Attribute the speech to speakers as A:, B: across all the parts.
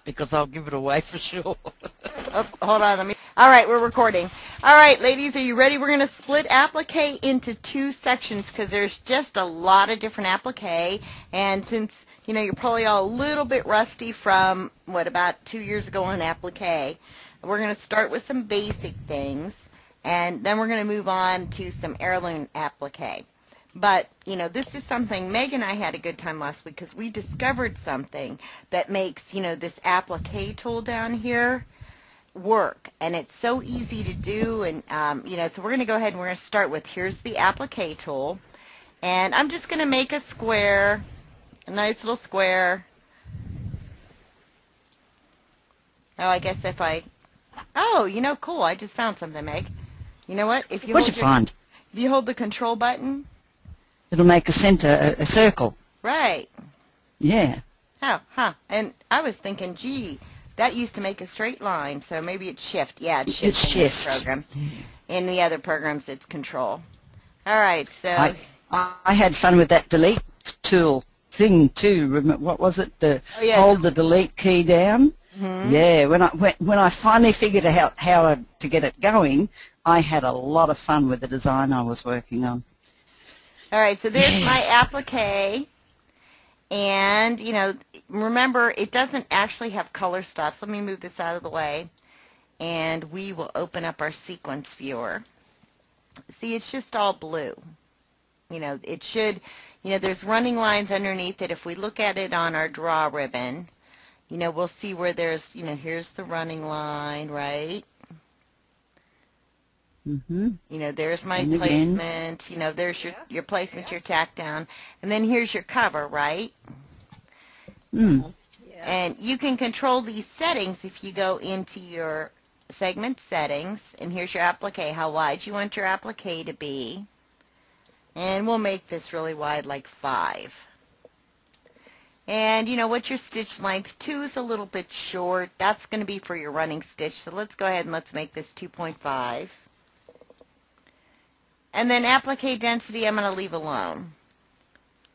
A: because I'll give it away for sure.
B: Oh, hold on, all right, we're recording. All right, ladies, are you ready? We're going to split applique into two sections because there's just a lot of different applique, and since, you're probably all a little bit rusty from, about 2 years ago on applique, we're going to start with some basic things, and then we're going to move on to some heirloom applique. But, this is something, Meg and I had a good time last week because we discovered something that makes, this applique tool down here work. And it's so easy to do. And, so we're going to go ahead and we're going to start with, here's the applique tool. And I'm just going to make a square, a nice little square. Oh, I guess if I, cool. I just found something, Meg. You know what?
A: What'd you find?
B: If you hold the control button,
A: it'll make a center, a circle.
B: Right.
A: Yeah.
B: Oh, huh. And I was thinking, gee, that used to make a straight line, so maybe it's shift. Yeah, it's shift.
A: It's shift.
B: In this program. In the other programs, it's control. All right, so
A: I had fun with that delete tool thing too. Remember, what was it? Hold the delete key down. Mm-hmm. Yeah. When I finally figured out how to get it going, I had a lot of fun with the design I was working on.
B: All right, so there's my applique, and, remember, it doesn't actually have color stuff, so let me move this out of the way, and we will open up our sequence viewer. See, it's just all blue. It should, there's running lines underneath it. If we look at it on our draw ribbon, we'll see where there's, here's the running line, right?
A: Mm-hmm.
B: There's my placement. There's your placement, your tack down. And then here's your cover, right?
A: Mm.
B: And you can control these settings if you go into your segment settings. And here's your applique, how wide you want your applique to be. And we'll make this really wide, like 5. And what your stitch length, 2 is a little bit short. That's going to be for your running stitch. So let's go ahead and let's make this 2.5. And then applique density, I'm going to leave alone.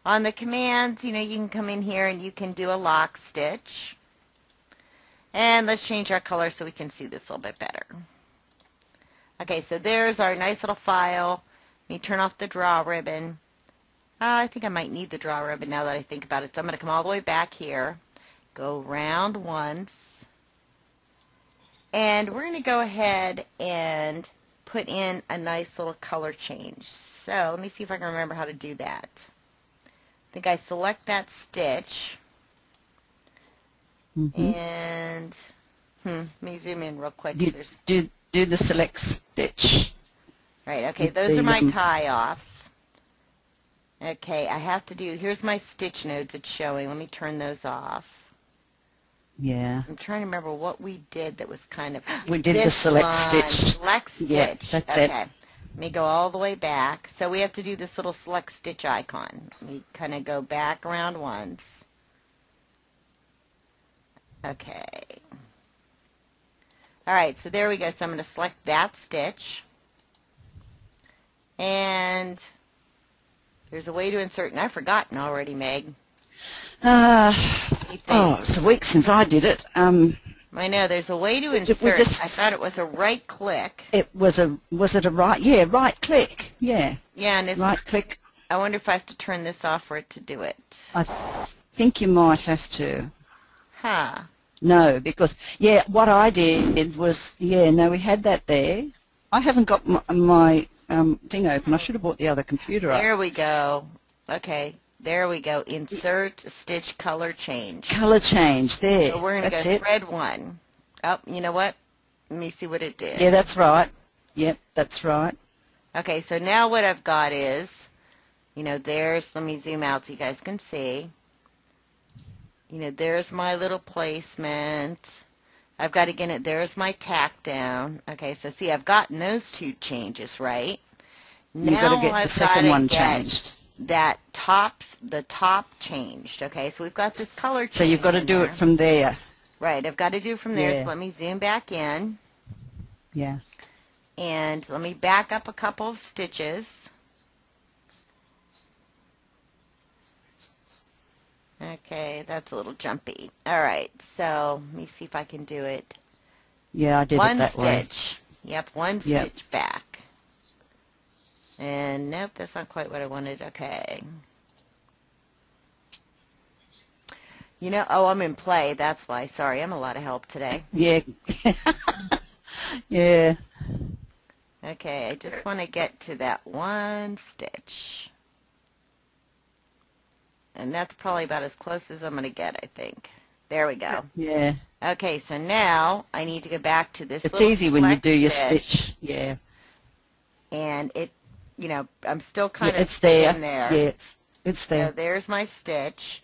B: On the commands, you can come in here and you can do a lock stitch. And let's change our color so we can see this a little bit better. Okay, so there's our nice little file. Let me turn off the draw ribbon. I think I might need the draw ribbon now that I think about it. So I'm going to come all the way back here, go round once, and we're going to go ahead and put in a nice little color change. So let me see if I can remember how to do that. I think I select that stitch, and let me zoom in real quick.
A: Do the select stitch.
B: Right, okay, those are my tie-offs. Okay, I have to do, here's my stitch nodes it's showing. Let me turn those off.
A: Yeah.
B: I'm trying to remember what we did that was kind of...
A: We did the select stitch.
B: Select stitch.
A: Yeah, that's it.
B: Okay. Let me go all the way back. So we have to do this little select stitch icon. Let me kind of go back around once. Okay. All right, so there we go. So I'm going to select that stitch. And there's a way to insert, and I've forgotten already, Meg.
A: It's a week since I did it.
B: I know, there's a way to insert. I thought it was a right click.
A: Was it a right? Yeah, right click. Yeah.
B: Yeah, and it's
A: right click.
B: I wonder if I have to turn this off for it to do it.
A: I think you might have to.
B: Huh.
A: No, because, what I did was, no, we had that there. I haven't got my thing open. I should have brought the other computer up.
B: There we go. Okay. There we go. Insert, stitch, color change.
A: Color change, there.
B: So we're going to go thread 1. Oh, you know what? Let me see what it did.
A: Yeah, that's right. Yep, that's right.
B: Okay, so now what I've got is, there's, let me zoom out so you guys can see. There's my little placement. I've got to get it, there's my tack down. Okay, so see, I've gotten those 2 changes, right?
A: You've got to get the second one changed.
B: The top changed. Okay, so we've got this color change.
A: So you've got to do it from there.
B: Right, I've got to do it from there. So let me zoom back in.
A: Yeah.
B: And let me back up a couple of stitches. Okay, that's a little jumpy. All right, so let me see if I can do it.
A: Yeah, I did it that way.
B: One stitch. Yep, one
A: Yep.
B: stitch back. And nope, that's not quite what I wanted. Okay. You know, oh, I'm in play. That's why. Sorry, I'm a lot of help today.
A: Yeah. Yeah.
B: Okay, I just want to get to that one stitch. And that's probably about as close as I'm going to get, I think. There we go.
A: Yeah.
B: Okay, so now I need to go back to this
A: It's
B: little
A: easy when you do your
B: stitch.
A: stitch. Yeah.
B: And it, you know, I'm still kind of
A: it's there.
B: in there.
A: Yeah, it's there.
B: So there's my stitch.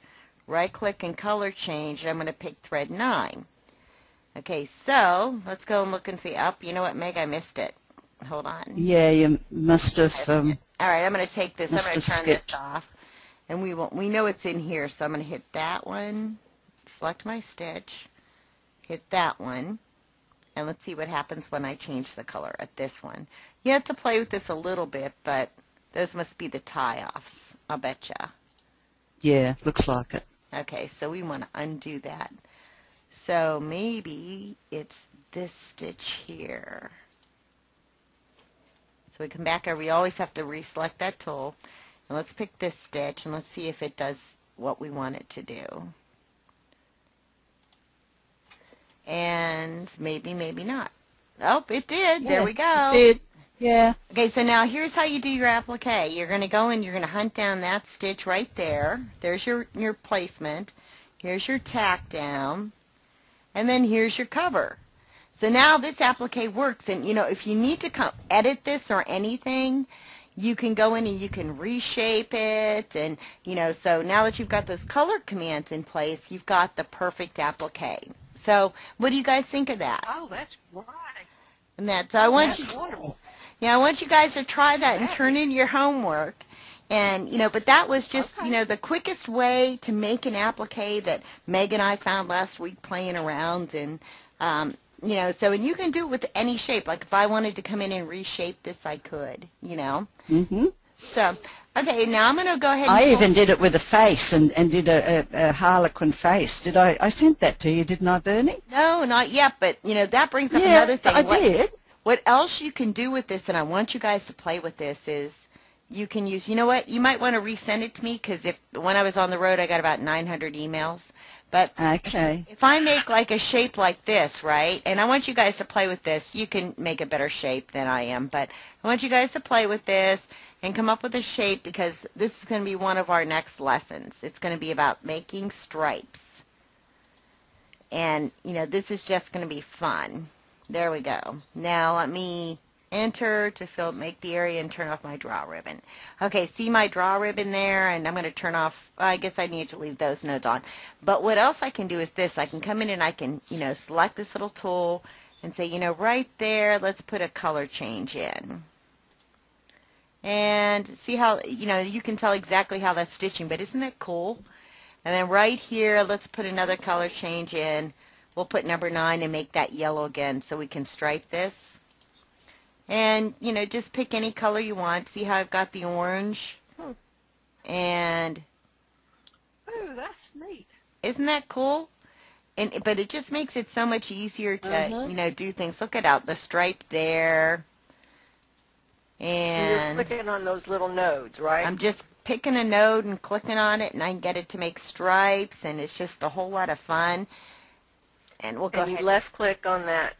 B: Right click and color change. I'm going to pick thread 9. Okay, so let's go and look and see. Up, you know what, Meg? I missed it. Hold on.
A: Yeah, you must have.
B: All right, I'm going to take this. I'm going to turn
A: skipped.
B: this off. And we know it's in here, so I'm going to hit that one, select my stitch, hit that one, and let's see what happens when I change the color at this one. You have to play with this a little bit, but those must be the tie-offs, I'll betcha.
A: Yeah, looks like it.
B: Okay, so we want to undo that. So maybe it's this stitch here. So we come back over. We always have to reselect that tool. And let's pick this stitch, and let's see if it does what we want it to do. And maybe, maybe not. Oh, it did. Yeah, there we go.
A: It did. Yeah.
B: Okay, so now here's how you do your applique. You're going to go and you're going to hunt down that stitch right there. There's your placement. Here's your tack down. And then here's your cover. So now this applique works. And, you know, if you need to edit this or anything, you can go in and you can reshape it. And, you know, so now that you've got those color commands in place, you've got the perfect applique. So what do you guys think of that?
C: Oh, that's right.
B: And that's, I want
C: That's wonderful.
B: Yeah, I want you guys to try that and turn in your homework. And, you know, but that was just, you know, the quickest way to make an applique that Meg and I found last week playing around. And, you know, so, and you can do it with any shape. Like if I wanted to come in and reshape this, I could, you know.
A: Mm-hmm.
B: So, okay, now I'm going to go ahead and...
A: I even did it with a face and did a harlequin face. Did I sent that to you, didn't I, Bernie?
B: No, not yet, but, you know, that brings up
A: Yeah,
B: another thing.
A: I did.
B: What else you can do with this, and I want you guys to play with this, is you can use, you know what, you might want to resend it to me, because when I was on the road, I got about 900 emails. But
A: Okay.
B: if I make like a shape like this, right, and I want you guys to play with this, you can make a better shape than I am, but I want you guys to play with this and come up with a shape, because this is going to be one of our next lessons. It's going to be about making stripes. And, you know, this is just going to be fun. There we go. Now let me enter to make the area and turn off my draw ribbon. Okay, see my draw ribbon there, and I'm going to turn off, I guess I need to leave those nodes on. But what else I can do is this. I can come in and I can, you know, select this little tool and say, you know, right there, let's put a color change in. And see how, you know, you can tell exactly how that's stitching, but isn't that cool? And then right here, let's put another color change in. We'll put number 9 and make that yellow again so we can stripe this. And, you know, just pick any color you want. See how I've got the orange? And...
C: Oh, that's neat.
B: Isn't that cool? But it just makes it so much easier to, you know, do things. Look at the stripe there. And
C: you're clicking on those little nodes, right?
B: I'm just picking a node and clicking on it, and I can get it to make stripes, and it's just a whole lot of fun. And we'll go ahead.
C: You left click on that.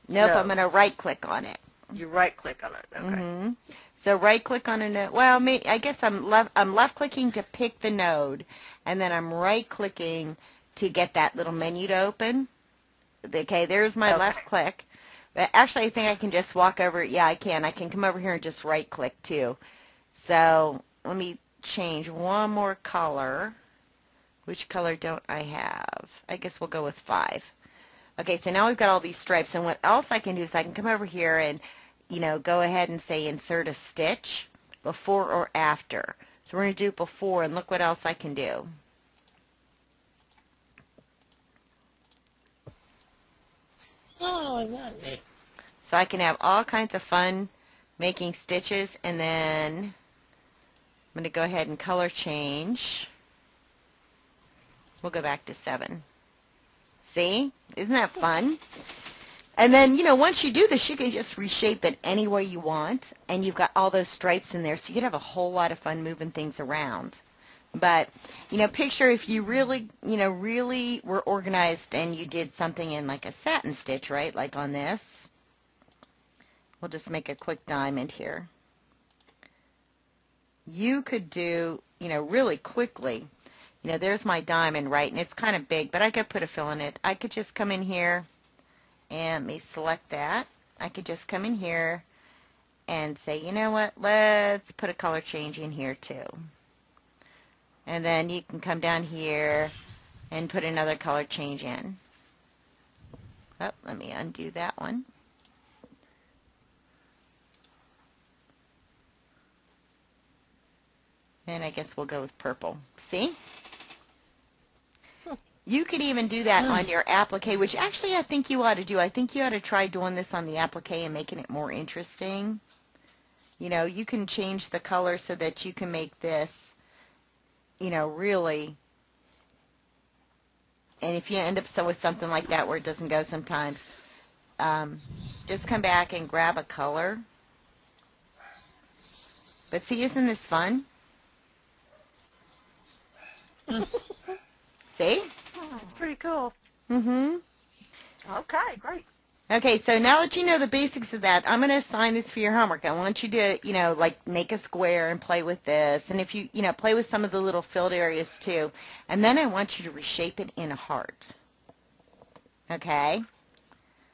B: Nope,
C: node.
B: I'm going to right click on it.
C: You right click on it. Okay.
B: So right click on a node. Well, I guess I'm left clicking to pick the node, and then I'm right clicking to get that little menu to open. Okay, there's my left click. But actually, I think I can just walk over. Yeah, I can. I can come over here and just right click too. So let me change one more color. Which color don't I have? I guess we'll go with 5. Okay, so now we've got all these stripes, and what else I can do is I can come over here and, you know, go ahead and say insert a stitch before or after. So we're going to do before, and look what else I can do.
C: Oh, isn't that neat?
B: So I can have all kinds of fun making stitches, and then I'm going to go ahead and color change. We'll go back to 7. See? Isn't that fun? And then, you know, once you do this, you can just reshape it any way you want. And you've got all those stripes in there, so you can have a whole lot of fun moving things around. But, you know, picture if you really, you know, really were organized and you did something in like a satin stitch, right? Like on this. We'll just make a quick diamond here. You could do, you know, really quickly. You know, there's my diamond, right? And it's kind of big, but I could put a fill in it. I could just come in here and let me select that. I could just come in here and say, you know what, let's put a color change in here too. And then you can come down here and put another color change in. Oh, let me undo that one. And I guess we'll go with purple. See? You could even do that on your applique, which actually I think you ought to do. I think you ought to try doing this on the applique and making it more interesting. You know, you can change the color so that you can make this, you know, really. And if you end up with something like that where it doesn't go sometimes, just come back and grab a color. But see, isn't this fun? See?
C: It's pretty cool.
B: Mm-hmm.
C: Okay, great.
B: Okay, so now that you know the basics of that, I'm going to assign this for your homework. I want you to, you know, like make a square and play with this. And if you, you know, play with some of the little filled areas too. And then I want you to reshape it in a heart. Okay?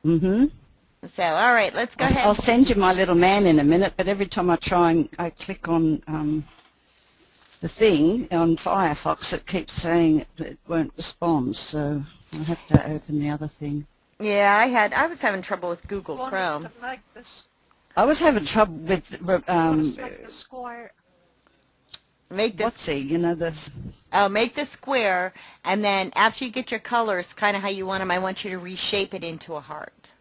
A: Mm-hmm.
B: So, all right, let's go ahead.
A: I'll send you my little man in a minute, but every time I try and I click on the thing on Firefox, it keeps saying it won't respond, so I'll have to open the other thing.
B: Yeah, I was having trouble with Google Chrome.
C: To make this,
A: I was having trouble with
C: make the square.
B: Make this.
A: what's he? You know this.
B: Oh, make the square, and then after you get your colors, kind of how you want them, I want you to reshape it into a heart.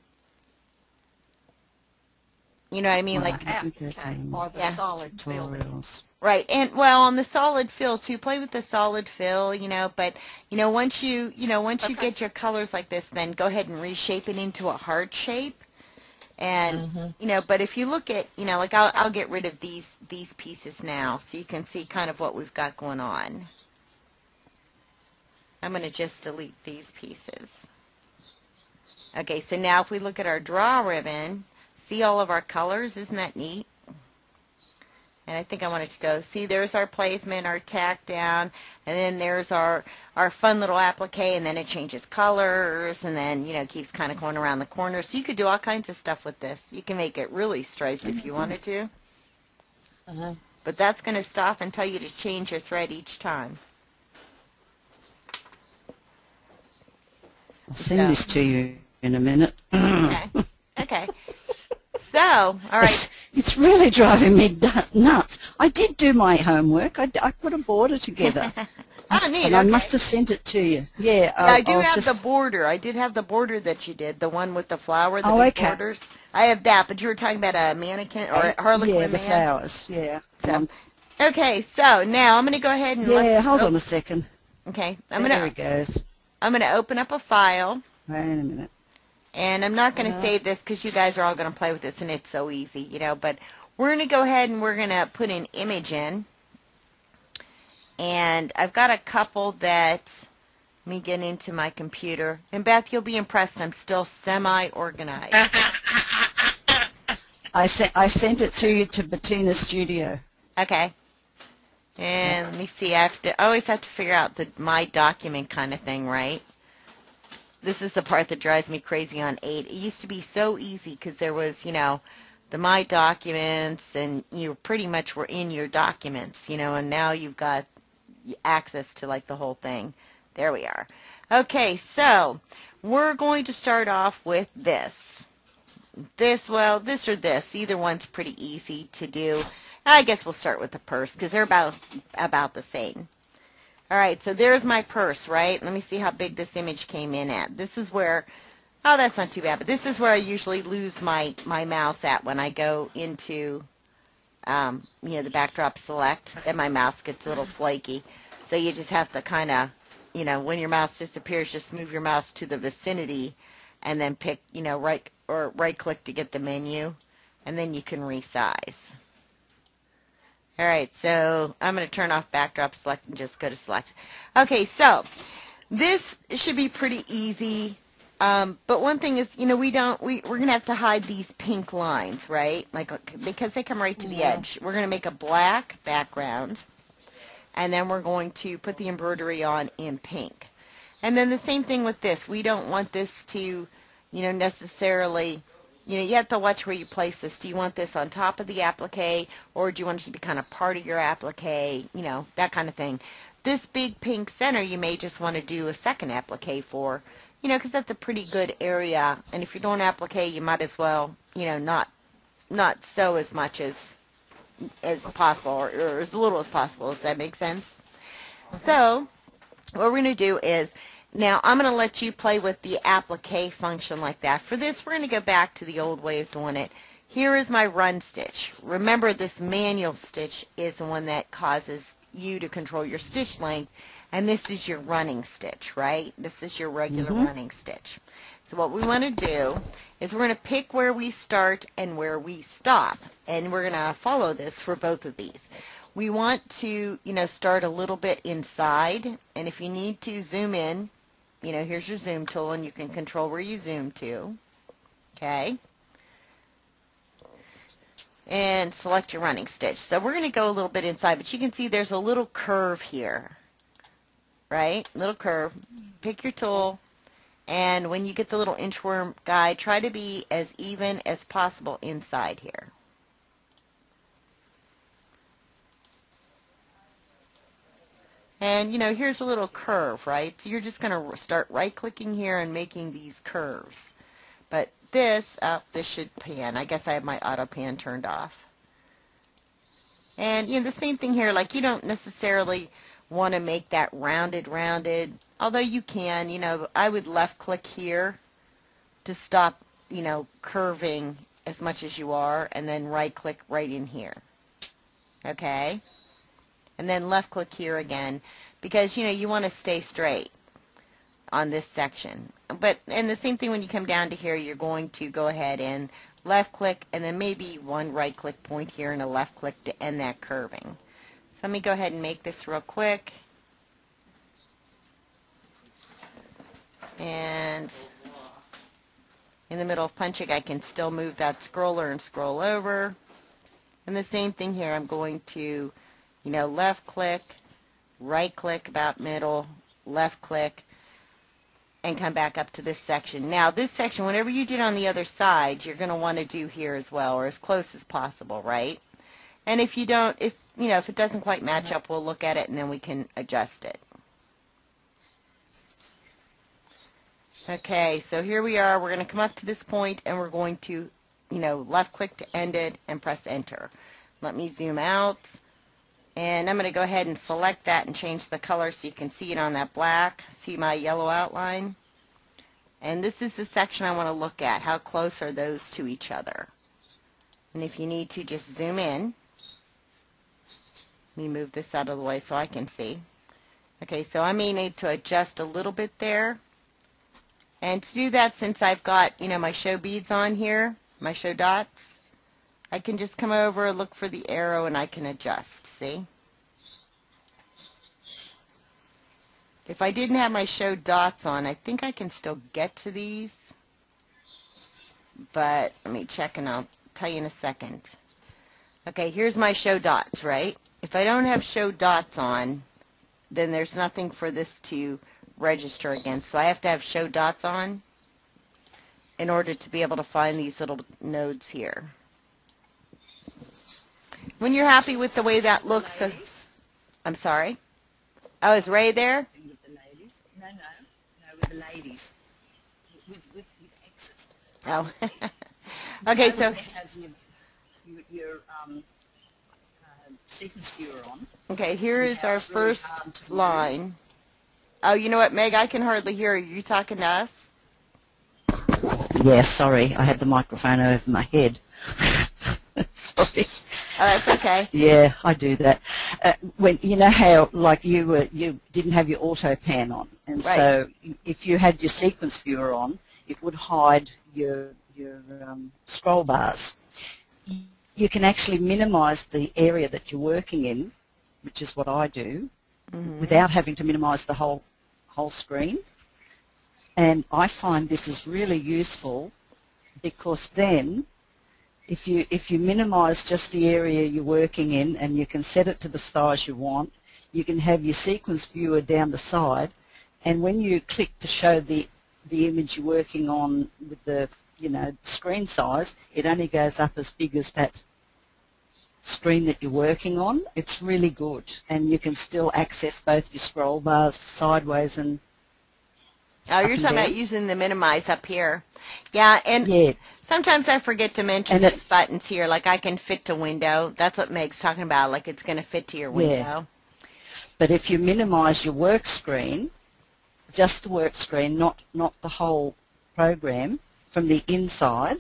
B: You know what I mean?
A: Well,
B: like,
C: Or the solid building.
A: tutorials.
B: right. And well, on the solid fill too, play with the solid fill, you know, but you know, once you get your colors like this, then go ahead and reshape it into a heart shape. And you know, but if you look at, you know, like I'll get rid of these pieces now so you can see kind of what we've got going on. I'm going to just delete these pieces. Okay, so now if we look at our draw ribbon, see all of our colors? Isn't that neat? And I think I want it to go, see, there's our placement, our tack down, and then there's our fun little applique, and then it changes colors, and then, you know, keeps kind of going around the corner. So you could do all kinds of stuff with this. You can make it really striped if you wanted to. But that's going to stop and tell you to change your thread each time.
A: I'll send this to you in a minute.
B: Okay. Okay. So, all right.
A: It's really driving me nuts. I did do my homework. I put a border together.
B: Oh, neat.
A: And I must have sent it to you. Yeah,
B: I do have the border. I did have the border that you did, the one with the flower, the big borders. I have that, but you were talking about a mannequin or a harlequin man.
A: Yeah, the flowers, yeah.
B: So, okay, so now I'm going to go ahead and...
A: Yeah, hold on a second.
B: Okay.
A: There it goes.
B: I'm going to open up a file.
A: Wait a minute.
B: And I'm not going to save this because you guys are all going to play with this, and it's so easy, you know. But we're going to go ahead and we're going to put an image in. And I've got a couple that, let me get into my computer. And Beth, you'll be impressed. I'm still semi-organized.
A: I sent it to you to Bettina Studio.
B: Okay. And let me see. I always have to figure out the My Document kind of thing, right? This is the part that drives me crazy on 8. It used to be so easy because there was, you know, the My Documents, and you pretty much were in your documents, you know, and now you've got access to, like, the whole thing. There we are. Okay, so we're going to start off with this. This or this. Either one's pretty easy to do. I guess we'll start with the purse because they're about the same. All right, so there's my purse, right? Let me see how big this image came in at. This is where, oh, that's not too bad, but this is where I usually lose my mouse at when I go into, you know, the backdrop select. Then my mouse gets a little flaky. So you just have to kind of when your mouse disappears, just move your mouse to the vicinity and then pick, right click to get the menu, and then you can resize. All right, so I'm going to turn off backdrop select and just go to select. Okay, so this should be pretty easy. But one thing is, we're going to have to hide these pink lines, right? Because they come right to the edge. We're going to make a black background, and then we're going to put the embroidery on in pink. And then the same thing with this. We don't want this to, necessarily, you have to watch where you place this. Do you want this on top of the applique, or do you want it to be kind of part of your applique, that kind of thing. This big pink center, you may just want to do a second applique for, because that's a pretty good area. And if you're doing applique, you might as well, not sew as much as possible, or as little as possible. Does that make sense? Okay. So what we're going to do is, now I'm going to let you play with the applique function like that. For this, we're going to go back to the old way of doing it. Here is my run stitch. Remember, this manual stitch is the one that causes you to control your stitch length. And this is your running stitch, right? This is your regular running stitch. So what we want to do is we're going to pick where we start and where we stop. And we're going to follow this for both of these. We want to, start a little bit inside. And if you need to zoom in, here's your zoom tool, and you can control where you zoom to. Okay? And select your running stitch. So we're going to go a little bit inside, but you can see there's a little curve here. Right? Little curve. Pick your tool, and when you get the little inchworm guide, try to be as even as possible inside here. And, here's a little curve, right? So you're just going to start right-clicking here and making these curves. But this should pan. I guess I have my auto pan turned off. And, the same thing here. You don't necessarily want to make that rounded, although you can. I would left click here to stop, curving as much as you are, and then right click right in here. Okay? And then left click here again, because you want to stay straight on this section. And the same thing when you come down to here, you're going to go ahead and left click, and then maybe one right click point here and a left click to end that curving. So let me go ahead and make this real quick. And in the middle of punching, I can still move that scroller and scroll over. And the same thing here. I'm going to, left click, right click about middle, left click, and come back up to this section. Now, this section, whatever you did on the other side, you're going to want to do here as well, or as close as possible, right? And if you don't, if it doesn't quite match up, we'll look at it and then we can adjust it. Okay, so here we are. We're going to come up to this point and we're going to, left click to end it and press enter. Let me zoom out, and I'm going to go ahead and select that and change the color so you can see it on that black. See my yellow outline? And this is the section I want to look at. How close are those to each other? And if you need to, just zoom in. Let me move this out of the way so I can see. Okay, so I may need to adjust a little bit there. And to do that, since I've got, my show beads on here, my show dots, I can just come over, look for the arrow, and I can adjust, see? If I didn't have my show dots on, I think I can still get to these. But let me check and I'll tell you in a second. Okay, here's my show dots, right? If I don't have show dots on, then there's nothing for this to register against. So I have to have show dots on in order to be able to find these little nodes here. When you're happy with the way that looks, I'm sorry? Oh, is Ray there?
A: With the ladies? No, with the ladies. With X's.
B: Oh. Okay, so
A: have your sequence viewer on.
B: Okay, here is our first line. Oh, you know what, Meg? I can hardly hear you. You talking to us?
A: Yeah, sorry. I had the microphone over my head. Sorry.
B: Oh, that's okay.
A: Yeah, I do that. when you know how like you didn't have your auto pan on, and
B: Right.
A: so if you had your sequence viewer on, it would hide your scroll bars. You can actually minimize the area that you're working in, which is what I do, without having to minimize the whole screen. And I find this is really useful because then if you minimize just the area you're working in and you can set it to the size you want, you can have your sequence viewer down the side, and when you click to show the image you're working on with the screen size, it only goes up as big as that screen that you're working on. It's really good, and you can still access both your scroll bars sideways and
B: Oh, you're talking about using the minimize up here. Yeah, and sometimes I forget to mention these buttons here, like I can fit to window. That's what Meg's talking about, like it's going to fit to your window.
A: Yeah. But if you minimize your work screen, just the work screen, not the whole program, from the inside,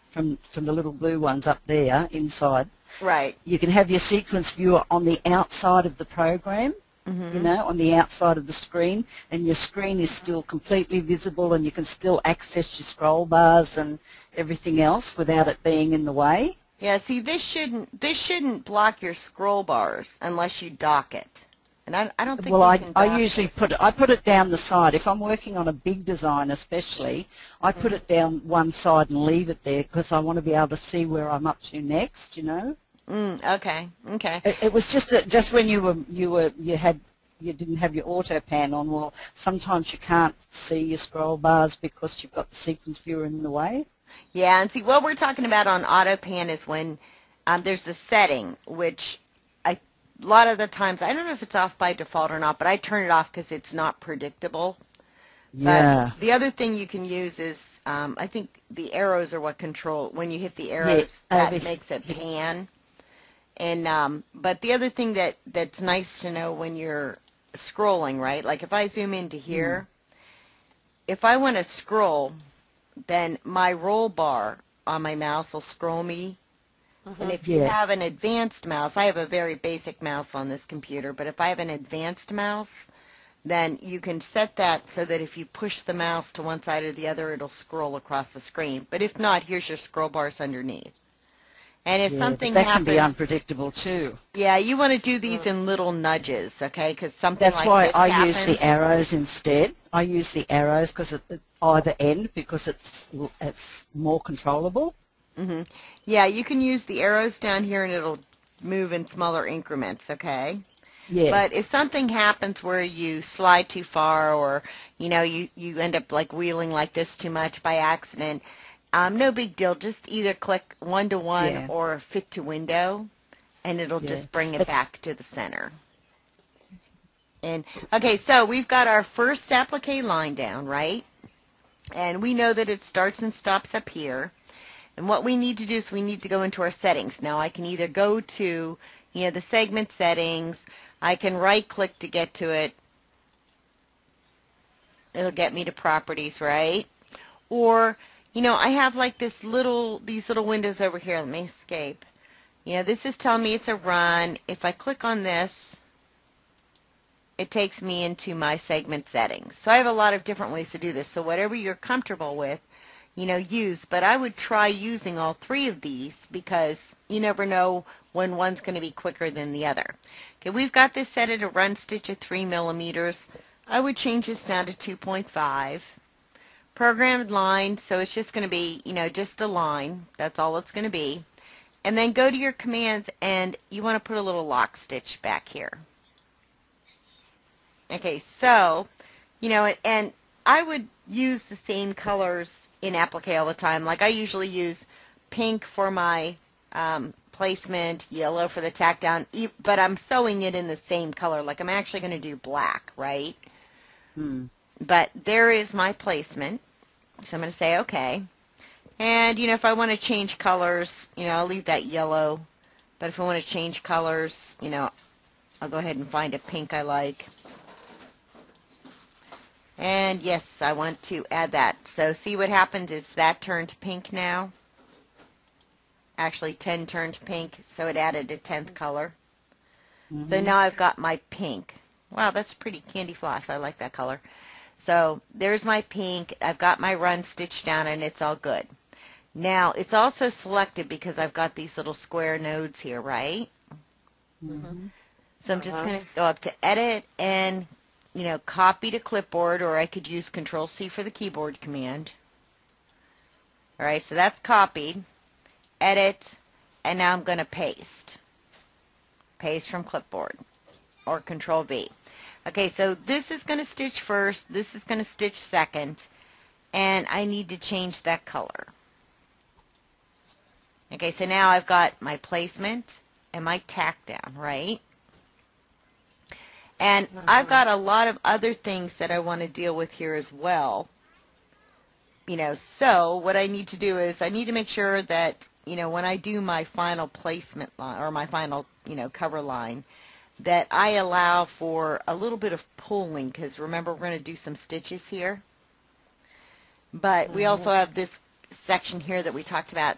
A: from the little blue ones up there inside,
B: right?
A: You can have your sequence viewer on the outside of the program, on the outside of the screen, and your screen is still completely visible, and you can still access your scroll bars and everything else without it being in the way.
B: Yeah, see, this shouldn't block your scroll bars unless you dock it. And I don't think
A: I usually put it down the side. If I'm working on a big design especially, I put it down one side and leave it there because I want to be able to see where I'm up to next,
B: Okay.
A: It was just when you didn't have your auto pan on. Well, sometimes you can't see your scroll bars because you've got the sequence viewer in the way.
B: Yeah, and see, what we're talking about on auto pan is when there's a setting, which a lot of the times, I don't know if it's off by default or not, but I turn it off because it's not predictable.
A: Yeah.
B: But the other thing you can use is, I think the arrows are what control, when you hit the arrows, that makes it pan. And but the other thing that's nice to know when you're scrolling, right? Like if I zoom into here, if I want to scroll, then my roll bar on my mouse will scroll me. And if you have an advanced mouse, I have a very basic mouse on this computer, but if I have an advanced mouse, then you can set that so that if you push the mouse to one side or the other, it'll scroll across the screen. But if not, here's your scroll bars underneath. And if something
A: that
B: happens,
A: can be unpredictable too.
B: Yeah, you want to do these in little nudges, okay? Because something
A: That's
B: like
A: why
B: this
A: I
B: happens.
A: use the arrows instead. I use the arrows because at either end because it's more controllable.
B: Yeah, you can use the arrows down here and it'll move in smaller increments, okay?
A: Yeah.
B: But if something happens where you slide too far or, you end up like wheeling like this too much by accident, no big deal. Just either click one-to-one or fit to window, and it'll just bring it back to the center. And okay, so we've got our first applique line down, right? And we know that it starts and stops up here. And what we need to do is we need to go into our settings. Now I can either go to, the segment settings. I can right-click to get to it. It'll get me to properties, right? Or I have like these little windows over here. Let me escape. This is telling me it's a run. If I click on this, it takes me into my segment settings. So I have a lot of different ways to do this. So whatever you're comfortable with, use. But I would try using all three of these because you never know when one's going to be quicker than the other. Okay, we've got this set at a run stitch at 3 millimeters. I would change this down to 2.5. Programmed line, so it's just going to be, just a line. That's all it's going to be. And then go to your commands, and you want to put a little lock stitch back here. Okay, so, and I would use the same colors in applique all the time. Like I usually use pink for my placement, yellow for the tack down, but I'm sewing it in the same color. Like I'm actually going to do black, right? But there is my placement. So I'm going to say okay. And, if I want to change colors, I'll leave that yellow. But if I want to change colors, I'll go ahead and find a pink I like. And yes, I want to add that. So see what happened is that turned pink now. Actually 10 turned pink, so it added a 10th color. So now I've got my pink. Wow, that's pretty candy floss. I like that color. So there's my pink. I've got my run stitched down, and it's all good. Now, it's also selected because I've got these little square nodes here, right? So I'm just going to go up to Edit and, copy to clipboard, or I could use Control-C for the keyboard command. All right, so that's copied. Edit, and now I'm going to paste. Paste from clipboard, or Control-V. Okay, so this is going to stitch first, this is going to stitch second, and I need to change that color. Okay, so now I've got my placement and my tack down, right? And I've got a lot of other things that I want to deal with here as well. So what I need to do is I need to make sure that, when I do my final placement line, or my final, cover line, that I allow for a little bit of pulling, because remember we're going to do some stitches here. But we also have this section here that we talked about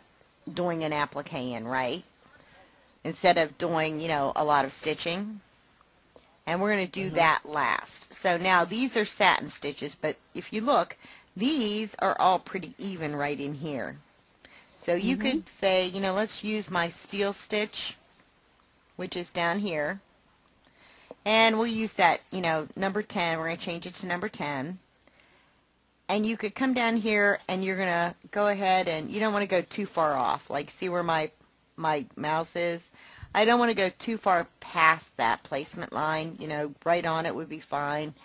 B: doing an applique in, right? Instead of doing, a lot of stitching. And we're going to do that last. So now these are satin stitches, but if you look, these are all pretty even right in here. So you could say, let's use my steel stitch, which is down here. And we'll use that, number 10. We're going to change it to number 10. And you could come down here and you're going to go ahead, and you don't want to go too far off. Like, see where my mouse is? I don't want to go too far past that placement line. Right on it would be fine.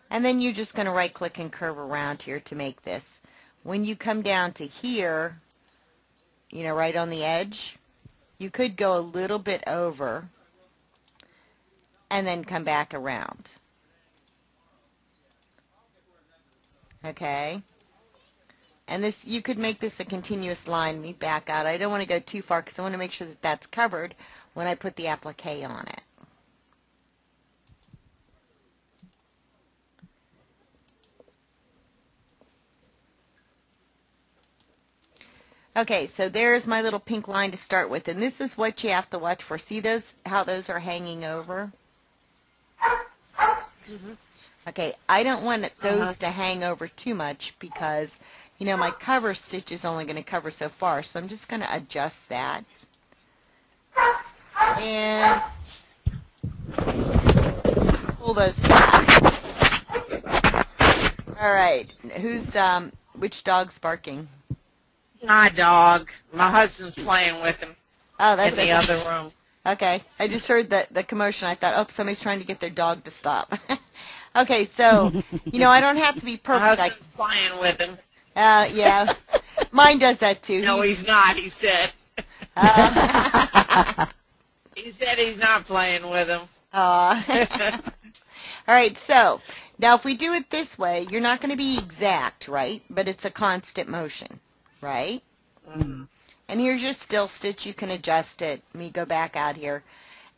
B: And then you're just going to right click and curve around here to make this. When you come down to here, right on the edge, you could go a little bit over and then come back around. Okay? And this, you could make this a continuous line. Let me back out. I don't want to go too far because I want to make sure that that's covered when I put the applique on it. Okay, so there's my little pink line to start with, and this is what you have to watch for. See those, how those are hanging over? Okay, I don't want those to hang over too much because, my cover stitch is only going to cover so far, so I'm just going to adjust that. And pull those back. All right, which dog's barking?
D: My dog. My husband's playing with him in the other room.
B: Okay. I just heard the commotion. I thought, oh, somebody's trying to get their dog to stop. Okay, so, I don't have to be perfect.
D: My husband's playing with him.
B: Yeah. Mine does that too.
D: No, he's not, he said. He said he's not playing with him.
B: All right, so, now if we do it this way, you're not going to be exact, right? But it's a constant motion. Right? And here's your still stitch. You can adjust it. Let me go back out here.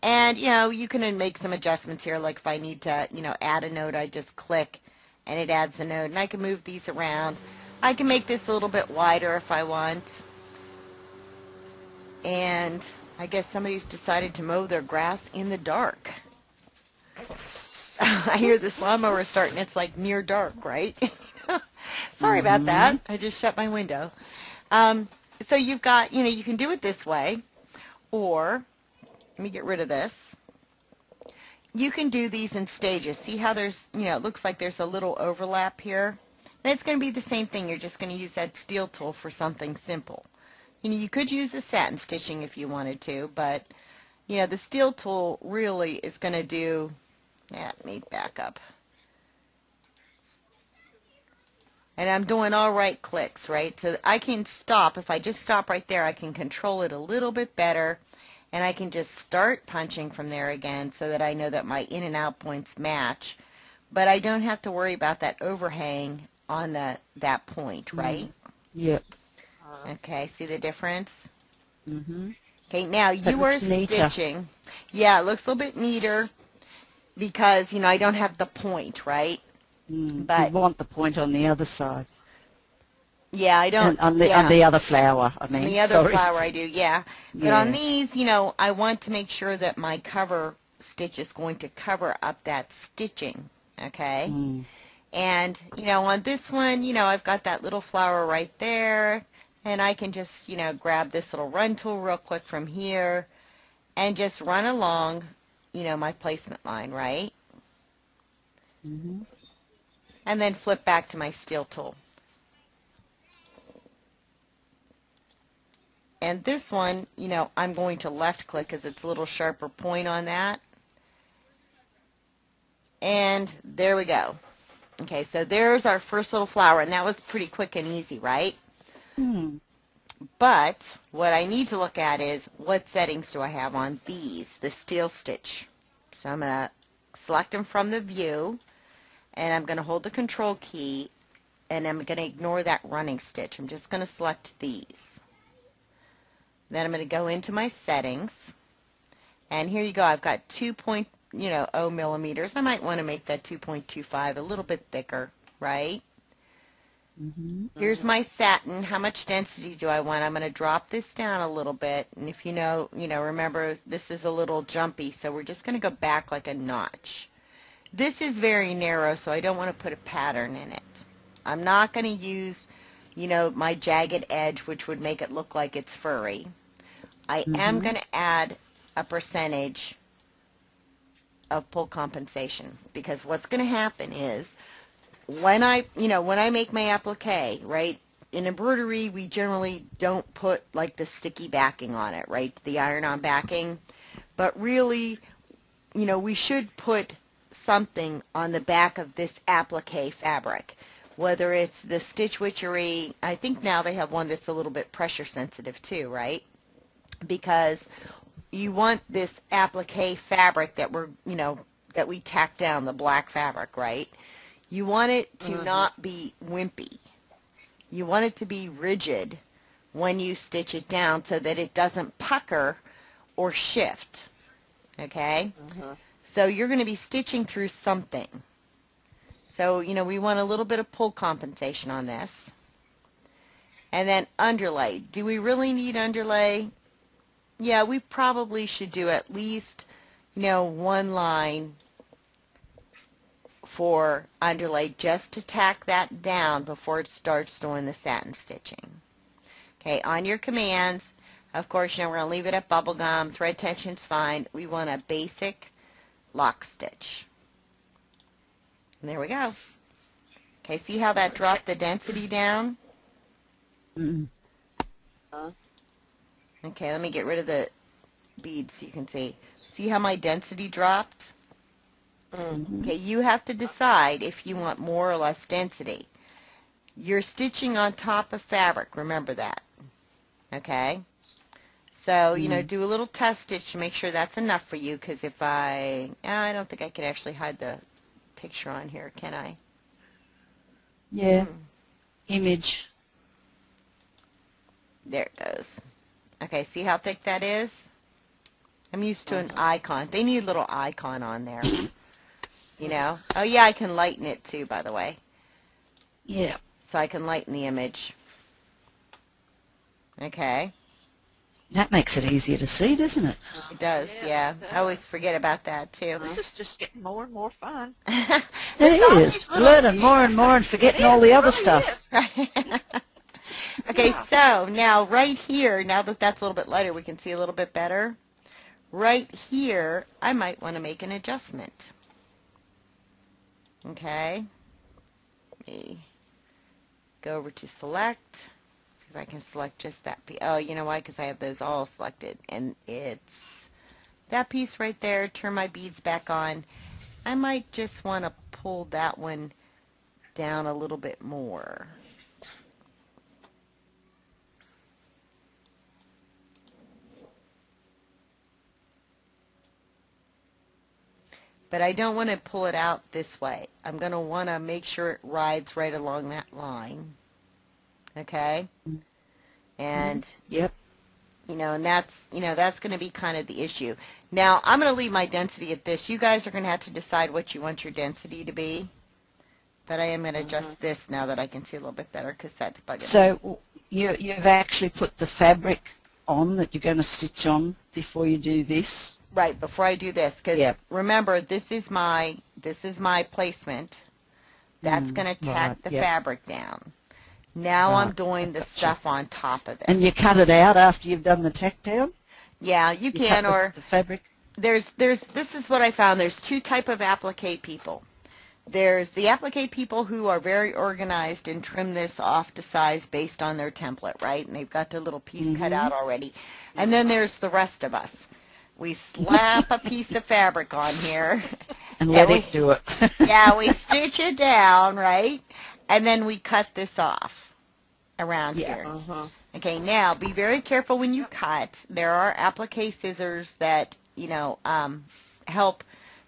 B: And, you can make some adjustments here. Like if I need to, add a node, I just click and it adds a node. And I can move these around. I can make this a little bit wider if I want. And I guess somebody's decided to mow their grass in the dark. I hear this lawnmower starting. It's like near dark, right? Sorry about that. I just shut my window. So you've got, you can do it this way, or, let me get rid of this. You can do these in stages. See how there's, it looks like there's a little overlap here? And it's going to be the same thing. You're just going to use that steel tool for something simple. You could use the satin stitching if you wanted to, but, the steel tool really is going to do, let me back up. And I'm doing all right clicks, right? So I can stop. If I just stop right there, I can control it a little bit better. And I can just start punching from there again so that I know that my in and out points match. But I don't have to worry about that overhang on that point, right?
A: Yep.
B: Okay, see the difference? Okay, now you are stitching. Yeah, it looks a little bit neater because, I don't have the point, right?
A: But you want the point on the other side.
B: Yeah, I don't.
A: On the other flower, I mean.
B: On the other flower I do, yeah. But on these, I want to make sure that my cover stitch is going to cover up that stitching, okay? And, you know, on this one, you know, I've got that little flower right there, and I can just, you know, grab this little run tool real quick from here and just run along, you know, my placement line, right? And then flip back to my steel tool. And this one, you know, I'm going to left click because it's a little sharper point on that. And there we go. Okay, so there's our first little flower, and that was pretty quick and easy, right? But what I need to look at is what settings do I have on these, the steel stitch. So I'm going to select them from the view, and I'm going to hold the control key, and I'm going to ignore that running stitch. I'm just going to select these. Then I'm going to go into my settings, and here you go. I've got 2.0 millimeters. I might want to make that 2.25 a little bit thicker, right? Here's my satin. How much density do I want? I'm going to drop this down a little bit, and if you know, remember this is a little jumpy, so we're just going to go back like a notch. This is very narrow, so I don't want to put a pattern in it. I'm not going to use, you know, my jagged edge, which would make it look like it's furry. I am going to add a percentage of pull compensation, because what's going to happen is when I make my applique, right, in embroidery we generally don't put like the sticky backing on it, right, the iron-on backing, but really, you know, we should put something on the back of this applique fabric, whether it's the Stitch Witchery. I think now they have one that's a little bit pressure sensitive too, right, because you want this applique fabric that that we tack down, the black fabric, right? You want it to not be wimpy. You want it to be rigid when you stitch it down so that it doesn't pucker or shift, okay? So you're going to be stitching through something. So, you know, we want a little bit of pull compensation on this. And then underlay. Do we really need underlay? Yeah, we probably should do at least, you know, one line for underlay just to tack that down before it starts doing the satin stitching. Okay, on your commands, of course, you know, we're going to leave it at bubblegum. Thread tension's fine. We want a basic lock stitch. And there we go. Okay, see how that dropped the density down? Okay, let me get rid of the beads so you can see. See how my density dropped? Okay, you have to decide if you want more or less density. You're stitching on top of fabric, remember that. Okay? So, you know, do a little test stitch to make sure that's enough for you, because if I don't think I can actually hide the picture on here, can I?
A: Yeah. Image.
B: There it goes. Okay, see how thick that is? I'm used to an icon. They need a little icon on there. You know? Oh, yeah, I can lighten it too, by the way.
A: Yeah.
B: So I can lighten the image. Okay.
A: That makes it easier to see, doesn't it?
B: It does, yeah. I always forget about that, too.
C: This is just getting more and more fun.
A: It is. Learning more and more and forgetting all the other stuff.
B: Okay, so now right here, now that that's a little bit lighter, we can see a little bit better. Right here, I might want to make an adjustment. Okay. Let me go over to select. See if I can select just that piece. Oh, you know why? Because I have those all selected. And it's that piece right there. Turn my beads back on. I might just want to pull that one down a little bit more. But I don't want to pull it out this way. I'm going to want to make sure it rides right along that line. Okay? And,
A: yep.
B: you know, and that's going to be kind of the issue. Now, I'm going to leave my density at this. You guys are going to have to decide what you want your density to be. But I am going to adjust this now that I can see a little bit better, because that's bugging me.
A: So you've actually put the fabric on that you're going to stitch on before you do this?
B: Right, before I do this, because remember, this is my placement. That's going to tack the fabric down. Now I'm doing the stuff on top of it.
A: And you cut it out after you've done the tack down?
B: Yeah, you can, or
A: the fabric.
B: This is what I found. There's two type of applique people. There's the applique people who are very organized and trim this off to size based on their template, right? And they've got their little piece cut out already. And then there's the rest of us. We slap a piece of fabric on here.
A: And let it do it.
B: Yeah, we stitch it down, right? And then we cut this off around here. Okay, now be very careful when you cut. There are applique scissors that, you know, help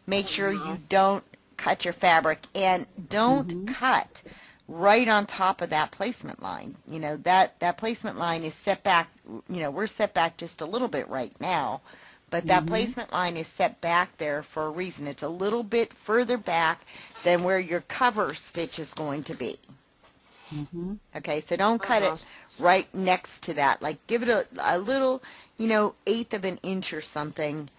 B: make sure you don't cut your fabric, and don't cut right on top of that placement line. You know, that placement line is set back, you know, we're set back just a little bit right now, but that placement line is set back there for a reason. It's a little bit further back than where your cover stitch is going to be. Okay, so don't cut it right next to that. Like, give it a little, you know, 1/8 of an inch or something.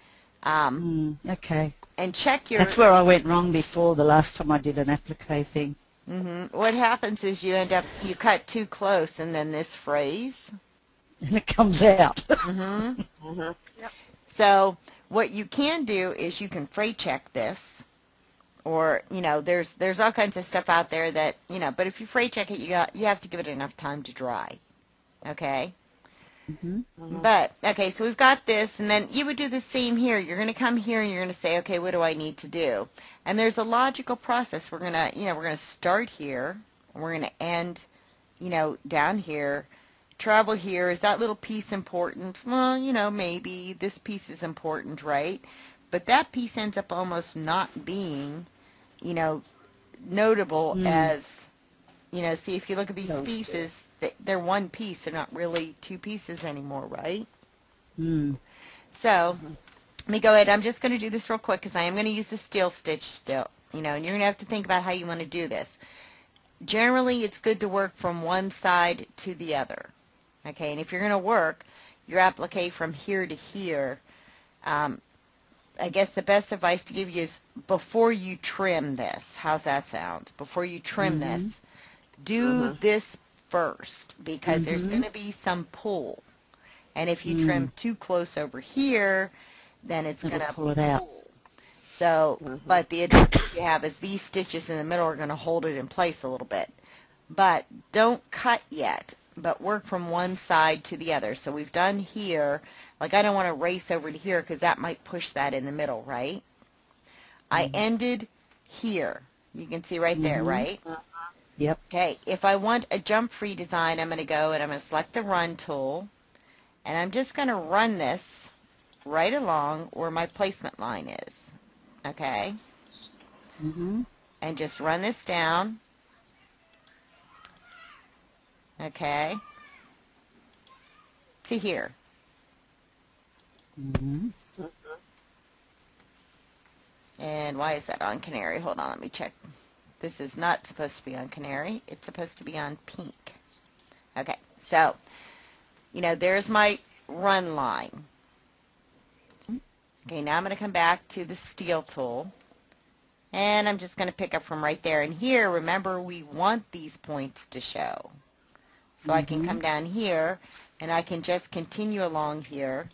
A: Okay.
B: And check your...
A: That's where I went wrong before, the last time I did an applique thing.
B: What happens is you cut too close, and then this frays.
A: And it comes out.
C: Yep.
B: So what you can do is you can fray check this, or, you know, there's all kinds of stuff out there that, you know, but if you fray check it, you have to give it enough time to dry. Okay? But, okay, so we've got this, and then you would do the same here. You're going to come here, and you're going to say, okay, what do I need to do? And there's a logical process. We're going to, you know, we're going to start here, and we're going to end, you know, down here, travel here. Is that little piece important? Well, you know, maybe this piece is important, right? But that piece ends up almost not being, you know, notable as, you know, see, if you look at these pieces, they're one piece. They're not really two pieces anymore, right? So let me go ahead. I'm just going to do this real quick because I am going to use the steel stitch still, you know, and you're going to have to think about how you want to do this. Generally, it's good to work from one side to the other, okay? And if you're going to work your applique from here to here, I guess the best advice to give you is before you trim this. How's that sound? Before you trim this, do this first, because there's going to be some pull, and if you trim too close over here, then it's going to pull it out. So, but the advantage you have is these stitches in the middle are going to hold it in place a little bit. But don't cut yet, but work from one side to the other. So we've done here, like I don't want to race over to here because that might push that in the middle, right? I ended here. You can see right there, right?
A: Yep.
B: Okay, if I want a jump free design, I'm going to go and I'm going to select the run tool, and I'm just going to run this right along where my placement line is. Okay? And just run this down. Okay? To here. And why is that on canary? Hold on, let me check. This is not supposed to be on canary. It's supposed to be on pink. Okay, so, you know, there's my run line. Okay, now I'm going to come back to the steel tool. And I'm just going to pick up from right there. And here, remember, we want these points to show. So I can come down here, and I can just continue along here.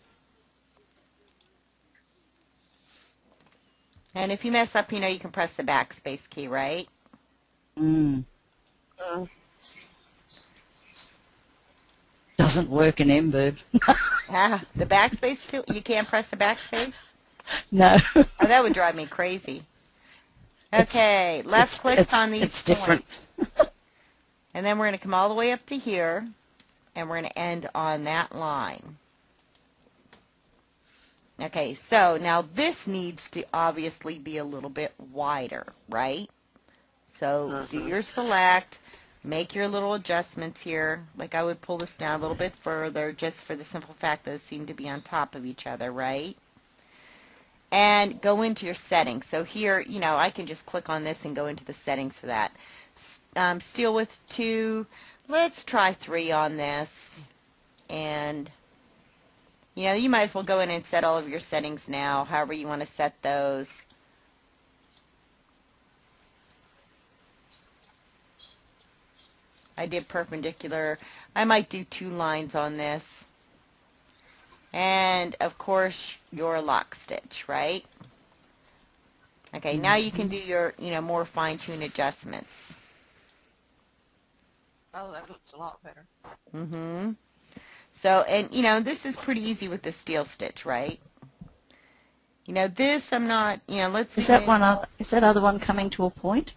B: And if you mess up, you know, you can press the backspace key, right?
A: Doesn't work in Embird.
B: The backspace too? You can't press the backspace?
A: No.
B: Oh, that would drive me crazy. Okay, left click on these
A: It's different.
B: And then we're going to come all the way up to here, and we're going to end on that line. Okay, so now this needs to obviously be a little bit wider, right? So do your select, make your little adjustments here. Like I would pull this down a little bit further just for the simple fact that they seem to be on top of each other, right? And go into your settings. So here, you know, I can just click on this and go into the settings for that. Steel width 2, let's try 3 on this. And You know, you might as well go in and set all of your settings now, however you want to set those. I did perpendicular. I might do 2 lines on this. And, of course, your lock stitch, right? Okay, now you can do your, more fine-tuned adjustments.
C: Oh, that looks a lot better.
B: Mm-hmm. So, and, this is pretty easy with the steel stitch, right? This I'm not, let's see.
A: Is that other one coming to a point?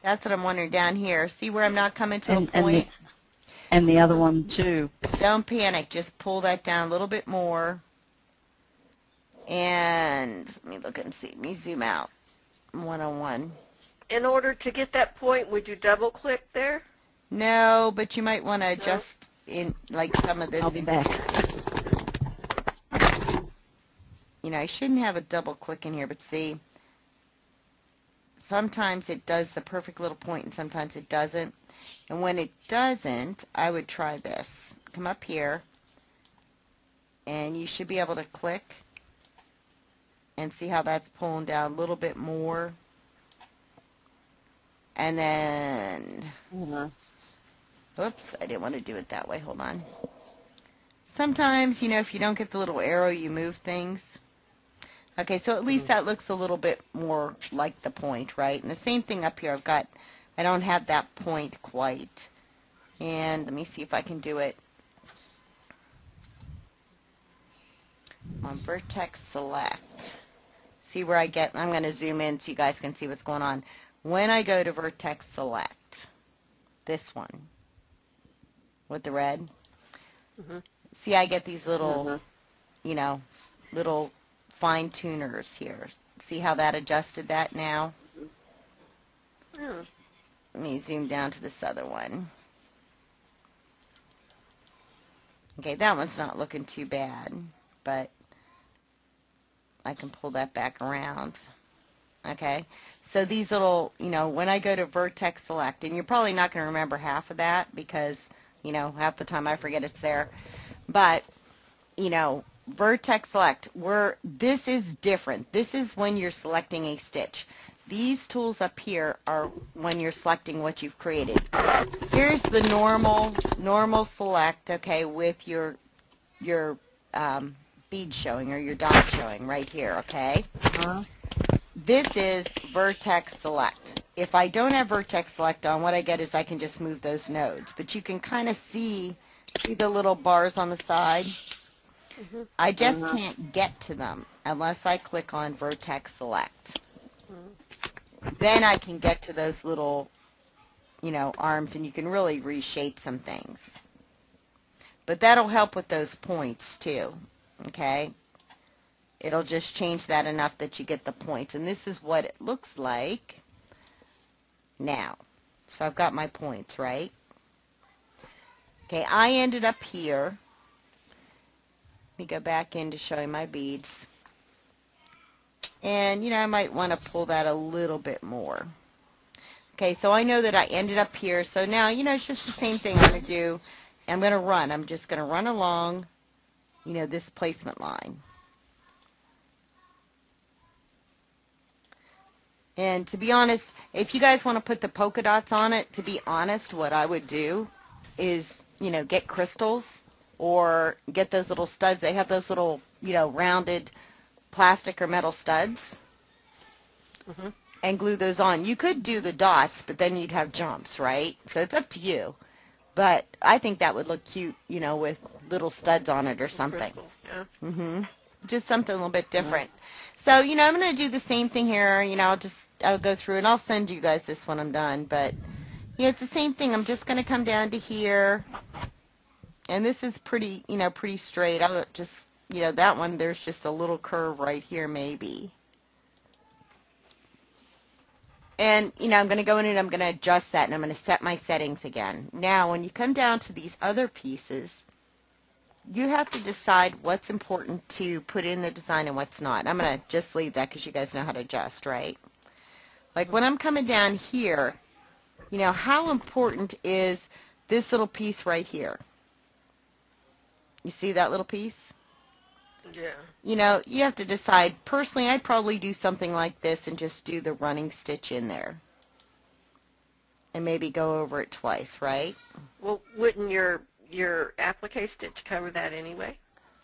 B: That's what I'm wondering down here. See where I'm not coming to a point?
A: And the other one too.
B: Don't panic. Just pull that down a little bit more. And let me look and see. Let me zoom out. 101.
C: In order to get that point, would you double click there?
B: No, but you might want to adjust in like some of this.
A: I'll be back.
B: I shouldn't have a double click in here, but see, sometimes it does the perfect little point and sometimes it doesn't. And when it doesn't, I would try this. Come up here, and you should be able to click and see how that's pulling down a little bit more. And then, oops, I didn't want to do it that way. Hold on. Sometimes, if you don't get the little arrow, you move things. Okay, so at least that looks a little bit more like the point, right? And the same thing up here. I don't have that point quite. And let me see if I can do it. On vertex select. See where I'm going to zoom in so you guys can see what's going on. When I go to vertex select, this one with the red, see I get these little, little fine tuners here. See how that adjusted that now? Let me zoom down to this other one. Okay, that one's not looking too bad, but I can pull that back around. Okay, so these little, when I go to vertex select, and you're probably not going to remember half of that because, half the time I forget it's there, but, vertex select, this is different. This is when you're selecting a stitch. These tools up here are when you're selecting what you've created. Here's the normal select, okay, with your bead showing or your dot showing right here, okay? This is vertex select. If I don't have vertex select on, what I get is I can just move those nodes. But you can kind of see the little bars on the side? I just can't get to them unless I click on vertex select. Then I can get to those little, arms, and you can really reshape some things. But that'll help with those points too, okay? It'll just change that enough that you get the points. And this is what it looks like now. So I've got my points, right? Okay, I ended up here. Let me go back in to show you my beads. And, I might want to pull that a little bit more. Okay, so I know that I ended up here. So now, it's just the same thing I'm going to do. I'm going to run. I'm just going to run along, this placement line. And to be honest, if you guys want to put the polka dots on it, to be honest, what I would do is, get crystals or get those little studs. They have those little, rounded plastic or metal studs and glue those on. You could do the dots, but then you'd have jumps, right? So it's up to you. But I think that would look cute, with little studs on it or something.
C: Yeah.
B: Just something a little bit different. So, I'm going to do the same thing here. I'll go through and I'll send you guys this when I'm done. But, it's the same thing. I'm just going to come down to here. And this is pretty, pretty straight. I'll just, that one, there's just a little curve right here maybe. And, I'm going to go in and I'm going to adjust that and I'm going to set my settings again. Now, when you come down to these other pieces, you have to decide what's important to put in the design and what's not. I'm going to just leave that because you guys know how to adjust, right? Like when I'm coming down here, how important is this little piece right here? You see that little piece?
C: Yeah.
B: You know, you have to decide. Personally, I'd probably do something like this and just do the running stitch in there. And maybe go over it twice, right?
C: Well, wouldn't your applique stitch cover that anyway?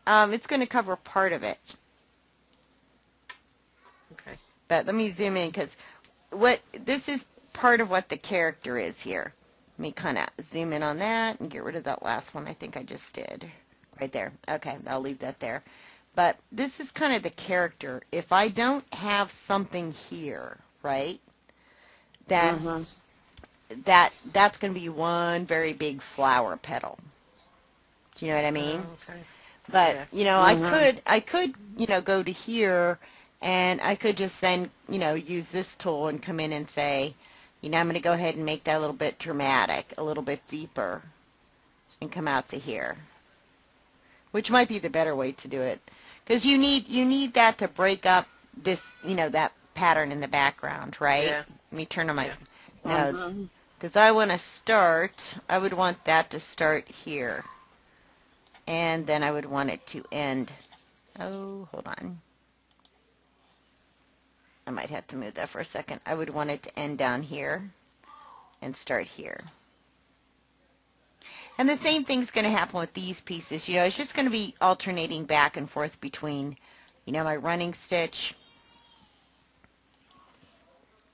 B: It's going to cover part of it.
C: Okay.
B: But let me zoom in because this is part of what the character is here. Let me kind of zoom in on that and get rid of that last one I think I just did. Right there. Okay, I'll leave that there. But this is kind of the character. If I don't have something here, right, then that's going to be one very big flower petal. Do you know what I mean?
C: Oh, okay.
B: But,
C: Yeah.
B: you know, I could, you know, go to here and I could just then, you know, use this tool and come in and say, you know, I'm going to go ahead and make that a little bit dramatic, a little bit deeper, and come out to here, which might be the better way to do it. Because you need that to break up this, you know, that pattern in the background, right?
C: Yeah.
B: Let me turn on my notes. Because I want to start, I would want that to start here. And then I would want it to end. Oh, hold on. I might have to move that for a second. I would want it to end down here and start here. And the same thing's going to happen with these pieces. You know, it's just going to be alternating back and forth between, you know, my running stitch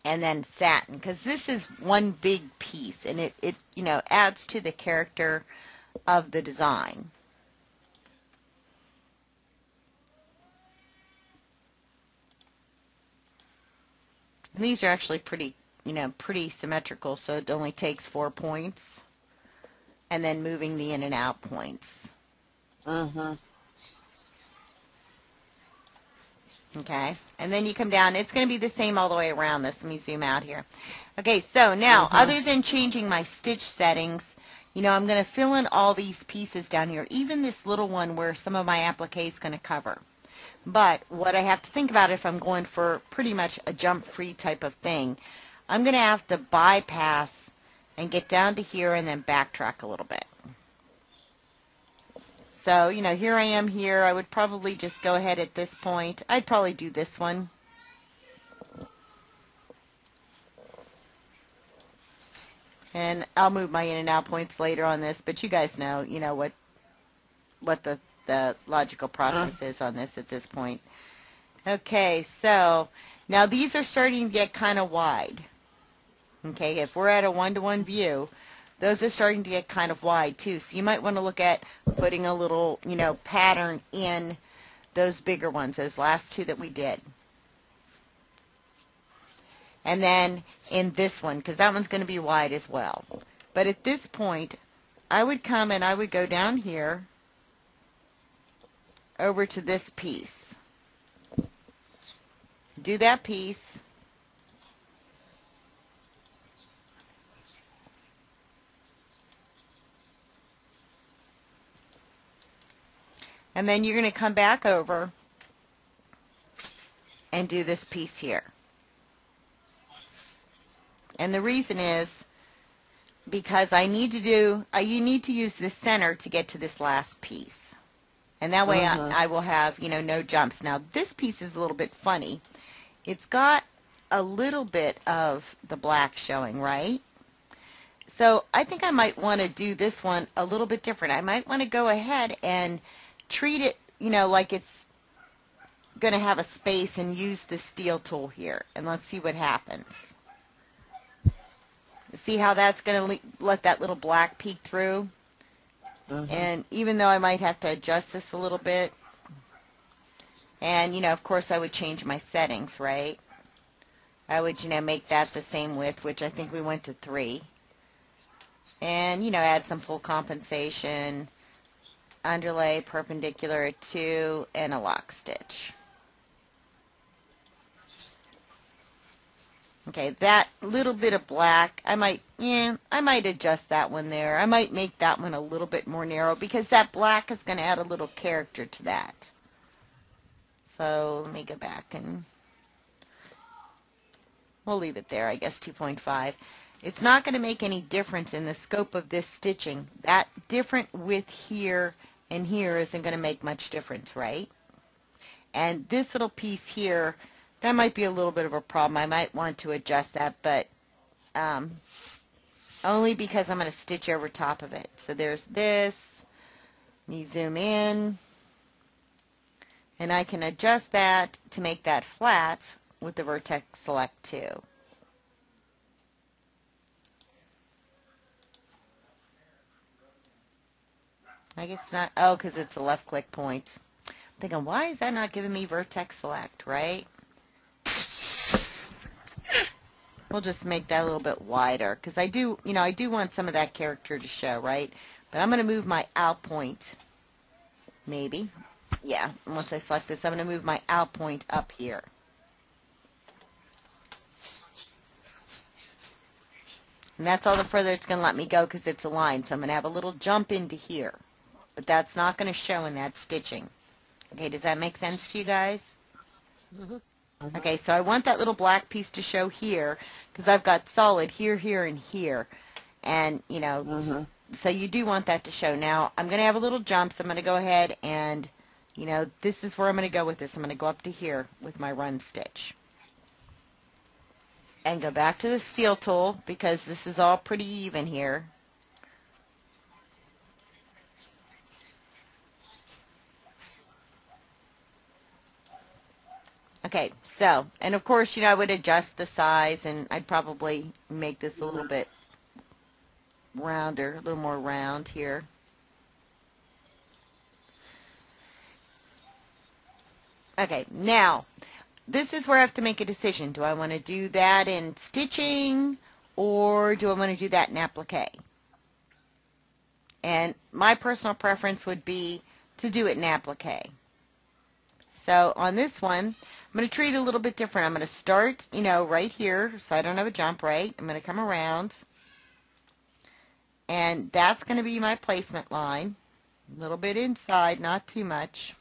B: and then satin, because this is one big piece, and it you know, adds to the character of the design. And these are actually pretty, you know, pretty symmetrical, so it only takes 4 points. And then moving the in and out points. Okay, and then you come down. It's going to be the same all the way around this. Let me zoom out here. Okay, so now, other than changing my stitch settings, you know, I'm going to fill in all these pieces down here, even this little one where some of my applique is going to cover. But what I have to think about if I'm going for pretty much a jump-free type of thing, I'm going to have to bypass and get down to here and then backtrack a little bit. So, you know, here I am here. I would probably just go ahead at this point. I'd probably do this one. And I'll move my in and out points later on this, but you guys know, you know, what the logical process is on this at this point. Okay, so now these are starting to get kind of wide. Okay, if we're at a one-to-one view, those are starting to get kind of wide too. So you might want to look at putting a little, you know, pattern in those bigger ones, those last two that we did. And then in this one, because that one's going to be wide as well. But at this point, I would come and I would go down here over to this piece. Do that piece. And then you're going to come back over and do this piece here. And the reason is because you need to use the center to get to this last piece. And that way I will have, you know, no jumps. Now this piece is a little bit funny. It's got a little bit of the black showing, right? So I think I might want to do this one a little bit different. I might want to go ahead and treat it, you know, like it's going to have a space and use the steel tool here. And let's see what happens. See how that's going to let that little black peek through? And even though I might have to adjust this a little bit, and, you know, of course I would change my settings, right? I would, you know, make that the same width, which I think we went to 3. And, you know, add some full compensation, underlay perpendicular at 2, and a lock stitch. Okay, that little bit of black, I might adjust that one there. I might make that one a little bit more narrow because that black is going to add a little character to that. So let me go back and we'll leave it there, I guess 2.5. It's not going to make any difference in the scope of this stitching. That different width here and here isn't going to make much difference, right? And this little piece here, that might be a little bit of a problem. I might want to adjust that, but only because I'm going to stitch over top of it. So there's this. Let me zoom in. And I can adjust that to make that flat with the Vertex Select 2. I guess not. Oh, because it's a left click point. I'm thinking, why is that not giving me Vertex Select, right? We'll just make that a little bit wider because I do want some of that character to show, right? But I'm going to move my out point, maybe. Yeah, once I select this, I'm going to move my out point up here. And that's all the further it's going to let me go because it's aligned. So I'm going to have a little jump into here. But that's not going to show in that stitching. Okay, does that make sense to you guys?
C: Mm-hmm.
B: Okay, so I want that little black piece to show here because I've got solid here, here, and here. And, you know, so you do want that to show. Now, I'm going to have a little jump, so I'm going to go ahead and, you know, this is where I'm going to go with this. I'm going to go up to here with my run stitch. And go back to the steel tool because this is all pretty even here. Okay, so, and of course, you know, I would adjust the size, and I'd probably make this a little bit rounder, a little more round here. Okay, now, this is where I have to make a decision. Do I want to do that in stitching, or do I want to do that in applique? And my personal preference would be to do it in applique. So on this one, I'm going to treat it a little bit different. I'm going to start, you know, right here, so I don't have a jump, right? I'm going to come around, and that's going to be my placement line. A little bit inside, not too much.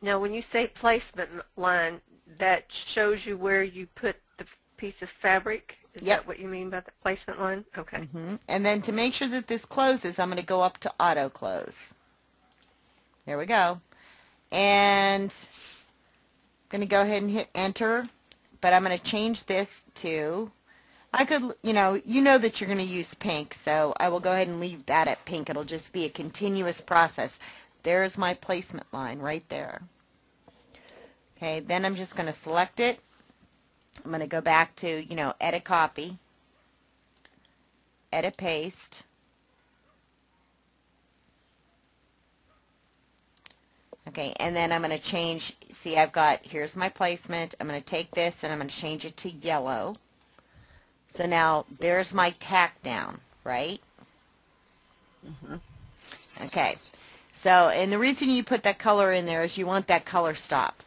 C: Now, when you say placement line, that shows you where you put the piece of fabric? Is that what you mean by the placement line? Okay.
B: And then to make sure that this closes, I'm going to go up to auto close. There we go. And I'm going to go ahead and hit enter, but I'm going to change this to, I could, you know that you're going to use pink, so I will go ahead and leave that at pink. It'll just be a continuous process. There's my placement line right there. Okay, then I'm just going to select it. I'm going to go back to, you know, edit copy, edit paste. Okay, and then I'm going to change, see I've got, here's my placement. I'm going to take this and I'm going to change it to yellow. So now there's my tack down, right? Okay, so, and the reason you put that color in there is you want that color stop.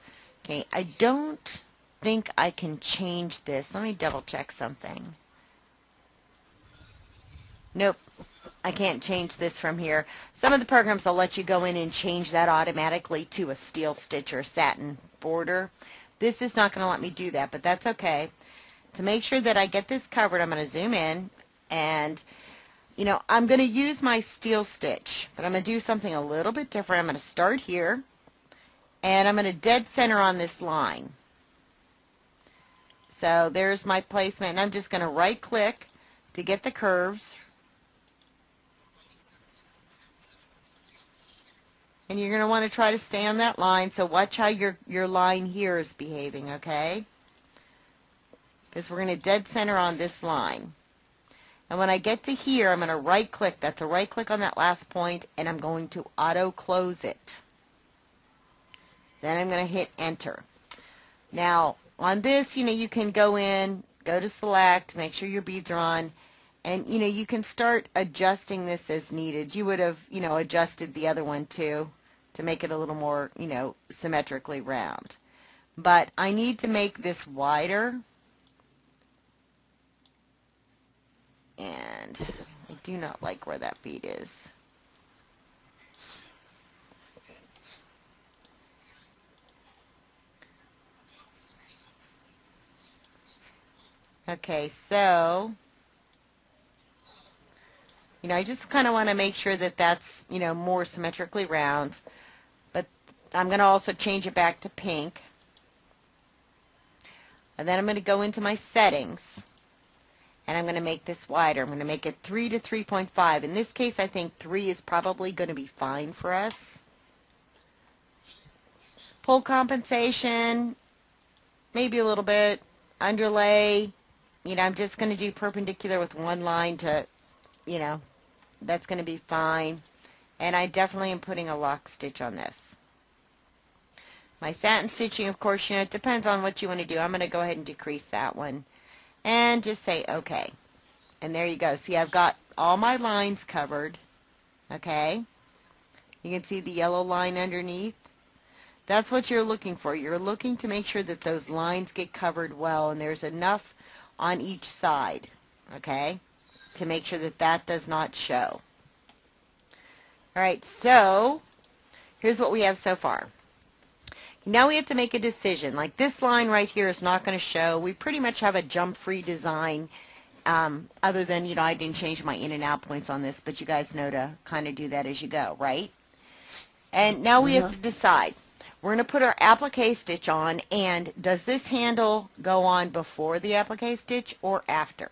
B: Okay, I don't think I can change this. Let me double check something. Nope. I can't change this from here. Some of the programs will let you go in and change that automatically to a steel stitch or satin border. This is not going to let me do that, but that's okay. To make sure that I get this covered, I'm going to zoom in, and, you know, I'm going to use my steel stitch, but I'm going to do something a little bit different. I'm going to start here, and I'm going to dead center on this line. So there's my placement, and I'm just going to right click to get the curves. And you're going to want to try to stay on that line, so watch how your line here is behaving, okay? Because we're going to dead center on this line. And when I get to here, I'm going to right click. That's a right click on that last point, and I'm going to auto close it. Then I'm going to hit enter. Now, on this, you know, you can go in, go to select, make sure your beads are on, and, you know, you can start adjusting this as needed. You would have, you know, adjusted the other one too to make it a little more, you know, symmetrically round. But I need to make this wider. And I do not like where that bead is. Okay, so, you know, I just kind of want to make sure that that's, you know, more symmetrically round. But I'm going to also change it back to pink. And then I'm going to go into my settings. And I'm going to make this wider. I'm going to make it 3 to 3.5. In this case, I think 3 is probably going to be fine for us. Pull compensation, maybe a little bit. Underlay, I'm just going to do perpendicular with one line to, that's going to be fine. And I definitely am putting a lock stitch on this. My satin stitching, of course, it depends on what you want to do. I'm going to go ahead and decrease that one. And just say OK. And there you go. See, I've got all my lines covered. Okay? You can see the yellow line underneath. That's what you're looking for. You're looking to make sure that those lines get covered well and there's enough on each side. Okay? To make sure that that does not show. Alright, so here's what we have so far. Now we have to make a decision. Like this line right here is not going to show. We pretty much have a jump-free design other than, I didn't change my in and out points on this, but you guys know to kind of do that as you go, right? And now we have to decide. We're going to put our applique stitch on, and does this handle go on before the applique stitch or after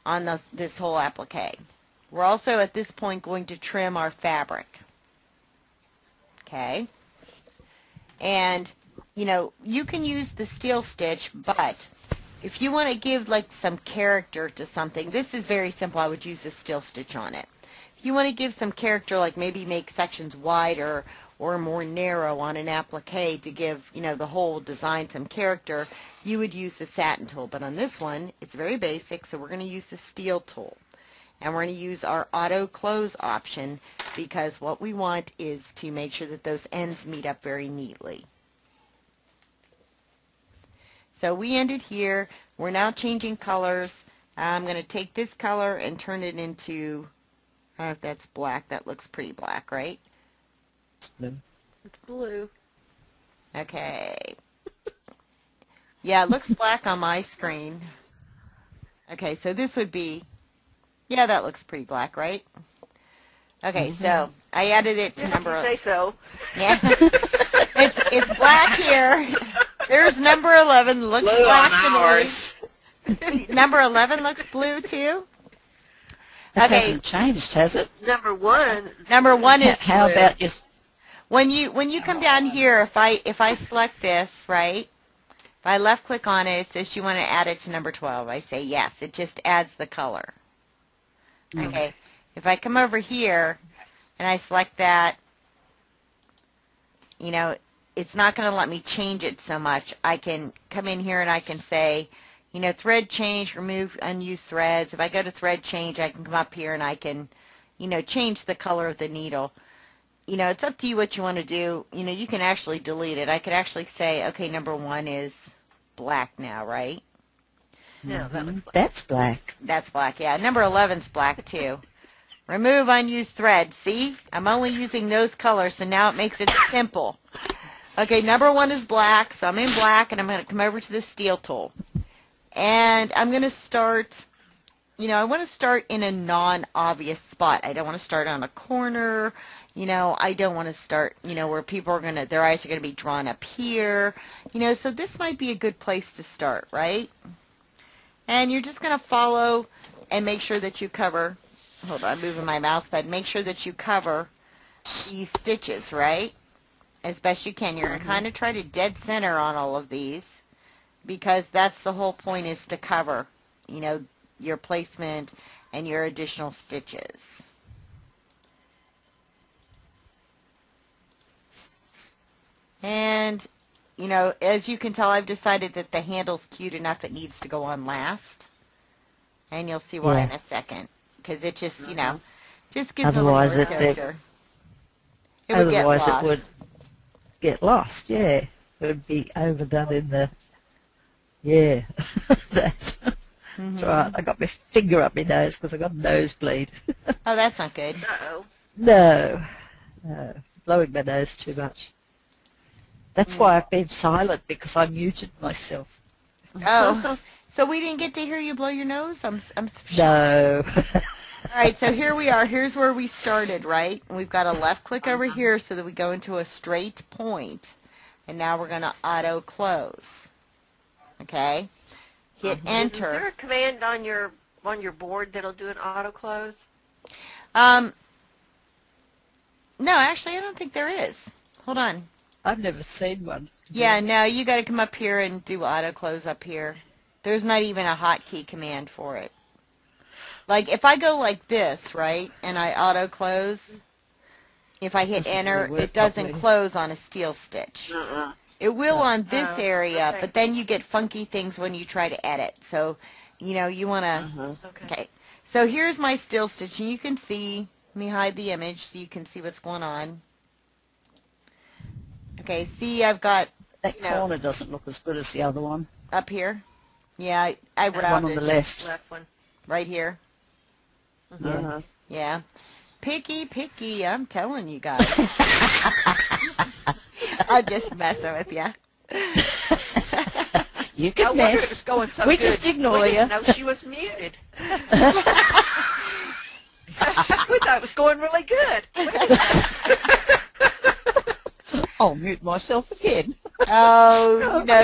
B: on this whole applique? We're also at this point going to trim our fabric. Okay? And, you can use the steel stitch, but if you want to give like some character to something, this is very simple. I would use the steel stitch on it. If you want to give some character, like maybe make sections wider or more narrow on an applique to give, the whole design some character, you would use the satin tool. But on this one, it's very basic, so we're going to use the steel tool. And we're going to use our auto close option because what we want is to make sure that those ends meet up very neatly. So we ended here. We're now changing colors. I'm going to take this color and turn it into, I don't know if that's black. That looks pretty black, right?
C: It's blue.
B: Okay. Yeah, it looks black on my screen. Okay, so this would be, yeah, that looks pretty black, right? Okay, so I added it to number.
C: You say so.
B: Yeah, it's black here. There's number 11. Looks
D: blue
B: black
D: on
B: to me. Number 11 looks blue too.
A: It hasn't changed, has it?
C: Number 1.
B: Number 1 is
A: how
B: blue.
A: about just
B: when you come down here? If I select this, right? If I left click on it, it says you want to add it to number 12. I say yes. It just adds the color. Okay. If I come over here and I select that, it's not going to let me change it so much. I can come in here and I can say, thread change, remove unused threads. If I go to thread change, I can come up here and I can, change the color of the needle. It's up to you what you want to do. You can actually delete it. I could actually say, okay, number 1 is black now, right?
C: Yeah,
A: that's black.
B: That's black, yeah. Number 11's black too. Remove unused threads. See? I'm only using those colors, so now it makes it simple. Okay, number 1 is black, so I'm in black, and I'm going to come over to the steel tool. And I'm going to start, I want to start in a non-obvious spot. I don't want to start on a corner. I don't want to start, where people are going to, their eyes are going to be drawn up here. So this might be a good place to start, right? And you're just going to follow and make sure that you cover, hold on, I'm moving my mouse pad, make sure that you cover these stitches, right? As best you can. You're going to kind of try to dead center on all of these because that's the whole point, is to cover, your placement and your additional stitches. And as you can tell, I've decided that the handle's cute enough it needs to go on last. And you'll see why in a second. Because it just, just gives
A: otherwise
B: a little more character. It would get lost.
A: Otherwise it would get lost, yeah. It would be overdone in the, that's right. I got my finger up my nose because I got a nosebleed.
B: Oh, that's not good.
C: Uh-oh.
A: No, blowing my nose too much. That's why I've been silent, because I muted myself.
B: Oh, so we didn't get to hear you blow your nose? I'm
A: No.
B: All right, so here we are. Here's where we started, right? And we've got a left click over here so that we go into a straight point. And now we're going to auto close. Okay? Hit enter.
C: Is there a command on your board that'll do an auto close?
B: No, actually I don't think there is. Hold on.
A: I've never seen one.
B: Yeah, no, you got to come up here and do auto close up here. There's not even a hotkey command for it. Like if I go like this, right, and I auto close, if I hit enter, it doesn't close on a steel stitch. It will on this area,
C: okay.
B: but then you get funky things when you try to edit. So, you know, you want to... Okay. So here's my steel stitch, and you can see... Let me hide the image so you can see what's going on. Okay, see I've got...
A: That corner doesn't look as good as the other one.
B: Up here? Yeah, I rounded.
A: One on the left.
C: Left one.
B: Right here?
A: Yeah.
B: Yeah. Picky, I'm telling you guys. I'm just messing with you.
A: You can
C: wondered
A: mess.
C: it was going so
A: We
C: good.
A: just ignore
C: We
A: you.
C: didn't know she was muted. We thought it was going really good.
A: I'll mute myself again.
B: Oh, you know,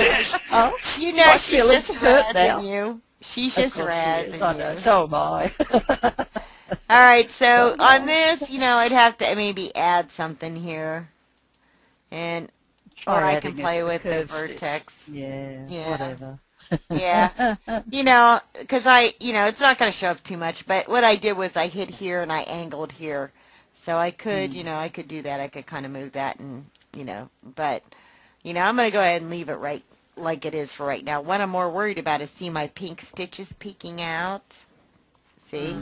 A: Oh,
B: you know
A: I
B: she's
A: feel it's
B: just
A: hurt now.
B: razzing you. She's
A: Of
B: just
A: course she is. I know.
B: razzing you.
A: So am I.
B: All right, so on this, you know, I'd have to maybe add something here. And or I can play with the vertex.
A: Yeah,
B: Yeah.
A: whatever.
B: Yeah, you know, because it's not going to show up too much, but what I did was I hit here and I angled here. So I could, I could do that. I could kind of move that and, but, I'm going to go ahead and leave it right like it is for right now. What I'm more worried about is see my pink stitches peeking out. See?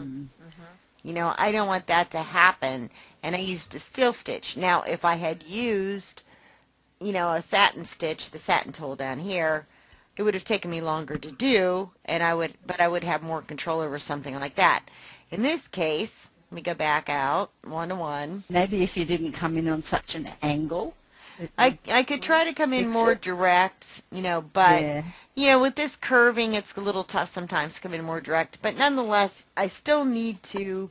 B: I don't want that to happen. And I used a steel stitch. Now, if I had used, a satin stitch, the satin tool down here, it would have taken me longer to do, and I would have more control over something like that. In this case, let me go back out, 1-to-1.
A: Maybe if you didn't come in on such an angle.
B: I could try to come in more direct, but, with this curving, it's a little tough sometimes to come in more direct. But nonetheless, I still need to,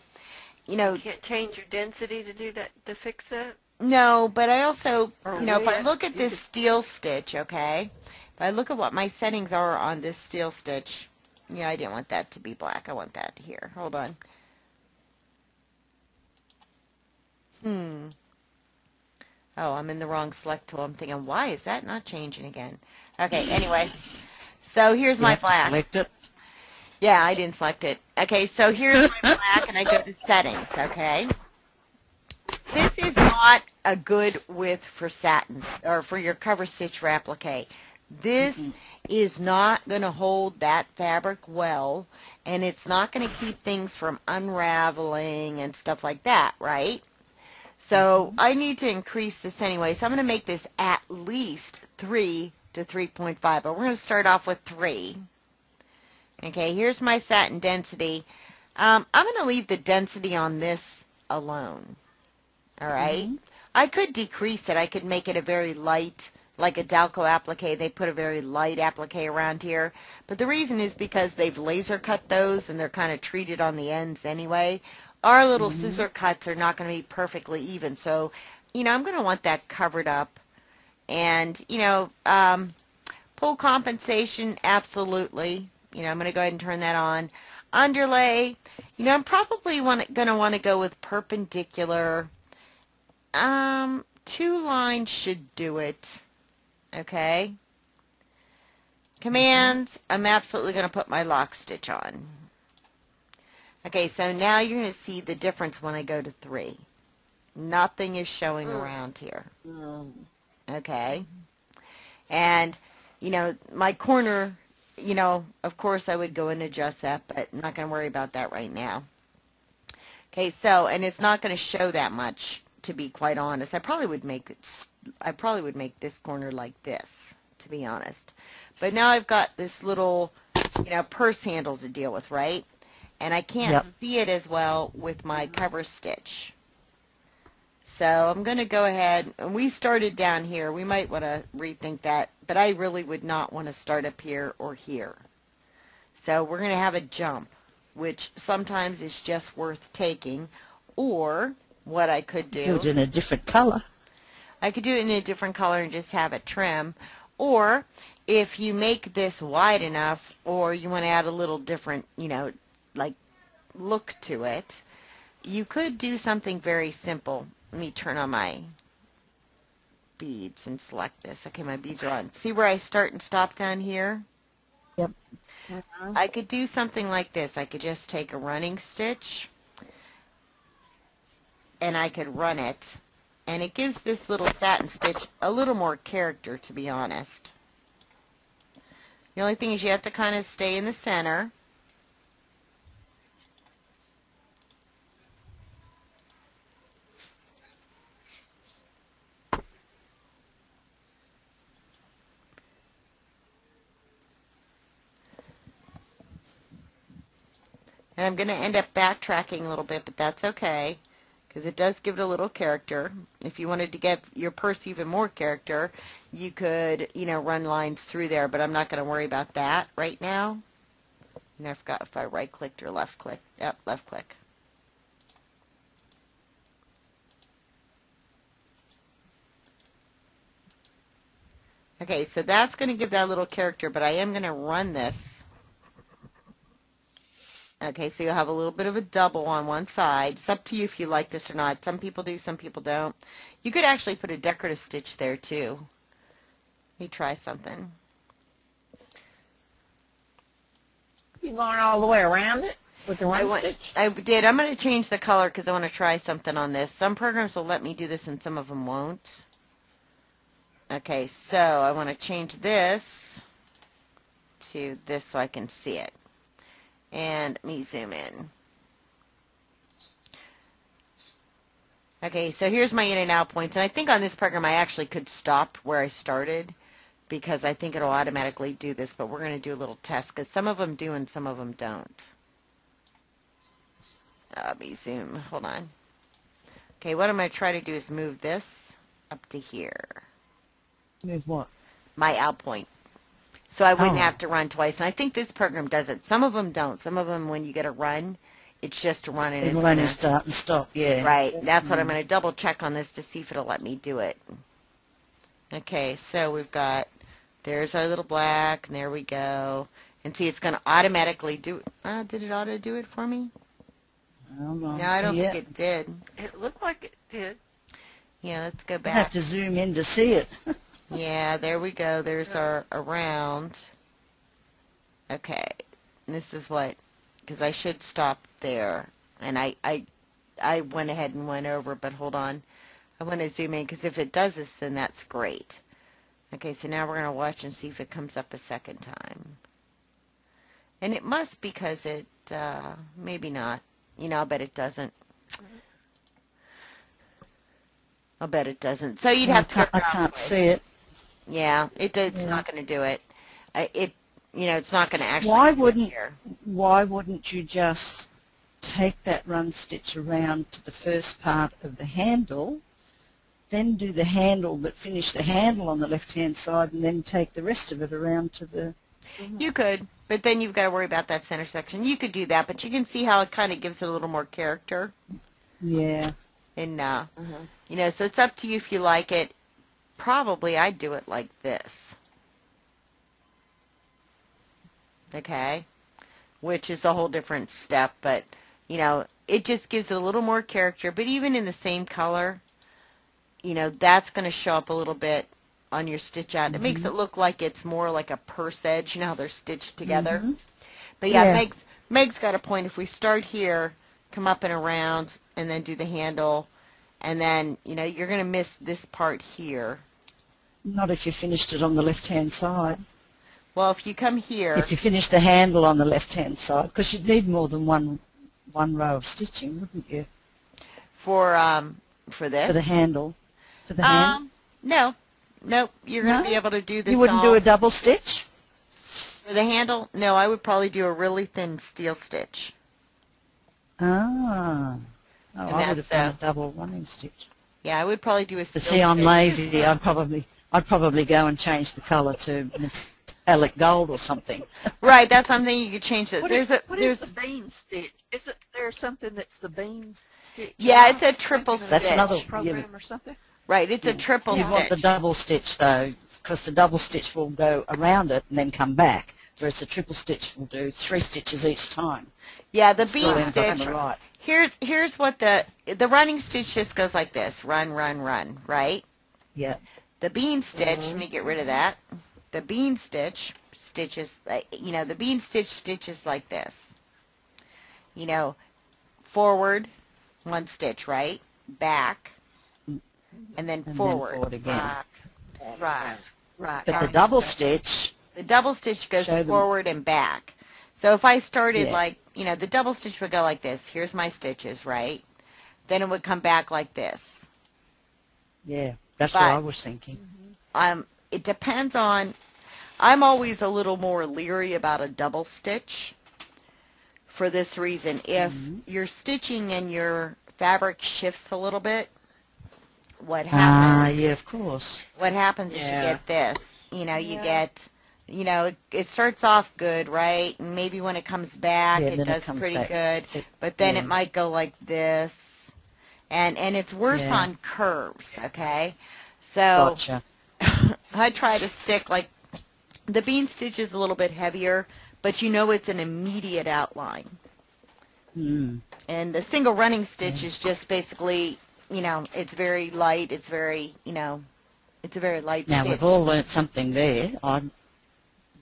C: You can't change your density to do that, to fix that?
B: No, but I also,
C: Or
B: if I
C: width,
B: look at
C: you
B: this
C: could-
B: steel stitch, okay, if I look at what my settings are on this steel stitch, I didn't want that to be black. I want that here. Hold on. Oh, I'm in the wrong select tool. I'm thinking, why is that not changing again? Okay, anyway. So here's my black.
A: Select it.
B: Yeah, I didn't select it. Okay, so here's my black, and I go to settings, okay? This is not a good width for satin, or for your cover stitch for applique. This is not going to hold that fabric well, and it's not going to keep things from unraveling and stuff like that, right? So I need to increase this anyway, so I'm going to make this at least 3 to 3.5, but we're going to start off with 3. Okay, here's my satin density. I'm going to leave the density on this alone. All right? I could decrease it. I could make it a very light, like a Dalco applique. They put a very light applique around here. But the reason is because they've laser cut those, and they're kind of treated on the ends anyway. Our little scissor cuts are not going to be perfectly even. So, I'm going to want that covered up. And, pull compensation, absolutely. I'm going to go ahead and turn that on. Underlay, I'm probably going to want to go with perpendicular. 2 lines should do it. Okay. Commands, I'm absolutely going to put my lock stitch on. Okay, so now you're going to see the difference when I go to 3. Nothing is showing around here. Okay. And, my corner, of course I would go and adjust that, but I'm not going to worry about that right now. Okay, so, and it's not going to show that much, to be quite honest. I probably would make this corner like this, to be honest. But now I've got this little, purse handle to deal with, right? And I can't see it as well with my cover stitch. So I'm going to go ahead, and we started down here. We might want to rethink that, but I really would not want to start up here or here. So we're going to have a jump. which sometimes is just worth taking. Or what I could do
A: it in a different color.
B: I could do it in a different color and just have it trim. Or if you make this wide enough, or you want to add a little different, like look to it, you could do something very simple. Let me turn on my beads and select this. Okay, my beads are on. See where I start and stop down here?
A: Yep.
B: I could do something like this. I could just take a running stitch and I could run it, and it gives this little satin stitch a little more character, to be honest. The only thing is you have to kind of stay in the center. And I'm going to end up backtracking a little bit, but that's okay, because it does give it a little character. If you wanted to give your purse even more character, you could, run lines through there, but I'm not going to worry about that right now. And I forgot if I right-clicked or left-clicked. Yep, left-click. Okay, so that's going to give that little character, but I am going to run this. Okay, so you'll have a little bit of a double on one side. It's up to you if you like this or not. Some people do, some people don't. You could actually put a decorative stitch there too. Let me try something.
D: You going all the way around it with the one stitch?
B: I did. I'm going to change the color because I want to try something on this. Some programs will let me do this and some of them won't. Okay, so I want to change this to this so I can see it. And let me zoom in. Okay, so here's my in and out points. And I think on this program I actually could stop where I started because I think it'll automatically do this. But we're going to do a little test because some of them do and some of them don't. Let me zoom. Hold on. Okay, what I'm going to try to do is move this up to here.
A: Move what?
B: My out point. So I wouldn't have to run twice. And I think this program does it. Some of them don't. Some of them, when you get a run, it's just running.
A: It's running, start and stop, yeah.
B: Right. That's what I'm going to double check on this to see if it'll let me do it. Okay, so we've got, there's our little black, and there we go. And see, it's going to automatically do it. Did it auto do it for me? No, I don't think it did.
C: It looked like it did.
B: Yeah, let's go back.
A: I have to zoom in to see it.
B: Yeah, there we go. There's our around. Okay, and this is what, because I should stop there. And I went ahead and went over, but hold on. I want to zoom in, because if it does this, then that's great. Okay, so now we're going to watch and see if it comes up a second time. And it must, because it, maybe not. I'll bet it doesn't. I'll bet it doesn't. So you'd have to.
A: I can't see it.
B: Yeah, it's not going to do it. It's not going to actually.
A: Why wouldn't you just take that run stitch around to the first part of the handle, then do the handle, but finish the handle on the left-hand side, and then take the rest of it around to the...
B: You could, but then you've got to worry about that center section. You could do that, but you can see how it kind of gives it a little more character.
A: Yeah.
B: And, so it's up to you if you like it. Probably I'd do it like this. Okay? Which is a whole different step, but, it just gives it a little more character. But even in the same color, that's going to show up a little bit on your stitch out. It makes it look like it's more like a purse edge, how they're stitched together. But yeah, Meg's got a point. If we start here, come up and around, and then do the handle, and then, you're going to miss this part here.
A: Not if you finished it on the left-hand side.
B: Well, if you come here...
A: If you finish the handle on the left-hand side, because you'd need more than one row of stitching, wouldn't you?
B: For this?
A: For the handle. For the hand?
B: No. Nope. You're going to be able to do this.
A: You wouldn't do a double stitch?
B: For the handle? No, I would probably do a really thin steel stitch.
A: I would have done a double running stitch.
B: Yeah, I would probably do a steel
A: stitch. See, I'm lazy. I'd probably go and change the colour to metallic gold or something.
B: Right, that's something you could change. What
E: is the bean stitch? Is there something that's the bean stitch?
B: Yeah, it's a triple stitch.
A: That's another
E: program or something.
B: Right, it's a triple stitch.
A: You want the double stitch though, because the double stitch will go around it and then come back, whereas the triple stitch will do 3 stitches each time.
B: Yeah, the bean stitch.
A: Right.
B: Here's what the running stitch just goes like this: run, run, run. Right.
A: Yeah.
B: The bean stitch. Let me get rid of that. The bean stitch stitches. The bean stitch stitches like this. Forward, 1 stitch, right? Back, and then forward.
A: Forward again.
B: Right.
A: But the double stitch.
B: The double stitch goes forward and back. So if I started the double stitch would go like this. Here's my stitches, right? Then it would come back like this.
A: Yeah, that's what I was thinking.
B: It depends on. I'm always a little more leery about a double stitch. For this reason, if your stitching and your fabric shifts a little bit, what happens?
A: Yeah, of course.
B: What happens is you get this. You get. It starts off good, right? And maybe when it comes back, it does pretty good. But then it might go like this. And it's worse on curves, okay? So
A: Gotcha.
B: I try to stick, like, the bean stitch is a little bit heavier, but it's an immediate outline. And the single running stitch is just basically, it's very light. It's very, it's a very light stitch.
A: Now, we've all learnt something there. I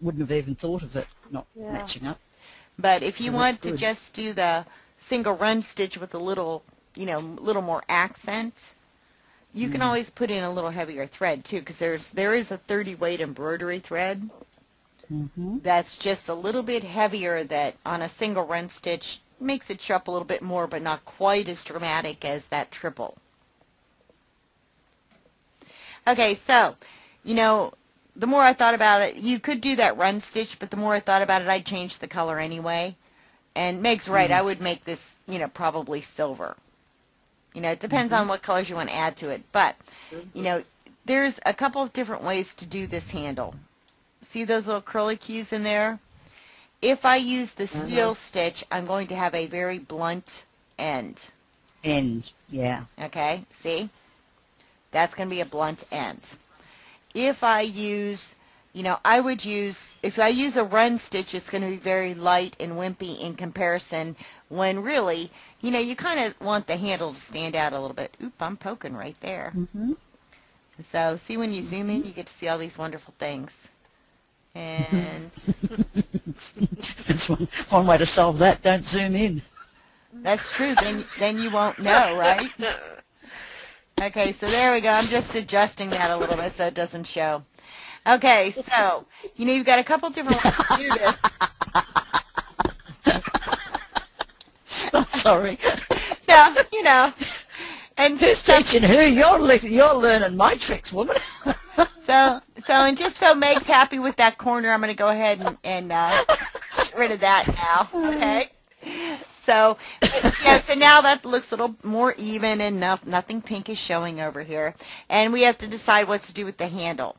A: wouldn't have even thought of it not matching up.
B: But if you want to just do the single run stitch with a little, little more accent, you can always put in a little heavier thread too, because there is a 30 weight embroidery thread that's just a little bit heavier, that on a single run stitch makes it show up a little bit more, but not quite as dramatic as that triple. Okay, so the more I thought about it, you could do that run stitch, but the more I thought about it, I'd change the color anyway. And Meg's right, I would make this, probably silver. It depends on what colors you want to add to it. But, there's a couple of different ways to do this handle. See those little curly cues in there? If I use the steel stitch, I'm going to have a very blunt end.
A: Yeah.
B: Okay, see? That's going to be a blunt end. If I use, if I use a run stitch, it's going to be very light and wimpy in comparison, when really, you kind of want the handle to stand out a little bit. Oop, I'm poking right there. So, see, when you zoom in, you get to see all these wonderful things. And
A: that's one way to solve that. Don't zoom in.
B: That's true. Then you won't know, right? Okay, so there we go. I'm just adjusting that a little bit so it doesn't show. Okay, so, you've got a couple different ways to do this.
A: I'm sorry.
B: No, and
A: who's teaching who? You're learning my tricks, woman.
B: And just so Meg's happy with that corner, I'm going to go ahead and get rid of that now, okay? So now that looks a little more even, and nothing pink is showing over here. And we have to decide what to do with the handle.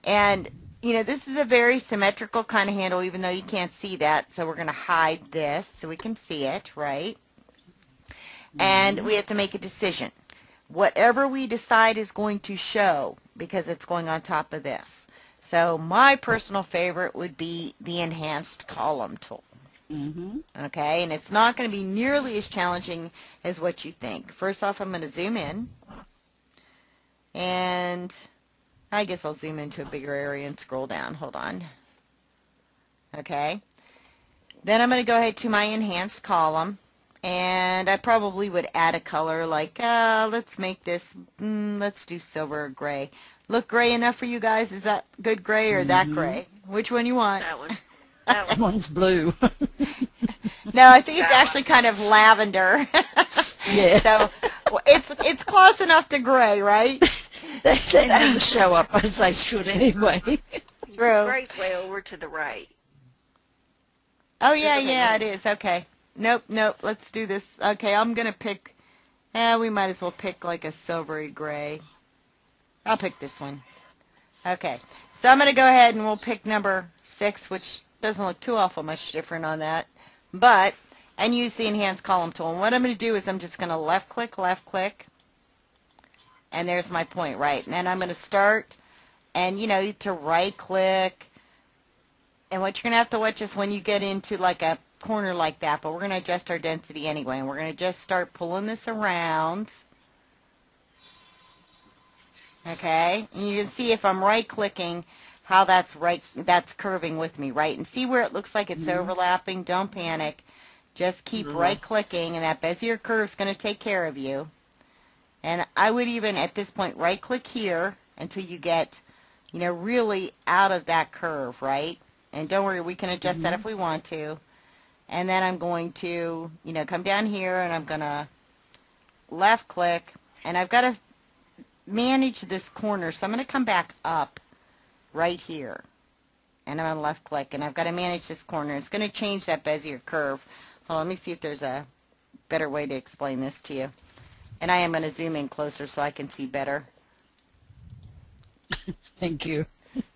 B: And, this is a very symmetrical kind of handle, even though you can't see that. So we're going to hide this so we can see it, right? And we have to make a decision. Whatever we decide is going to show, because it's going on top of this. So my personal favorite would be the enhanced column tool. Okay, and it's not going to be nearly as challenging as what you think. First off, I'm going to zoom in, and I guess I'll zoom into a bigger area and scroll down. Hold on. Okay, then I'm going to go ahead to my enhanced column, and I probably would add a color like, let's make this, let's do silver or gray. Look gray enough for you guys? Is that good gray or that gray? Which one you want?
C: That one.
A: That one's blue.
B: No, I think it's actually kind of lavender.
A: Yeah.
B: So it's close enough to gray, right?
A: They never show up as they should anyway.
B: True.
C: Gray's way over to the right.
B: Oh, yeah, it is. Okay. Nope. Let's do this. Okay, I'm going to pick, we might as well pick like a silvery gray. I'll pick this one. Okay, so I'm going to go ahead and we'll pick number 6, which doesn't look too awful much different on that, but, and use the Enhance Column tool. And what I'm going to do is I'm just going to left click, and there's my point, right? And then I'm going to start, and to right click, and what you're going to have to watch is when you get into like a corner like that, but we're going to adjust our density anyway, and we're going to just start pulling this around. Okay, and you can see if I'm right clicking how that's curving with me, right? And see where it looks like it's overlapping. Don't panic. Just keep right clicking, and that Bezier curve is going to take care of you. And I would even at this point right click here until you get really out of that curve, right? And don't worry, we can adjust that if we want to. And then I'm going to come down here, and I'm going to left click, and I've got to manage this corner, so I'm going to come back up right here, and I'm going to left click, and I've got to manage this corner. It's going to change that Bezier curve. Hold on, let me see if there's a better way to explain this to you. And I am going to zoom in closer so I can see better.
A: Thank you.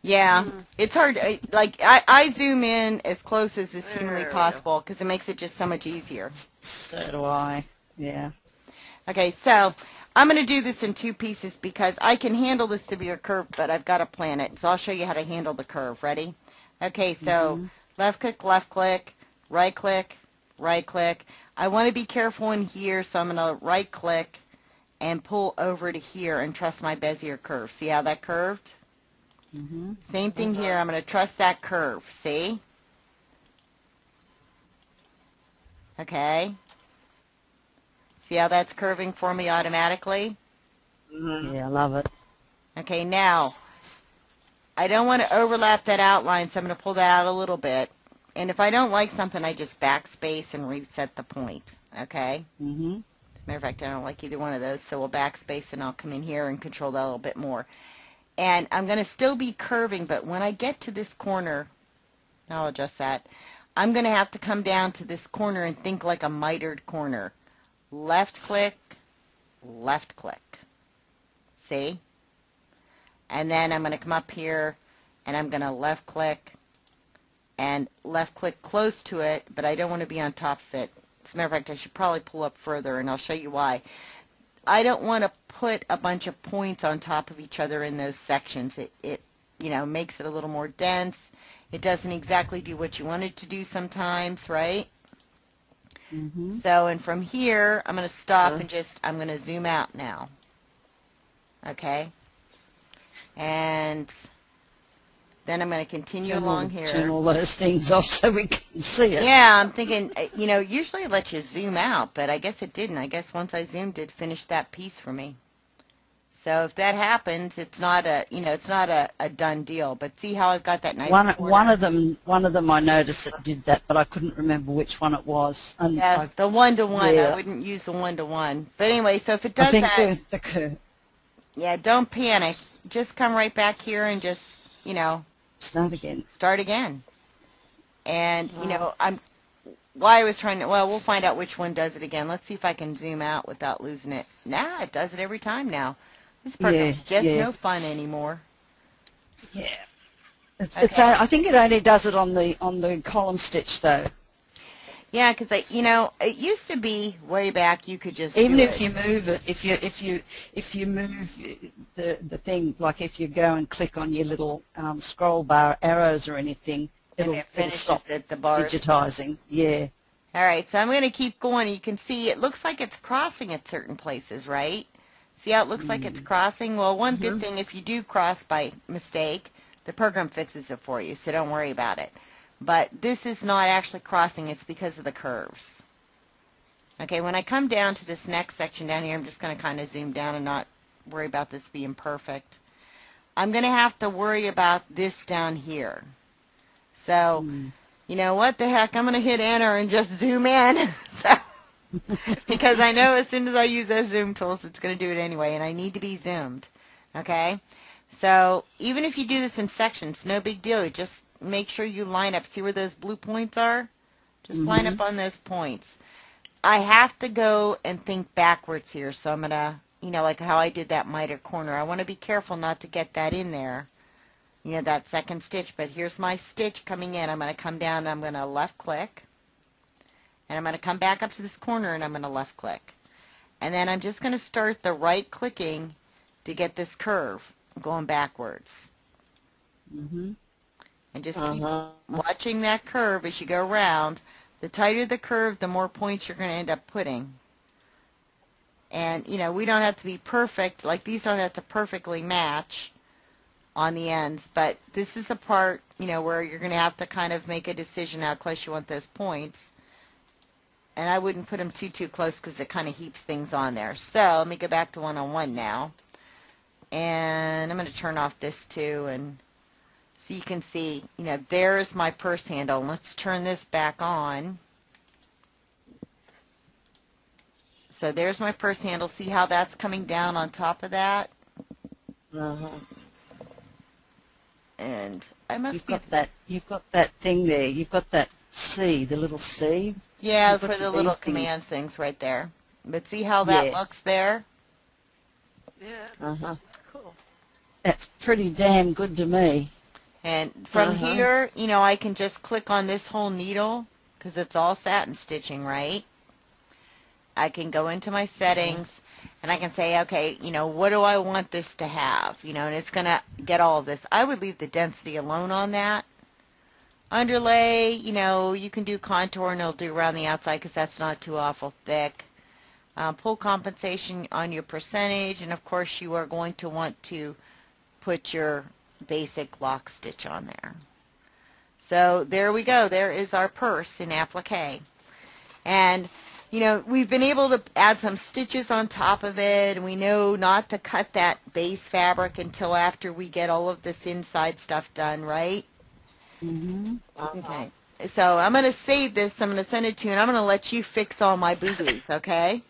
B: Yeah, it's hard. Like I zoom in as close as is humanly possible because it makes it just so much easier.
A: So do I. Yeah.
B: Okay, so I'm going to do this in 2 pieces because I can handle the severe curve, but I've got to plan it. So I'll show you how to handle the curve. Ready? Okay, so left click, right click, right click. I want to be careful in here, so I'm going to right click and pull over to here and trust my Bezier curve. See how that curved? Same thing here. I'm going to trust that curve. See? Okay. See how that's curving for me automatically?
A: Yeah, I love it.
B: Okay, now, I don't want to overlap that outline, so I'm going to pull that out a little bit. And if I don't like something, I just backspace and reset the point. Okay? As a matter of fact, I don't like either one of those, so we'll backspace and I'll come in here and control that a little bit more. And I'm going to still be curving, but when I get to this corner, I'll adjust that, I'm going to have to come down to this corner and think like a mitered corner. Left click, see? And then I'm going to come up here and I'm going to left click and left click close to it, but I don't want to be on top of it. As a matter of fact, I should probably pull up further, and I'll show you why. I don't want to put a bunch of points on top of each other in those sections. It makes it a little more dense. It doesn't exactly do what you want it to do sometimes, right? So, and from here, I'm going to stop and I'm going to zoom out now. Okay? And then I'm going to continue along here.
A: Turn all those things off so we can see it.
B: Yeah, I'm thinking, usually it lets you zoom out, but I guess it didn't. I guess once I zoomed, it finished that piece for me. So if that happens, it's not a done deal. But see how I've got that nice
A: one of them I noticed it did that, but I couldn't remember which one it was. And
B: yeah, the one-to-one. I wouldn't use the one-to-one. But anyway, so if it does
A: the curve.
B: Yeah, don't panic. Just come right back here and just,
A: start again.
B: Start again. And, why I was trying to, well, we'll find out which one does it again. Let's see if I can zoom out without losing it. Nah, it does it every time now. This program's just no fun anymore.
A: Yeah. I think it only does it on the column stitch, though.
B: Yeah, because it used to be way back you could just
A: even if you move it, if you move the thing, like if you go and click on your little scroll bar arrows or anything, it'll stop
B: the bars.
A: digitizing. Yeah.
B: All right, so I'm going to keep going. You can see it looks like it's crossing at certain places, right? See how it looks like it's crossing? Well, one good thing, if you do cross by mistake, the program fixes it for you, so don't worry about it. But this is not actually crossing. It's because of the curves. Okay, when I come down to this next section down here, I'm just going to kind of zoom down and not worry about this being perfect. I'm going to have to worry about this down here. So, what the heck? I'm going to hit enter and just zoom in. Because I know as soon as I use those zoom tools, it's going to do it anyway, and I need to be zoomed. Okay? So, even if you do this in sections, no big deal. Just make sure you line up. See where those blue points are? Just line up on those points. I have to go and think backwards here, so I'm going to, like how I did that miter corner. I want to be careful not to get that in there. you know, that second stitch. But here's my stitch coming in. I'm going to come down and I'm going to left click. And I'm going to come back up to this corner and I'm going to left click. And then I'm just going to start the right clicking to get this curve going backwards.
A: Mm-hmm.
B: And just keep watching that curve as you go around. The tighter the curve, the more points you're going to end up putting. And, you know, we don't have to be perfect. Like, these don't have to perfectly match on the ends. But this is a part, you know, where you're going to have to kind of make a decision how close you want those points. And I wouldn't put them too close because it kind of heaps things on there. So let me go back to one-on-one now. And I'm going to turn off this too. And so you can see, you know, there's my purse handle. Let's turn this back on. So there's my purse handle. See how that's coming down on top of that? And I must
A: You've got that thing there. You've got that C, the little C.
B: Yeah, for the little commands things right there. But see how that looks there?
C: Yeah. Cool.
A: That's pretty damn good to me.
B: And from here, you know, I can just click on this whole needle because it's all satin stitching, right? I can go into my settings and I can say, okay, you know, what do I want this to have? You know, and it's going to get all of this. I would leave the density alone on that. Underlay, you know, you can do contour and it'll do around the outside because that's not too awful thick. Pull compensation on your percentage, and of course you are going to want to put your basic lock stitch on there. So there we go. There is our purse in applique. And, you know, we've been able to add some stitches on top of it, and we know not to cut that base fabric until after we get all of this inside stuff done, right? Okay. So I'm going to save this. I'm going to send it to you, and I'm going to let you fix all my boo-boos, okay?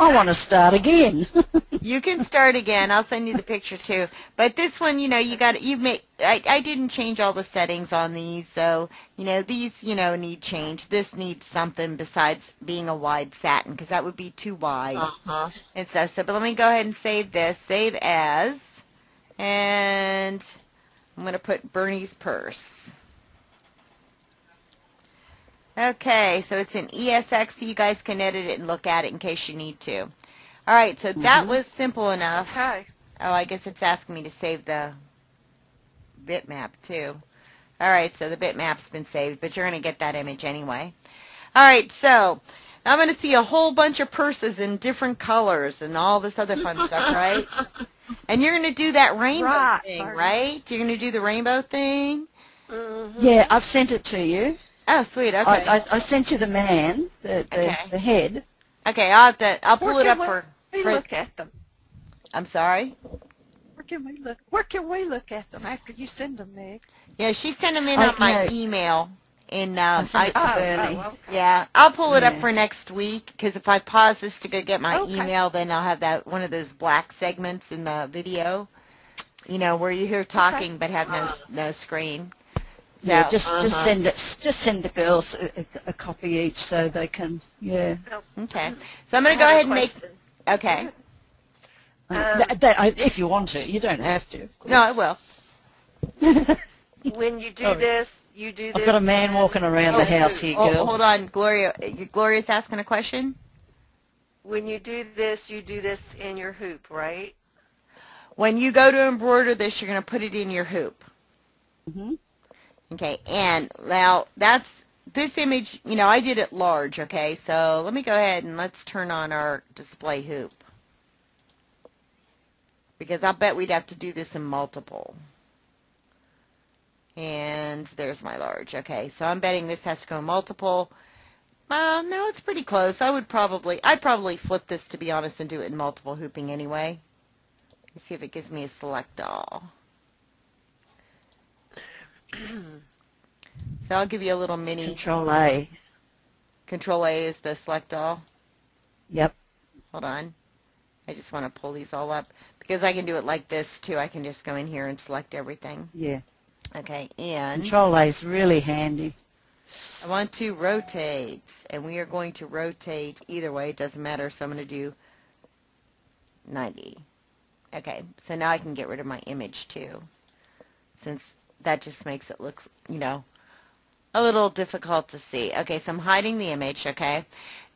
A: I want to start again.
B: You can start again. I'll send you the picture too. But this one, you know, I didn't change all the settings on these, so, you know, these, you know, need change. This needs something besides being a wide satin, because that would be too wide. And stuff. So, but let me go ahead and save this. Save as, and I'm going to put Bernie's purse. Okay, so it's in ESX, so you guys can edit it and look at it in case you need to. All right, so that was simple enough.
C: Okay.
B: Oh, I guess it's asking me to save the bitmap too. All right, so the bitmap's been saved, but you're going to get that image anyway. All right, so I'm going to see a whole bunch of purses in different colors and all this other fun stuff, right? And you're going to do that rainbow thing, right? You're going to do the rainbow thing?
A: Yeah, I've sent it to you.
B: Oh, sweet. Okay.
A: I sent you the man, the head.
B: Okay, I'll pull it up for
C: look at them.
B: I'm sorry?
C: Where can we look at them after you send them, Meg?
B: Yeah, she sent them in on my email.
A: I sent it to Bernie.
C: Okay.
B: Yeah, I'll pull it up for next week, because if I pause this to go get my email, then I'll have one of those black segments in the video, you know, where you hear talking but have no screen. So,
A: Yeah, just send it. Just send the girls a copy each so they can. Yeah.
B: Okay. So I'm going to go ahead and make. Okay.
A: If you want to, you don't have to. Of course.
B: No, I will.
C: When you do this, you do this.
A: I've got a man walking around the house here, girls.
B: Hold on, Gloria. Gloria's asking a question.
C: When you do this in your hoop, right?
B: When you go to embroider this, you're going to put it in your hoop. Okay, and now this image, you know, I did it large, okay? So let me go ahead and let's turn on our display hoop. Because I'll bet we'd have to do this in multiple. And there's my large. Okay, so I'm betting this has to go multiple. Well, no, it's pretty close. I'd probably flip this, to be honest, and do it in multiple hooping anyway. Let's see if it gives me a select all. So I'll give you a little mini.
A: Control A.
B: Control A is the select all?
A: Yep.
B: Hold on. I just want to pull these all up. Because I can do it like this, too. I can just go in here and select everything.
A: Yeah.
B: Okay, and
A: Control A is really handy.
B: I want to rotate. And we are going to rotate either way. It doesn't matter. So I'm going to do 90. Okay, so now I can get rid of my image too, since that just makes it look, you know, a little difficult to see. Okay, so I'm hiding the image, okay?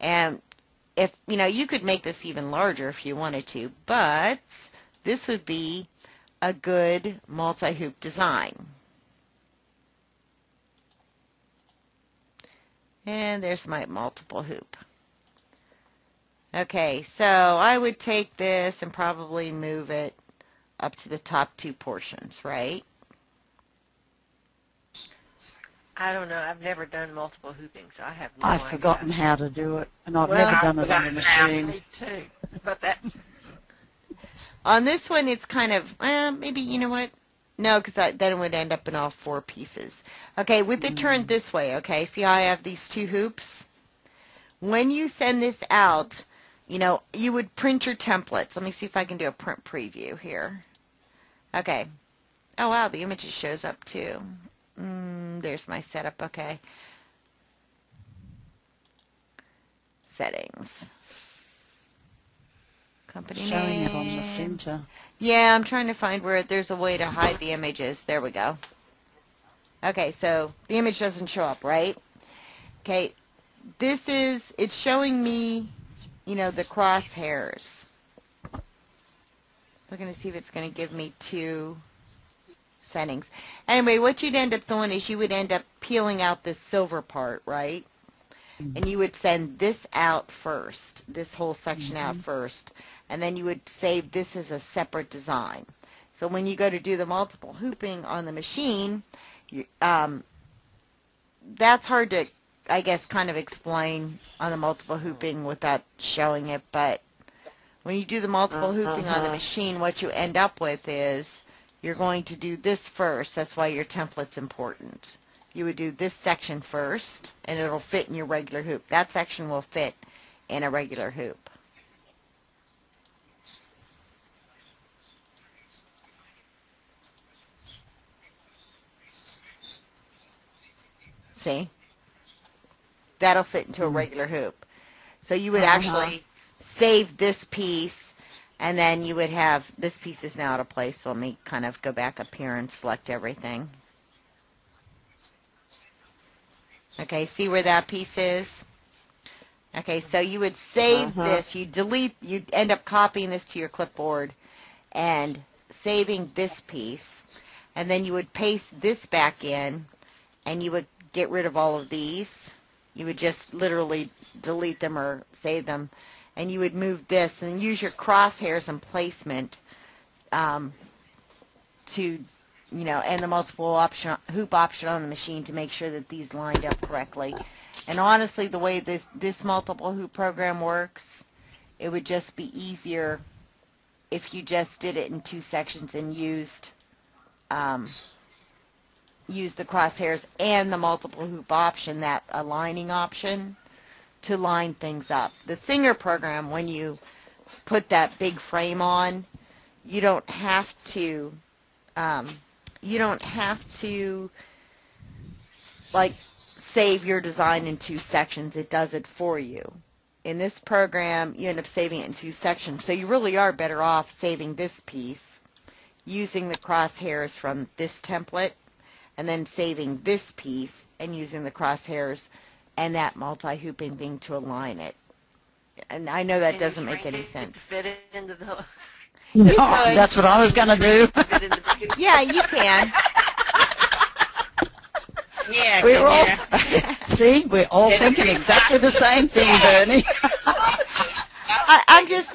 B: And if, you know, you could make this even larger if you wanted to, but this would be a good multi-hoop design. And there's my multiple hoop. Okay, so I would take this and probably move it up to the top two portions, right?
C: I don't know. I've never done multiple hooping, so I have no
A: I've
C: idea.
A: forgotten how to do it, and I've never done it on the machine.
E: Me too. But that.
B: On this one, it's kind of, maybe, you know what? No, because then it would end up in all four pieces. Okay, with it turned this way, okay? See how I have these two hoops? When you send this out, you know, you would print your templates. Let me see if I can do a print preview here. Okay. Oh, wow, the image shows up too. There's my setup, okay. Settings. Company
A: Showing
B: name.
A: it on the center.
B: Yeah, I'm trying to find where there's a way to hide the images. There we go. Okay, so the image doesn't show up, right? Okay, this is, it's showing me, you know, the crosshairs. We're going to see if it's going to give me two settings. Anyway, what you'd end up doing is you would end up peeling out this silver part, right? And you would send this out first, this whole section out first, and then you would save this as a separate design. So when you go to do the multiple hooping on the machine, that's hard to, I guess, kind of explain on the multiple hooping without showing it, but when you do the multiple hooping on the machine, what you end up with is you're going to do this first. That's why your template's important. You would do this section first, and it'll fit in your regular hoop. That section will fit in a regular hoop. See? That'll fit into a regular hoop. So you would actually save this piece, and then you would have, this piece is now out of place, so let me kind of go back up here and select everything. Okay, see where that piece is? Okay, so you would save this, you delete, you end up copying this to your clipboard and saving this piece, and then you would paste this back in, and you would get rid of all of these. You would just literally delete them or save them, and you would move this and use your crosshairs and placement to, you know, and the multiple option, hoop option on the machine to make sure that these lined up correctly. And honestly, the way this multiple hoop program works, it would just be easier if you just did it in two sections and used the crosshairs and the multiple hoop option, that aligning option, to line things up. The Singer program, when you put that big frame on, you don't have to like save your design in two sections. It does it for you. In this program, you end up saving it in two sections. So you really are better off saving this piece, using the crosshairs from this template, and then saving this piece and using the crosshairs and that multi-hooping thing to align it. And I know that doesn't make any sense.
C: Fit it into the...
A: No, that's what I was going to do.
B: Yeah, you can.
D: Yeah,
A: We're all, see, we're all thinking exactly the same thing, Bernie.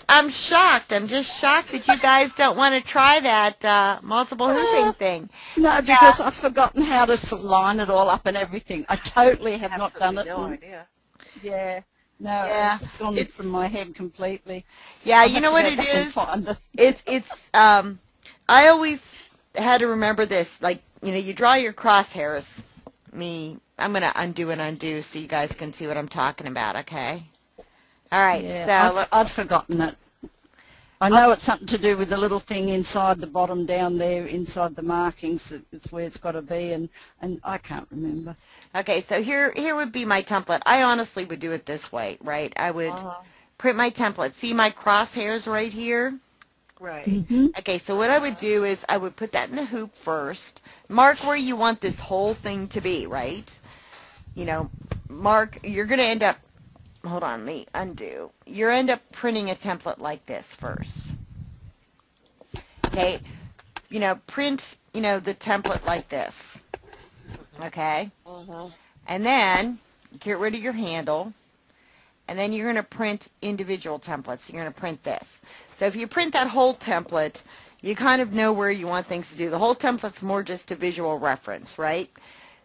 B: I'm shocked. I'm just shocked that you guys don't want to try that multiple hooping thing.
A: No, because I've forgotten how to line it all up and everything. I totally have not done it.
C: No idea.
A: Yeah. No, it's gone from my head completely.
B: Yeah, you know what it is? It's I always had to remember this. Like, you know, you draw your crosshairs. I'm going to undo so you guys can see what I'm talking about, okay? All right,
A: yeah,
B: so...
A: I'd forgotten it. I know it's something to do with the little thing inside the bottom down there, inside the markings. It's where it's got to be, and I can't remember.
B: Okay, so here would be my template. I honestly would do it this way, right? I would print my template. See my crosshairs right here?
C: Right.
B: Okay, so what I would do is I would put that in the hoop first. Mark where you want this whole thing to be, right? You know, mark, you're going to end up, hold on, let me undo. You're end up printing a template like this first. Okay, you know, print, you know, the template like this. Okay? And then get rid of your handle. And then you're going to print individual templates. You're going to print this. So if you print that whole template, you kind of know where you want things to do. The whole template's more just a visual reference, right?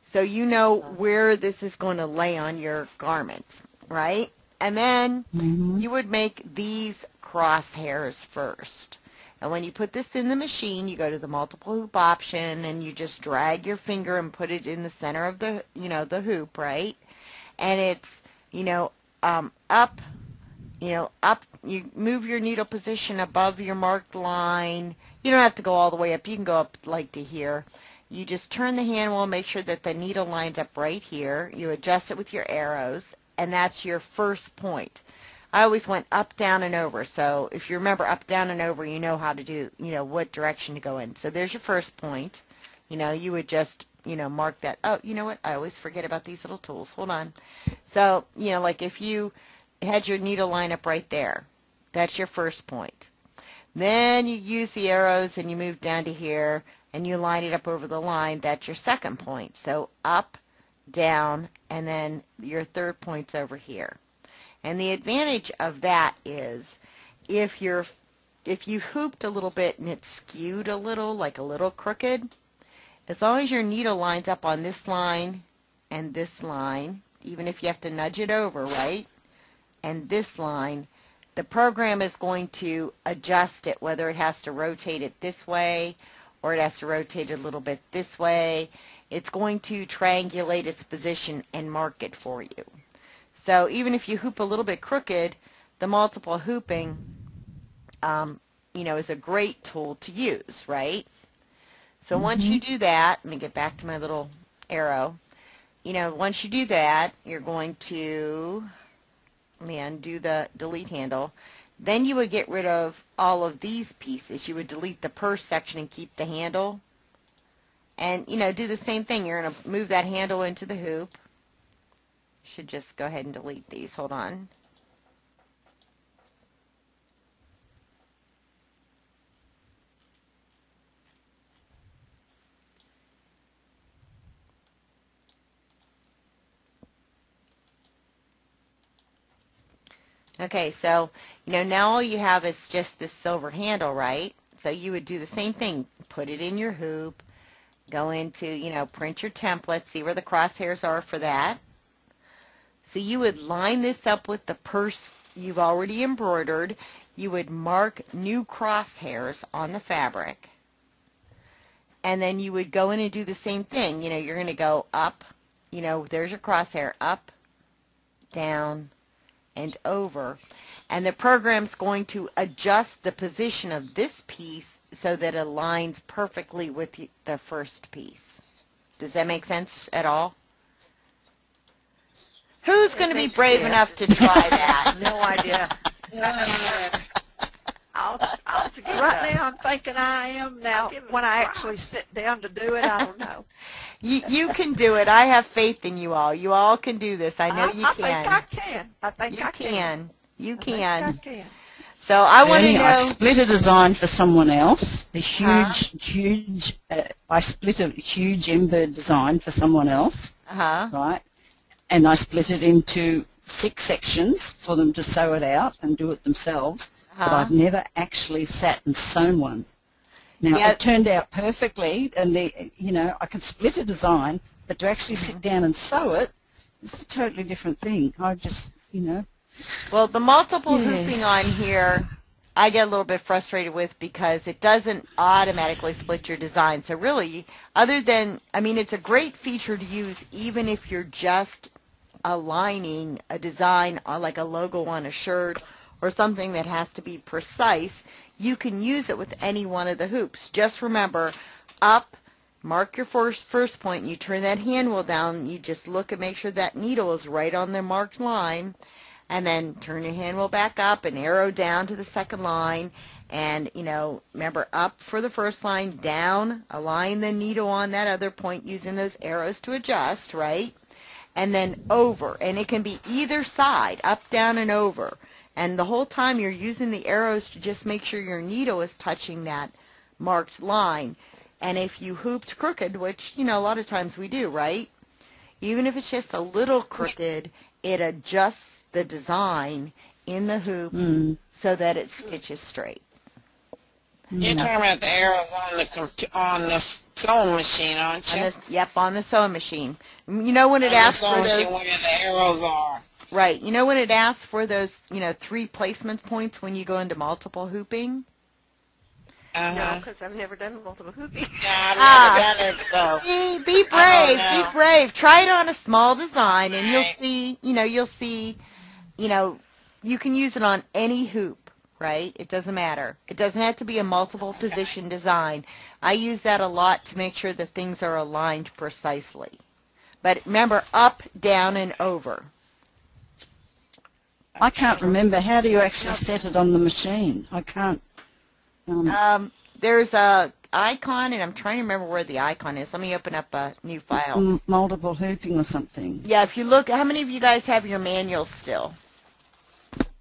B: So you know where this is going to lay on your garment, right? And then you would make these crosshairs first. And when you put this in the machine, you go to the multiple hoop option and you just drag your finger and put it in the center of the, you know, the hoop, right? And it's, you know, up, you move your needle position above your marked line. You don't have to go all the way up. You can go up like to here. You just turn the hand wheel, make sure that the needle lines up right here. You adjust it with your arrows, and that's your first point. I always went up, down, and over. So if you remember up, down, and over, you know how to do, you know, what direction to go in. So there's your first point. You know, you would just, you know, mark that. Oh, you know what? I always forget about these little tools. Hold on. So, you know, like if you had your needle line up right there, that's your first point. Then you use the arrows and you move down to here and you line it up over the line. That's your second point. So up, down, and then your third point's over here. And the advantage of that is if you hooped a little bit and it's skewed a little, like a little crooked, as long as your needle lines up on this line and this line, even if you have to nudge it over, right, and this line, the program is going to adjust it, whether it has to rotate it this way or it has to rotate it a little bit this way. It's going to triangulate its position and mark it for you. So even if you hoop a little bit crooked, the multiple hooping, you know, is a great tool to use, right? So once you do that, let me get back to my little arrow. You know, once you do that, you're going to, let me undo the delete handle. Then you would get rid of all of these pieces. You would delete the purse section and keep the handle. And, you know, do the same thing. You're going to move that handle into the hoop. Should just go ahead and delete these. Hold on. Okay, so, you know, now all you have is just this silver handle, right? So you would do the same thing. Put it in your hoop. Go into, you know, print your template. See where the crosshairs are for that. So you would line this up with the purse you've already embroidered. You would mark new crosshairs on the fabric. And then you would go in and do the same thing. You know, you're going to go up. You know, there's your crosshair. Up, down, and over. And the program's going to adjust the position of this piece so that it aligns perfectly with the first piece. Does that make sense at all? Who's going to be brave enough to try that?
C: No idea.
E: Right now I'm thinking I am now. When I actually sit down to do it, I don't know.
B: You can do it. I have faith in you all. You all can do this. I know you can.
E: I think I can. I think I can.
B: You
E: I think
B: can.
E: I can.
B: So I want to
A: Bernie,
B: know.
A: I split a design for someone else. A huge. I split a huge embed design for someone else. Right. And I split it into 6 sections for them to sew it out and do it themselves. But I've never actually sat and sewn one. Now, it turned out perfectly, and you know, I can split a design, but to actually sit down and sew it, it's a totally different thing. I just, you know.
B: Well, the multiple hooping on here, I get a little bit frustrated with because it doesn't automatically split your design. So really, other than, I mean, it's a great feature to use even if you're just aligning a design like a logo on a shirt or something that has to be precise. You can use it with any one of the hoops. Just remember, up, mark your first point, and you turn that hand wheel down. You just look and make sure that needle is right on the marked line. and then turn your hand wheel back up and arrow down to the second line. And, you know, remember, up for the first line, down, align the needle on that other point using those arrows to adjust, right? And then over. And it can be either side, up, down, and over. And the whole time you're using the arrows to just make sure your needle is touching that marked line. And if you hooped crooked, which, you know, a lot of times we do, right? Even if it's just a little crooked, it adjusts the design in the hoop so that it stitches straight.
D: You're talking about the arrows on the sewing machine, aren't you?
B: Yep, on the sewing machine. You know when it asks for those...
D: machine where the arrows are.
B: Right. You know when it asks for those, you know, 3 placement points when you go into multiple hooping?
C: No, because I've never done multiple hooping.
D: Yeah, I've never done it, so...
B: Be brave. Be brave. Try it on a small design, and you'll see, you know, you can use it on any hoop. Right? It doesn't matter. It doesn't have to be a multiple position design. I use that a lot to make sure that things are aligned precisely. But remember, up, down, and over.
A: I can't remember. How do you actually set it on the machine? I can't.
B: There's a icon, and I'm trying to remember where the icon is. Let me open up a new file.
A: Multiple hooping or something.
B: Yeah, if you look, how many of you guys have your manuals still?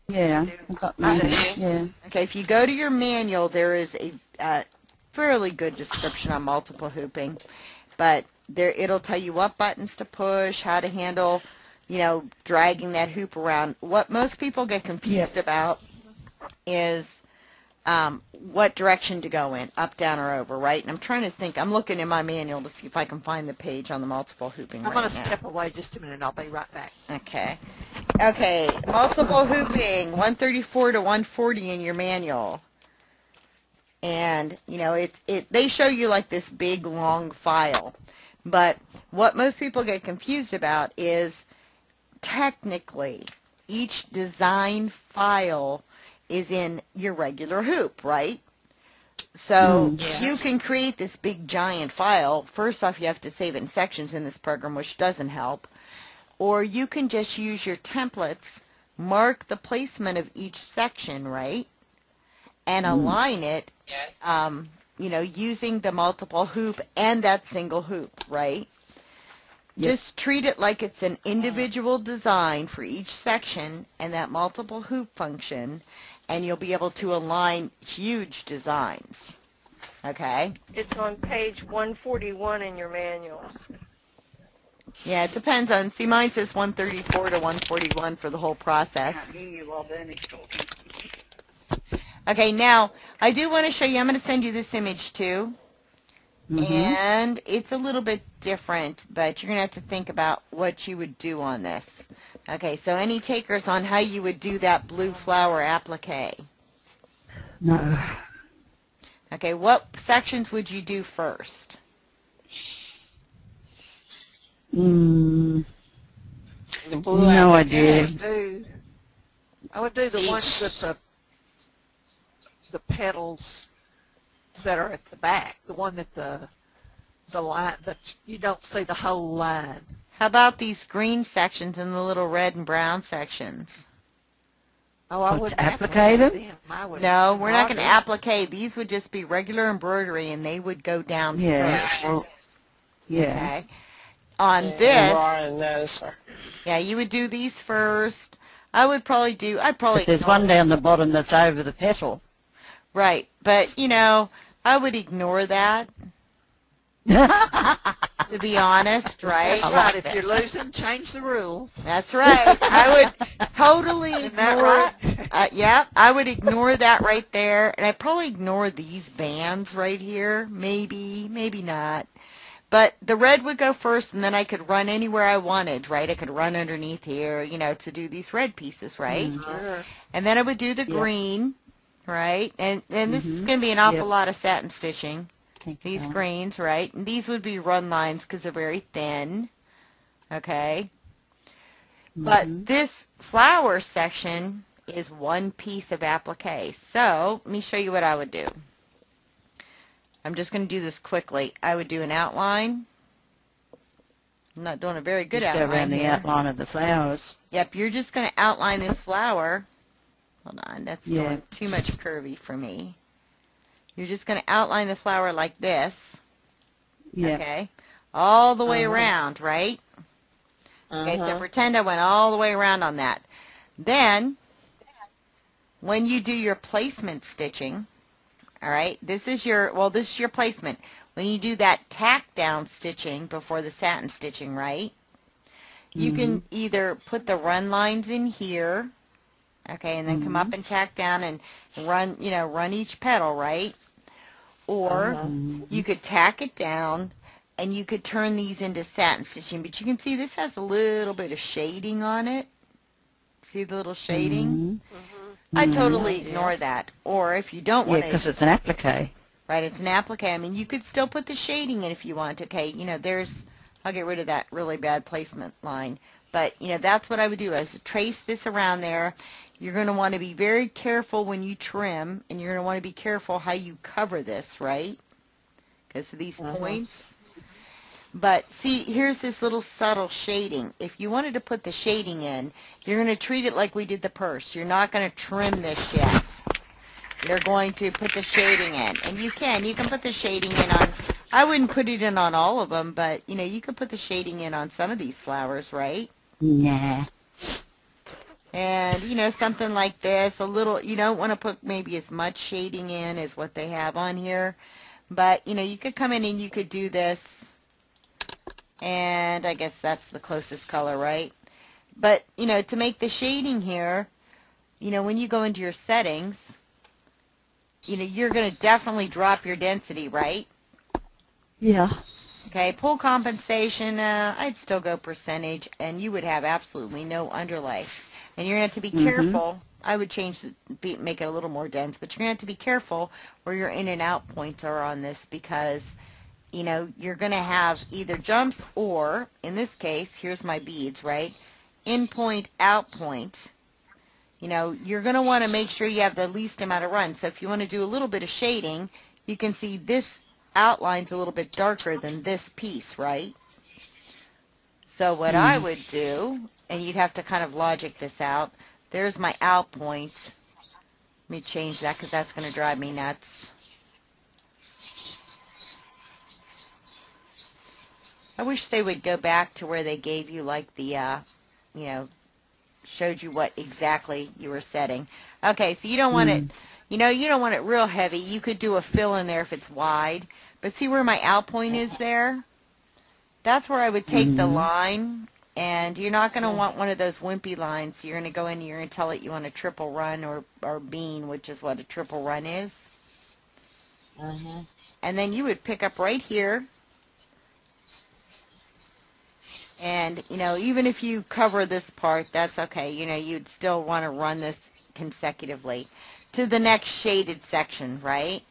A: Yeah, I've got mine. Yeah.
B: Okay, if you go to your manual, there is a fairly good description on multiple hooping, but there it'll tell you what buttons to push, how to handle, you know, dragging that hoop around. What most people get confused about is what direction to go in, up, down, or over, right? And I'm trying to think. I'm looking in my manual to see if I can find the page on the multiple hooping.
E: I'm going to step away just a minute, and I'll be right back.
B: Okay. Okay, multiple hooping, 134 to 140 in your manual. And, you know, they show you like this big, long file. But what most people get confused about is technically each design file is in your regular hoop, right? So you can create this big giant file. First off, you have to save it in sections in this program, which doesn't help. Or you can just use your templates, mark the placement of each section, right? And align it, you know, using the multiple hoop and that single hoop, right? Just treat it like it's an individual design for each section and that multiple hoop function, and you'll be able to align huge designs. Okay?
C: It's on page 141 in your manual.
B: Yeah, it depends on, see, mine says 134 to 141 for the whole process. Okay, now, I do want to show you, I'm going to send you this image too. And it's a little bit different, but you're going to have to think about what you would do on this. Okay, so any takers on how you would do that blue flower applique?
A: No.
B: Okay, what sections would you do first?
A: No idea.
E: I would do the ones with the petals that are at the back, the one that the line that you don't see the whole line.
B: How about these green sections and the little red and brown sections?
E: Oh, I wouldn't
A: applique them?
B: No, we're not going to applique. These would just be regular embroidery, and they would go down first.
A: Well,
B: Okay. On this, yeah, you would do these first. I'd probably
A: there's one down the bottom that's over the petal.
B: Right, but, you know, I would ignore that, to be honest, right?
E: That's right. If you're losing, change the rules.
B: That's right. I would totally ignore.
E: Isn't that right?
B: Yeah, I would ignore that right there, and I'd probably ignore these bands right here. Maybe, maybe not. But the red would go first, and then I could run anywhere I wanted, right? I could run underneath here, you know, to do these red pieces, right?
E: Sure.
B: And then I would do the green, right? And this is going to be an awful lot of satin stitching. These greens, right? And these would be run lines because they're very thin, okay? But this flower section is one piece of applique. So let me show you what I would do. I'm just going to do this quickly. I would do an outline, I'm not doing a very good
A: just
B: outline
A: go around the
B: here.
A: outline of the flowers.
B: Yep, you're just going to outline this flower. Hold on, that's going too much curvy for me. You're just going to outline the flower like this. Yeah. Okay, all the way around, right? Okay, so pretend I went all the way around on that. Then, when you do your placement stitching, all right, this is your placement. When you do that tack down stitching before the satin stitching, right, you can either put the run lines in here, okay, and then come up and tack down and run, run each petal, right? Or you could tack it down and you could turn these into satin stitching. But you can see this has a little bit of shading on it. See the little shading? I totally ignore that. Or if you don't want to...
A: Yeah, because it's an applique.
B: Right, it's an applique. I mean, you could still put the shading in if you want. Okay, there's... I'll get rid of that really bad placement line. But, that's what I would do, is trace this around there. You're going to want to be very careful when you trim, and you're going to want to be careful how you cover this, right? Because of these points. But, see, here's this little subtle shading. If you wanted to put the shading in, you're going to treat it like we did the purse. You're not going to trim this yet. You're going to put the shading in. And you can put the shading in on... I wouldn't put it in on all of them, but, you could put the shading in on some of these flowers, right?
A: Nah.
B: And, something like this, a little, you don't want to put maybe as much shading in as what they have on here. But, you could come in and you could do this. And I guess that's the closest color, right? But, to make the shading here, when you go into your settings, you're going to definitely drop your density, right?
A: Yeah.
B: Okay, pull compensation, I'd still go percentage, and you would have absolutely no underlay. And you're going to have to be careful. I would make it a little more dense, but you're going to have to be careful where your in and out points are on this because, you're going to have either jumps or, in this case, here's my beads, right? In point, out point. You're going to want to make sure you have the least amount of run. So if you want to do a little bit of shading, you can see this outline's a little bit darker than this piece, right? So what I would do, and you'd have to kind of logic this out, there's my out point. Let me change that because that's going to drive me nuts. I wish they would go back to where they gave you like the, showed you what exactly you were setting. Okay, so you don't want it, you don't want it real heavy. You could do a fill in there if it's wide. But see where my out point is there? That's where I would take the line. And you're not going to want one of those wimpy lines. You're going to go in and you're going to tell it you want a triple run or bean, which is what a triple run is. And then you would pick up right here. And, even if you cover this part, that's okay. You'd still want to run this consecutively to the next shaded section, right?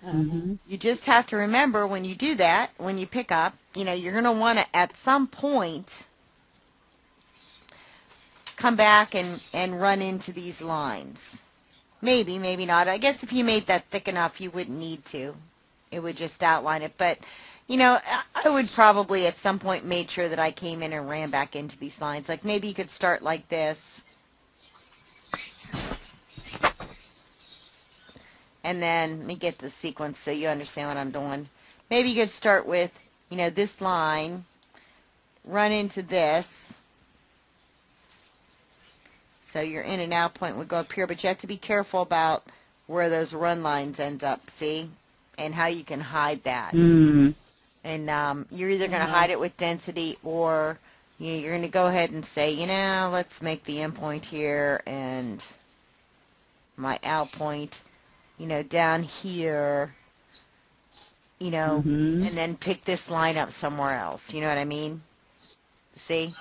B: You just have to remember when you do that, when you pick up, you're going to want to, at some point, come back and run into these lines. Maybe, maybe not. I guess if you made that thick enough, you wouldn't need to. It would just outline it. But, I would probably at some point made sure that I came in and ran back into these lines. Like maybe you could start like this. And then let me get the sequence so you understand what I'm doing. Maybe you could start with, this line, run into this. So your in and out point would go up here, but you have to be careful about where those run lines end up, see? And how you can hide that. And you're either going to hide it with density or you're going to go ahead and say, let's make the end point here and my out point, down here, and then pick this line up somewhere else. You know what I mean? See?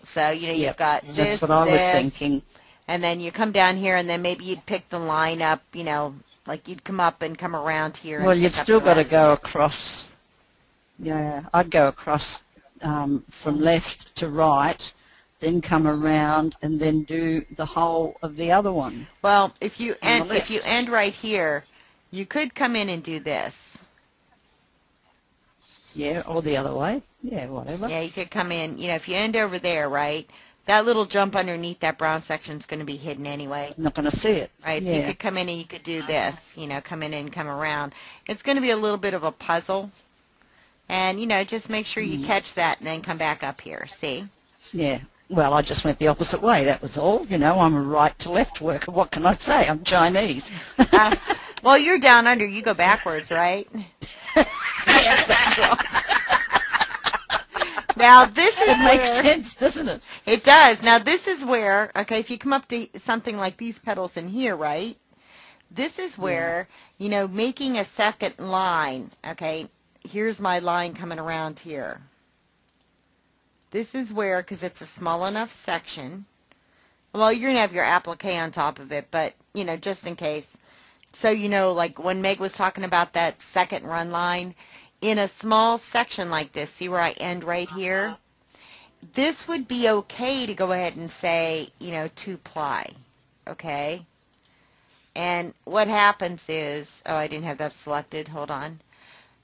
B: So, you've got this,
A: that's what I was thinking.
B: And then you come down here, and then maybe you'd pick the line up, like you'd come up and come around here.
A: Well, you've still got to go across. Yeah, I'd go across from left to right, then come around, and then do the whole of the other one.
B: Well, if you end right here, you could come in and do this.
A: Yeah, or the other way. Yeah, whatever.
B: Yeah, you could come in, if you end over there, right, that little jump underneath that brown section is going to be hidden anyway.
A: I'm not going to see it.
B: Right, so you could come in and you could do this, come in and come around. It's going to be a little bit of a puzzle. And, just make sure you catch that and then come back up here, see?
A: Yeah. Well, I just went the opposite way, that was all. I'm a right to left worker. What can I say? I'm Chinese.
B: Well, you're down under. You go backwards, right?
A: Yes, that's right.
B: Now, this is
A: It makes sense, doesn't it?
B: It does. Now, this is where, okay, if you come up to something like these petals in here, right, this is where, making a second line, okay, here's my line coming around here. This is where, because it's a small enough section, well, you're going to have your applique on top of it, but, just in case. So, like when Meg was talking about that second run line, in a small section like this, see where I end right here? This would be okay to go ahead and say, 2-ply, okay? And what happens is, oh, I didn't have that selected, hold on.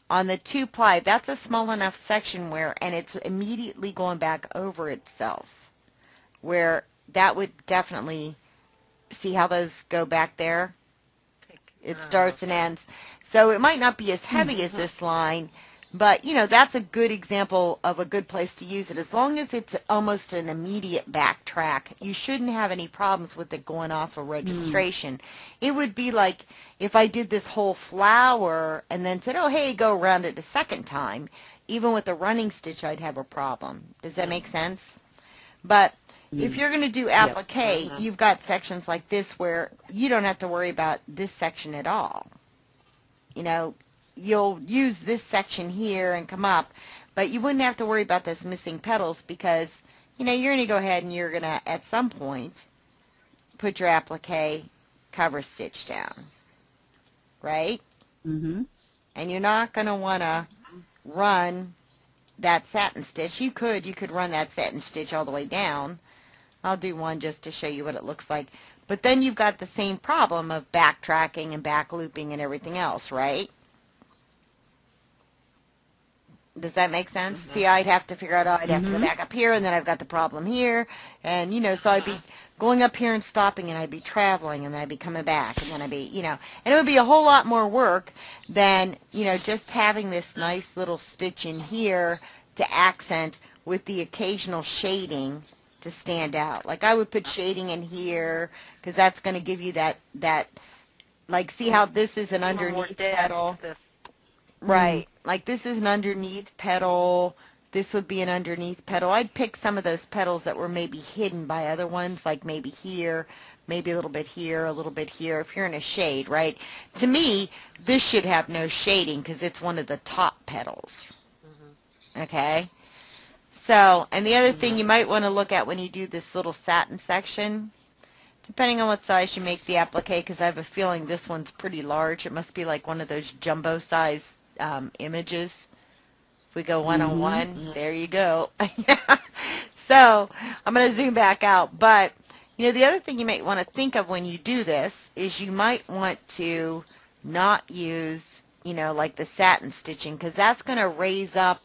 B: On the 2-ply, that's a small enough section where, and it's immediately going back over itself, where that would definitely, see how those go back there? It starts and ends. So it might not be as heavy as this line, but, that's a good example of a good place to use it. As long as it's almost an immediate backtrack, you shouldn't have any problems with it going off a registration. It would be like if I did this whole flower and then said, oh, hey, go around it a second time. Even with a running stitch, I'd have a problem. Does that make sense? But if you're going to do applique, you've got sections like this where you don't have to worry about this section at all. You'll use this section here and come up, but you wouldn't have to worry about those missing petals because, you're going to go ahead and you're going to, at some point, put your applique cover stitch down, right? Mm-hmm. And you're not going to want to run that satin stitch. You could run that satin stitch all the way down. I'll do one just to show you what it looks like. But then you've got the same problem of backtracking and back looping and everything else, right? Does that make sense? See, I'd have to figure out, I'd have to go back up here, and then I've got the problem here. And, so I'd be going up here and stopping, and I'd be traveling, and then I'd be coming back, and then I'd be, and it would be a whole lot more work than, just having this nice little stitch in here to accent with the occasional shading to stand out. Like I would put shading in here because that's going to give you that like see how this is an underneath petal. Right. Like this is an underneath petal. This would be an underneath petal. I'd pick some of those petals that were maybe hidden by other ones, like maybe here, maybe a little bit here, a little bit here, if you're in a shade, right? To me, this should have no shading because it's one of the top petals. Okay? So, and the other thing you might want to look at when you do this little satin section, depending on what size you make the applique, because I have a feeling this one's pretty large. It must be like one of those jumbo size images. If we go one-on-one, there you go. So, I'm going to zoom back out. But, the other thing you might want to think of when you do this is you might want to not use, like the satin stitching, because that's going to raise up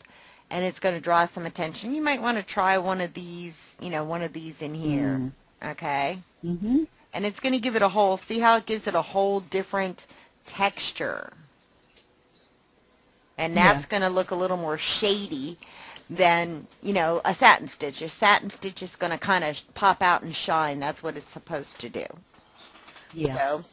B: and it's going to draw some attention. You might want to try one of these, one of these in here, okay? Mm-hmm. And it's going to give it a whole, see how it gives it a whole different texture. And that's going to look a little more shady than, a satin stitch. A satin stitch is going to kind of pop out and shine. That's what it's supposed to do. Yeah. So,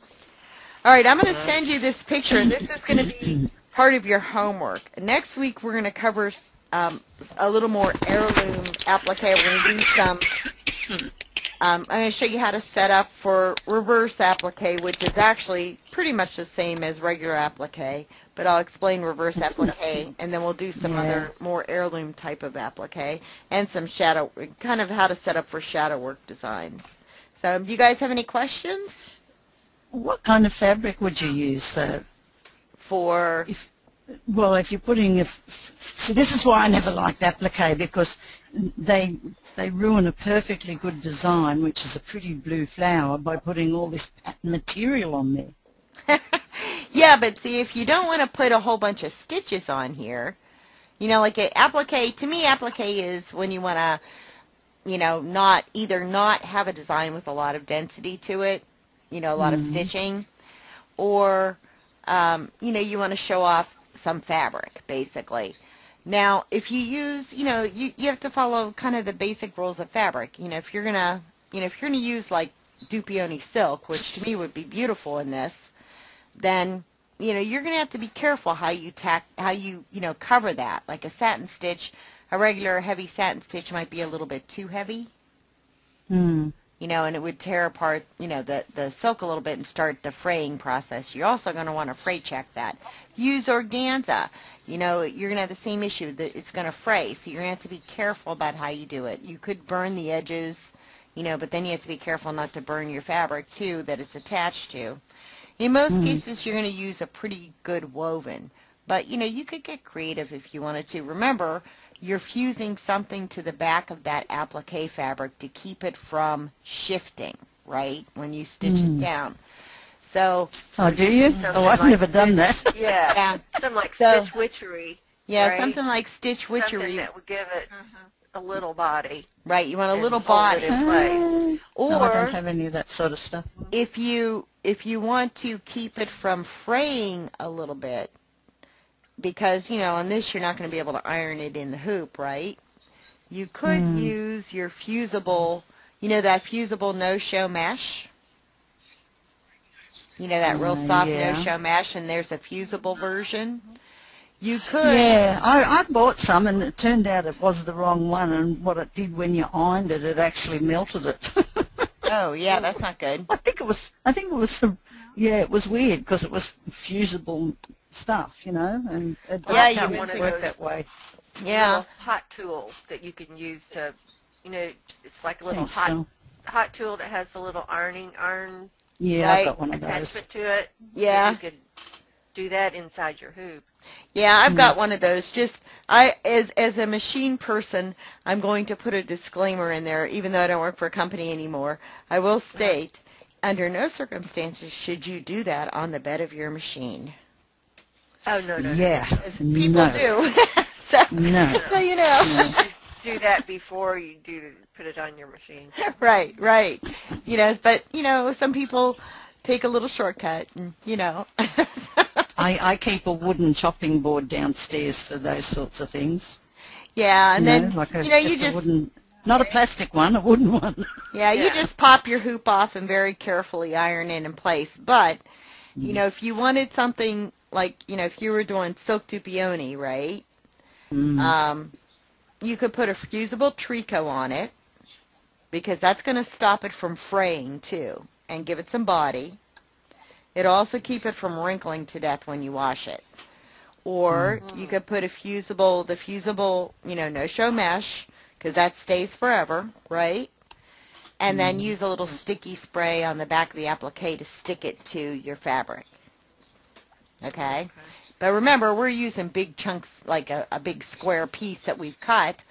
B: all right, I'm going to send you this picture, and this is going to be part of your homework. Next week, we're going to cover a little more heirloom applique. We're going to do some, I'm going to show you how to set up for reverse applique, which is actually pretty much the same as regular applique, but I'll explain reverse applique, and then we'll do some other more heirloom type of applique, and some shadow, kind of how to set up for shadow work designs. So do you guys have any questions?
A: What kind of fabric would you use, though?
B: For?
A: If you're putting see, this is why I never liked applique, because they ruin a perfectly good design, which is a pretty blue flower, by putting all this pattern material on there.
B: Yeah, but see, if you don't want to put a whole bunch of stitches on here, You know, like applique, to me, applique is when you want to, you know, not have a design with a lot of density to it, you know, a lot of stitching, or, you know, you want to show off some fabric, basically. Now, if you use, you know, you have to follow kind of the basic rules of fabric. You know, if you're gonna, use like Dupioni silk, which to me would be beautiful in this, then, you know, you're gonna have to be careful how you cover that. Like a satin stitch, a regular heavy satin stitch might be a little bit too heavy. You know, and it would tear apart, you know, the silk a little bit and start the fraying process. You're also going to want to fray check that. Use organza. You know, you're going to have the same issue that it's going to fray, so you're going to have to be careful about how you do it. You could burn the edges, you know, but then you have to be careful not to burn your fabric, too, that it's attached to. In most cases, you're going to use a pretty good woven, but, you know, you could get creative if you wanted to. Remember, you're fusing something to the back of that applique fabric to keep it from shifting, right, when you stitch it down. So,
A: oh, do you? Oh, I've never done that.
C: Yeah, something like stitch witchery.
B: Yeah,
C: right?
B: something like stitch witchery.
C: Something that would give it a little body.
B: Right, you want a little body.
C: In place.
B: Or
A: no, I don't have any of that sort of stuff.
B: If you want to keep it from fraying a little bit, because, you know, on this you're not going to be able to iron it in the hoop, right? You could use your fusible, you know, that fusible no-show mesh? You know, that real soft no-show mesh, and there's a fusible version. You could.
A: Yeah, I bought some, and it turned out it was the wrong one, and what it did when you ironed it, it actually melted it.
B: Oh, yeah, that's not good.
A: I think it was yeah, it was weird, because it was fusible
B: stuff,
A: you know, and it
B: didn't
A: work that way.
B: Yeah.
C: Hot tool that you can use to, you know, it's like a little hot tool that has the little iron.
A: Yeah,
C: right,
A: I've got one of those.
C: Attachment to it.
B: Yeah.
C: So you could do that inside your hoop.
B: Yeah, I've got one of those. Just as a machine person, I'm going to put a disclaimer in there, even though I don't work for a company anymore. I will state, under no circumstances should you do that on the bed of your machine.
C: Oh, no.
A: Yeah.
B: As people do. So you know.
C: No. Do that before you put it on your machine.
B: Right. You know, but, you know, some people take a little shortcut, and, you know.
A: I keep a wooden chopping board downstairs for those sorts of things.
B: Yeah, and then,
A: like
B: you just...
A: wooden, not a plastic one, a wooden one.
B: Yeah, you just pop your hoop off and very carefully iron it in place. But, you know, if you wanted something like, you know, if you were doing silk dupioni, right, you could put a fusible tricot on it, because that's going to stop it from fraying, too, and give it some body. It'll also keep it from wrinkling to death when you wash it. Or you could put the fusible, you know, no-show mesh, because that stays forever, right? And then use a little sticky spray on the back of the applique to stick it to your fabric. Okay? But remember, we're using big chunks, like a big square piece that we've cut,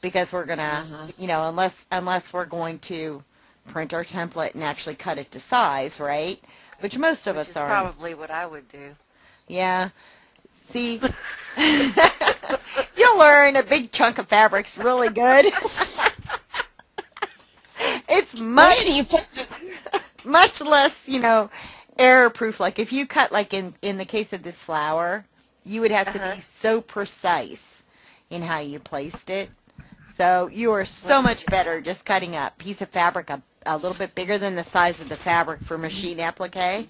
B: because we're going to, you know, unless we're going to print our template and actually cut it to size, right? Which most of us are.
C: Probably what I would do.
B: Yeah. See, you'll learn a big chunk of fabric's really good. It's much less, you know, error-proof. Like if you cut, like in the case of this flower, you would have to be so precise in how you placed it. So you are so much better just cutting a piece of fabric a little bit bigger than the size of the fabric for machine applique.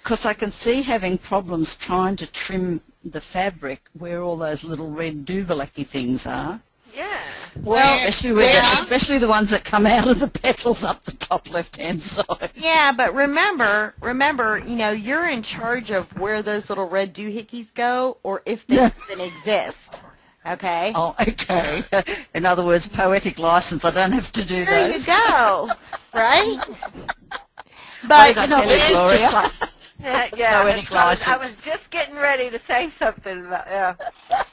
A: Because I can see having problems trying to trim the fabric where all those little red Duvalaki things are.
C: Yeah.
A: Well, especially the ones that come out of the petals up the top left-hand side.
B: Yeah, but remember, you know, you're in charge of where those little red doohickeys go, or if they even exist. Okay?
A: Oh, okay. In other words, poetic license. I don't have to do those.
B: There you go. Right? But,
A: you know, Gloria.
C: Yeah,
A: Poetic license.
C: I was just getting ready to say something about,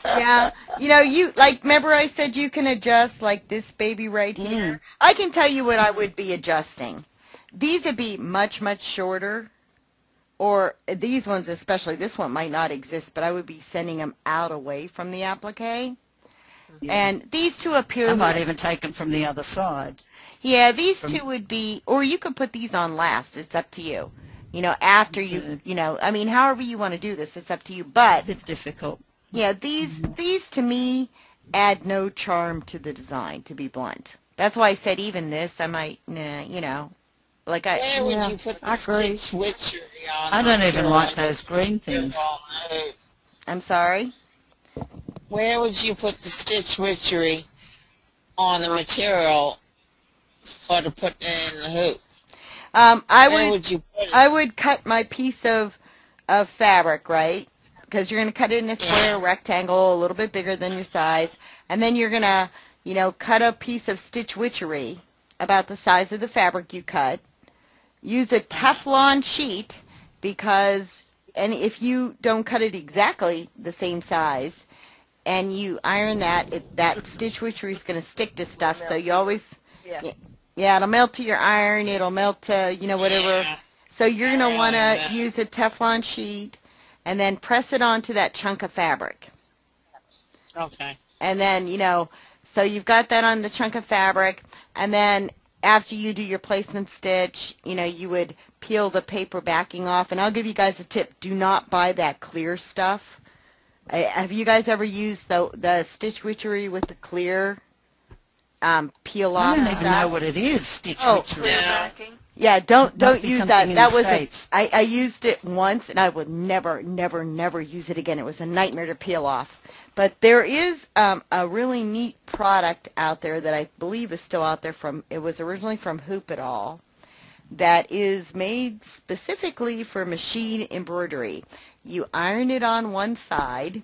B: Yeah. You know, remember I said you can adjust, like, this baby right here? I can tell you what I would be adjusting. These would be much, much shorter. Or these ones especially, this one might not exist, but I would be sending them out away from the applique. And these two up here,
A: I might even take them from the other side.
B: Yeah, these two would be, or you could put these on last. It's up to you. After I mean, however you want to do this, it's up to you. But
A: a bit difficult.
B: Yeah, these to me add no charm to the design, to be blunt. That's why I said even this, I might, like
D: Where would you put the stitch witchery on?
A: I don't even like those green things.
B: I'm sorry?
D: Where would you put the stitch witchery on the material for to put in the hoop?
B: Where
D: would you put it?
B: I would cut my piece of fabric, right? Because you're going to cut it in a square rectangle, a little bit bigger than your size, and then you're going to, cut a piece of stitch witchery about the size of the fabric you cut. Use a Teflon sheet and if you don't cut it exactly the same size, and you iron that stitch witchery is going to stick to stuff, so you always, it'll melt to your iron, it'll melt to, whatever. So you're going to want to use a Teflon sheet, and then press it onto that chunk of fabric.
D: Okay.
B: And then, so you've got that on the chunk of fabric, and then after you do your placement stitch, you would peel the paper backing off. And I'll give you guys a tip. Do not buy that clear stuff. Have you guys ever used the stitch witchery with the clear peel off?
A: I don't even know what it is, stitch witchery.
B: Yeah, don't use that.
A: That was
B: I used it once, and I would never use it again. It was a nightmare to peel off. But there is a really neat product out there that I believe is still out there it was originally from Hoop It All, that is made specifically for machine embroidery. You iron it on one side,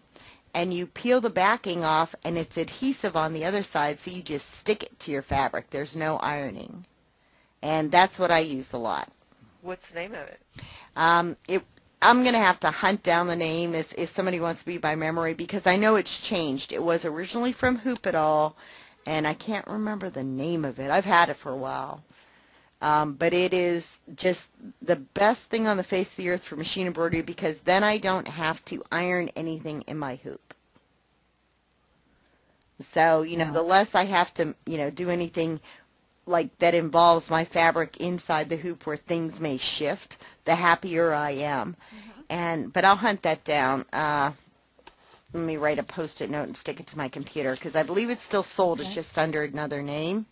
B: and you peel the backing off, and it's adhesive on the other side, so you just stick it to your fabric. There's no ironing. And that's what I use a lot.
C: What's the name of it?
B: I'm going to have to hunt down the name if somebody wants to be by memory, because I know it's changed. It was originally from Hoop It All, and I can't remember the name of it. I've had it for a while. But it is just the best thing on the face of the earth for machine embroidery, because then I don't have to iron anything in my hoop. So, the less I have to, do anything like that involves my fabric inside the hoop where things may shift, the happier I am. But I'll hunt that down. Let me write a Post-it note and stick it to my computer, because I believe it's still sold. It's just under another name.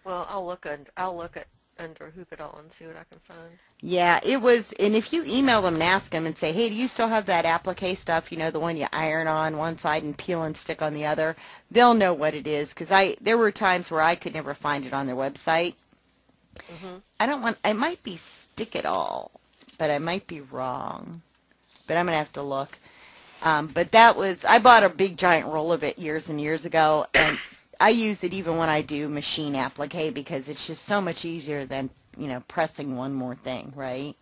C: Well, I'll look at under Hoop It All and see what I can find.
B: Yeah, it was, and if you email them and ask them and say, hey, do you still have that applique stuff, the one you iron on one side and peel and stick on the other, they'll know what it is, because there were times where I could never find it on their website. I might be Stick It All, but I might be wrong, but I'm going to have to look. But I bought a big giant roll of it years and years ago, and I use it even when I do machine applique, because it's just so much easier than, pressing one more thing, right?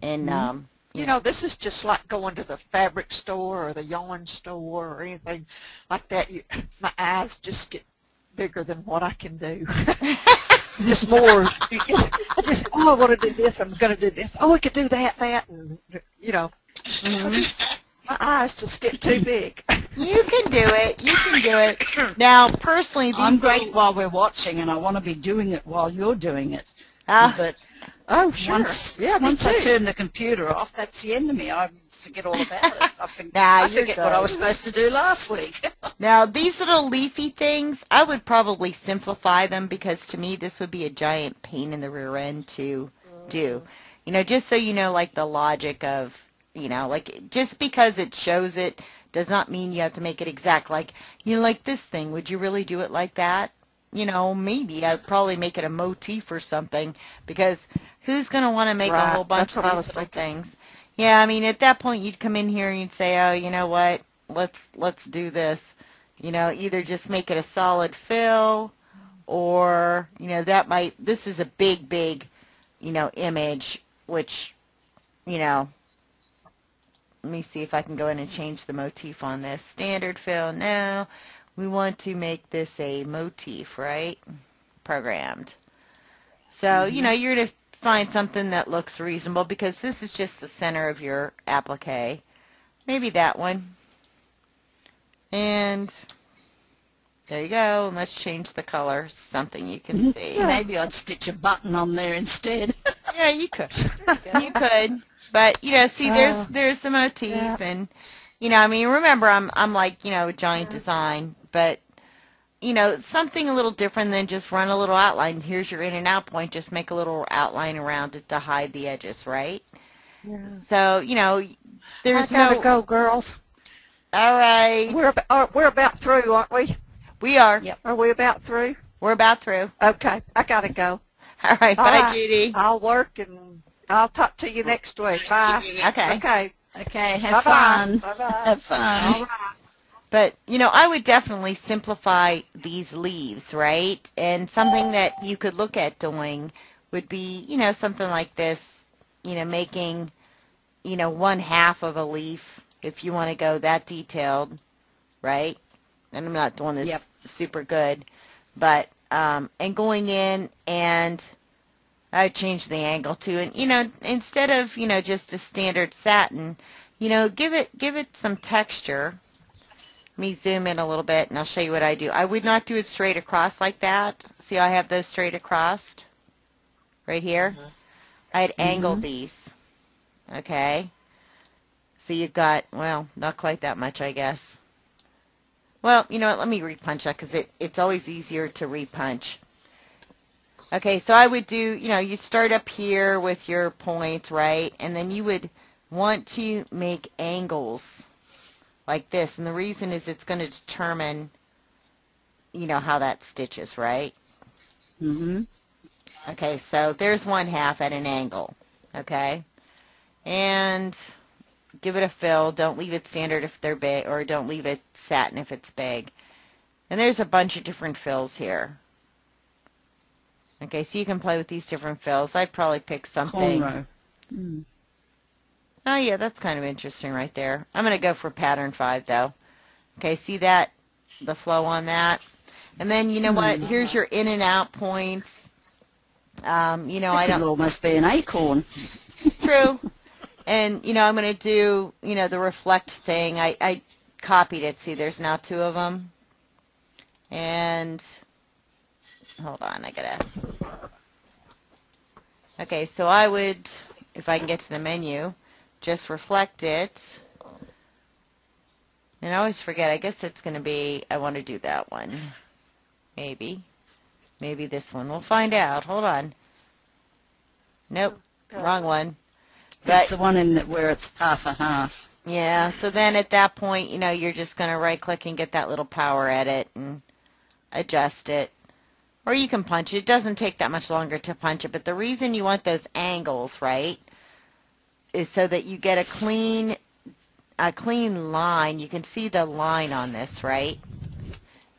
B: And,
E: this is just like going to the fabric store or the yarn store or anything like that. My eyes just get bigger than what I can do. Just more, I want to do this, I'm going to do this. Oh, I could do that, and, my eyes just get too big.
B: You can do it. You can do it. Now, personally,
A: I'm great while we're watching, and I want to be doing it while you're doing it. But
E: sure.
A: Once I turn the computer off, that's the end of me. I forget all about it. I forget what I was supposed to do last week.
B: Now, these little leafy things, I would probably simplify them, because to me this would be a giant pain in the rear end to do. Just so you know, like the logic of, like just because it shows it does not mean you have to make it exact. Like, like this thing, would you really do it like that? Maybe I'd probably make it a motif or something, because who's going to want to make a whole bunch of these little things? Yeah, I mean, at that point, you'd come in here and you'd say, oh, you know what, let's do this. Either just make it a solid fill, or, this is a big, image, which, let me see if I can go in and change the motif on this. Standard fill, no. We want to make this a motif, right? Programmed. So, you're going to find something that looks reasonable, because this is just the center of your applique. Maybe that one. And There you go. And let's change the color. Something you can see.
A: Maybe I'd stitch a button on there instead.
B: Yeah, you could. You could. But, you know, see, there's the motif.
C: Yeah.
B: And, you know, I mean, remember, I'm like, you know, a giant design. But, you know, something a little different than just run a little outline. Here's your in and out point. Just make a little outline around it to hide the edges, right?
C: Yeah.
B: So, you know, there's
E: I gotta
B: no...
E: go, girls.
B: All right.
E: We're about through, aren't we?
B: We are.
A: Yep.
E: Are we about through?
B: We're about through.
E: Okay, I gotta go.
B: All right.
E: All
B: Bye,
E: right.
B: Judy.
E: I'll work and I'll talk to you next week. Bye.
B: Okay.
E: Okay.
A: Okay, have
E: Bye-bye.
A: fun.
E: Bye-bye.
A: Have fun.
E: All right.
B: But, you know, I would definitely simplify these leaves, right? And something that you could look at doing would be, you know, something like this, you know, making, you know, 1/2 of a leaf if you want to go that detailed, right? And I'm not doing this super good, but, and going in and I changed the angle to, and, you know, instead of, you know, just a standard satin, you know, give it some texture. Let me zoom in a little bit, and I'll show you what I do. I would not do it straight across like that. See how I have those straight across right here? I'd angle these, okay? So you've got, well, not quite that much, I guess. Well, you know what, let me repunch that because it's always easier to repunch. Okay, so I would do, you know, you start up here with your point, right? And then you would want to make angles like this. And the reason is it's going to determine, you know, how that stitches, right?
A: Mm-hmm.
B: Okay, so there's 1/2 at an angle, okay? And give it a fill. Don't leave it standard if they're big, or don't leave it satin if it's big. And there's a bunch of different fills here. Okay, so you can play with these different fills. I'd probably pick something.
A: Cornrow. Mm.
B: Oh, yeah, that's kind of interesting right there. I'm going to go for pattern 5, though. Okay, see that? The flow on that? And then, you know what? Here's your in and out points. You know, I
A: That could
B: don't...
A: almost be an acorn.
B: True. And, you know, I'm going to do, you know, the reflect thing. I copied it. See, there's now 2 of them. And, hold on, I got to... Okay, so I would, if I can get to the menu, just reflect it. And I always forget, I guess it's going to be, I want to do that one. Maybe. Maybe this one. We'll find out. Hold on. Nope. Wrong one.
A: That's the one where it's 50/50.
B: Yeah, so then at that point, you know, you're just going to right-click and get that little power edit and adjust it. Or you can punch it. It doesn't take that much longer to punch it, but the reason you want those angles, right, is so that you get a clean line. You can see the line on this, right?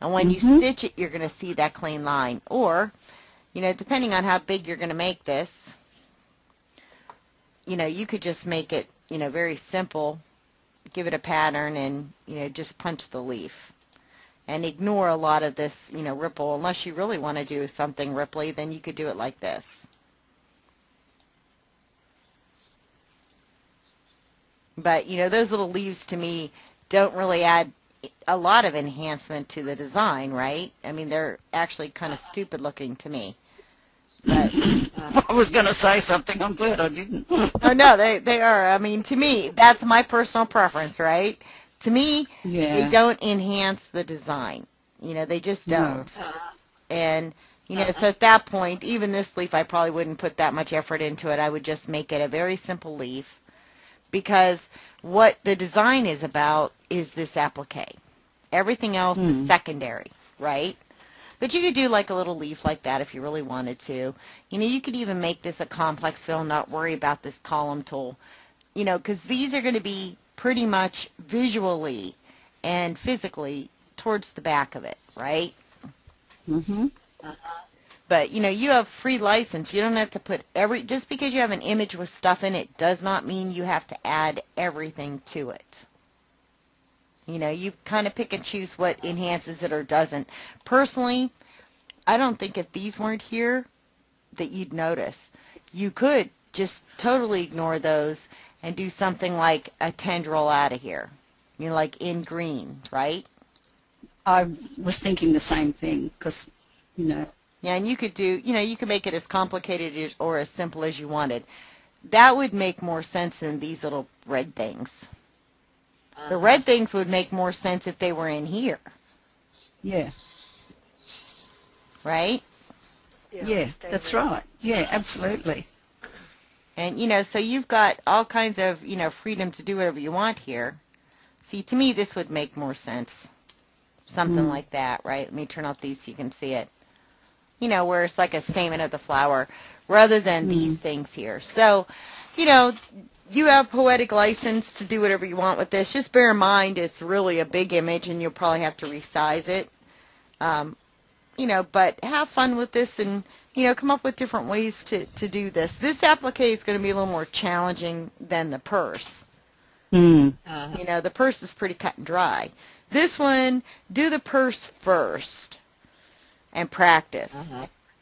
B: And when you stitch it, you're going to see that clean line. Or, you know, depending on how big you're going to make this, you know, you could just make it, you know, very simple, give it a pattern, and, you know, just punch the leaf. And ignore a lot of this, you know, ripple. Unless you really want to do something ripply, then you could do it like this. But, you know, those little leaves to me don't really add a lot of enhancement to the design, right? I mean, they're actually kind of stupid looking to me. But
A: I was going to say something. I'm glad I didn't.
B: oh, no, they are. I mean, to me, that's my personal preference, right? To me, they don't enhance the design. You know, they just don't.
A: No.
B: And, you know, so at that point, even this leaf, I probably wouldn't put that much effort into it. I would just make it a very simple leaf. Because what the design is about is this applique. Everything else is secondary, right? But you could do like a little leaf like that if you really wanted to. You know, you could even make this a complex fill and not worry about this column tool. You know, because these are going to be pretty much visually and physically towards the back of it, right?
A: Mm-hmm.
B: But, you know, you have free license. You don't have to put just because you have an image with stuff in it does not mean you have to add everything to it. You know, you kind of pick and choose what enhances it or doesn't. Personally, I don't think if these weren't here that you'd notice. You could just totally ignore those and do something like a tendril out of here. You know, like in green, right?
A: I was thinking the same thing because, you know.
B: Yeah, and you could do, you could make it as complicated or as simple as you wanted. That would make more sense than these little red things. The red things would make more sense if they were in here.
A: Yeah.
B: Right?
A: Yeah, that's right. Yeah, absolutely.
B: And, so you've got all kinds of, freedom to do whatever you want here. See, to me, this would make more sense. Something like that, right? Let me turn off these so you can see it. Where it's like a stamen of the flower rather than these things here. So, you have poetic license to do whatever you want with this. Just bear in mind it's really a big image and you'll probably have to resize it. But have fun with this and, come up with different ways to do this. This applique is going to be a little more challenging than the purse. The purse is pretty cut and dry. This one, do the purse first and practice.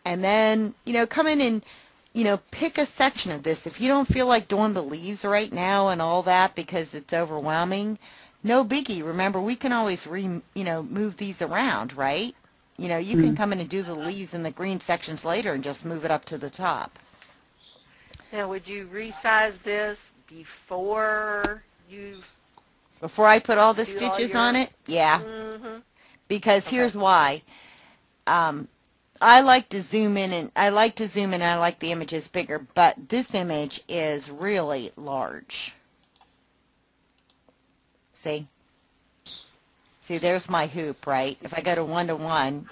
B: And then, come in and, pick a section of this. If you don't feel like doing the leaves right now and all that because it's overwhelming, no biggie. Remember, we can always move these around, right? You can come in and do the leaves and the green sections later and just move it up to the top.
C: Now, would you resize this before
B: I put all the stitches on it? Yeah. Because here's why. I like to zoom in and I like the images bigger, but this image is really large. See? See, there's my hoop, right? If I go to 1 to 1,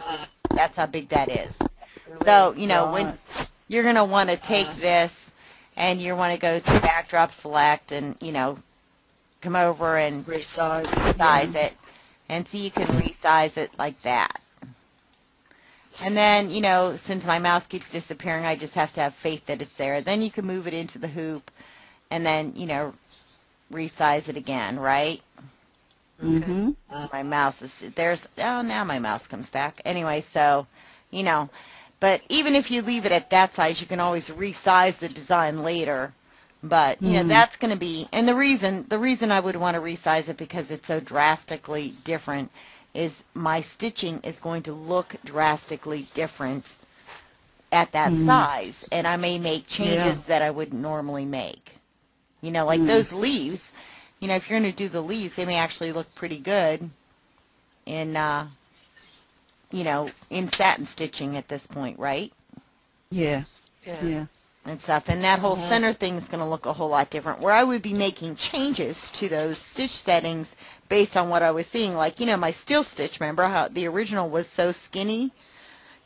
B: that's how big that is. So, when you're going to want to take this and you want to go to backdrop select and, come over and resize it. And so you can resize it like that. And then, since my mouse keeps disappearing, I just have to have faith that it's there. Then you can move it into the hoop and then, resize it again, right? My mouse is, now my mouse comes back. Anyway, so, but even if you leave it at that size, you can always resize the design later. But, that's going to be, and the reason I would want to resize it because it's so drastically different is my stitching is going to look drastically different at that size. And I may make changes that I wouldn't normally make. Like those leaves, if you're going to do the leaves, they may actually look pretty good in, in satin stitching at this point, right?
A: Yeah.
B: And stuff, and that whole center thing is going to look a whole lot different, where I would be making changes to those stitch settings based on what I was seeing. Like, my steel stitch, remember how the original was so skinny?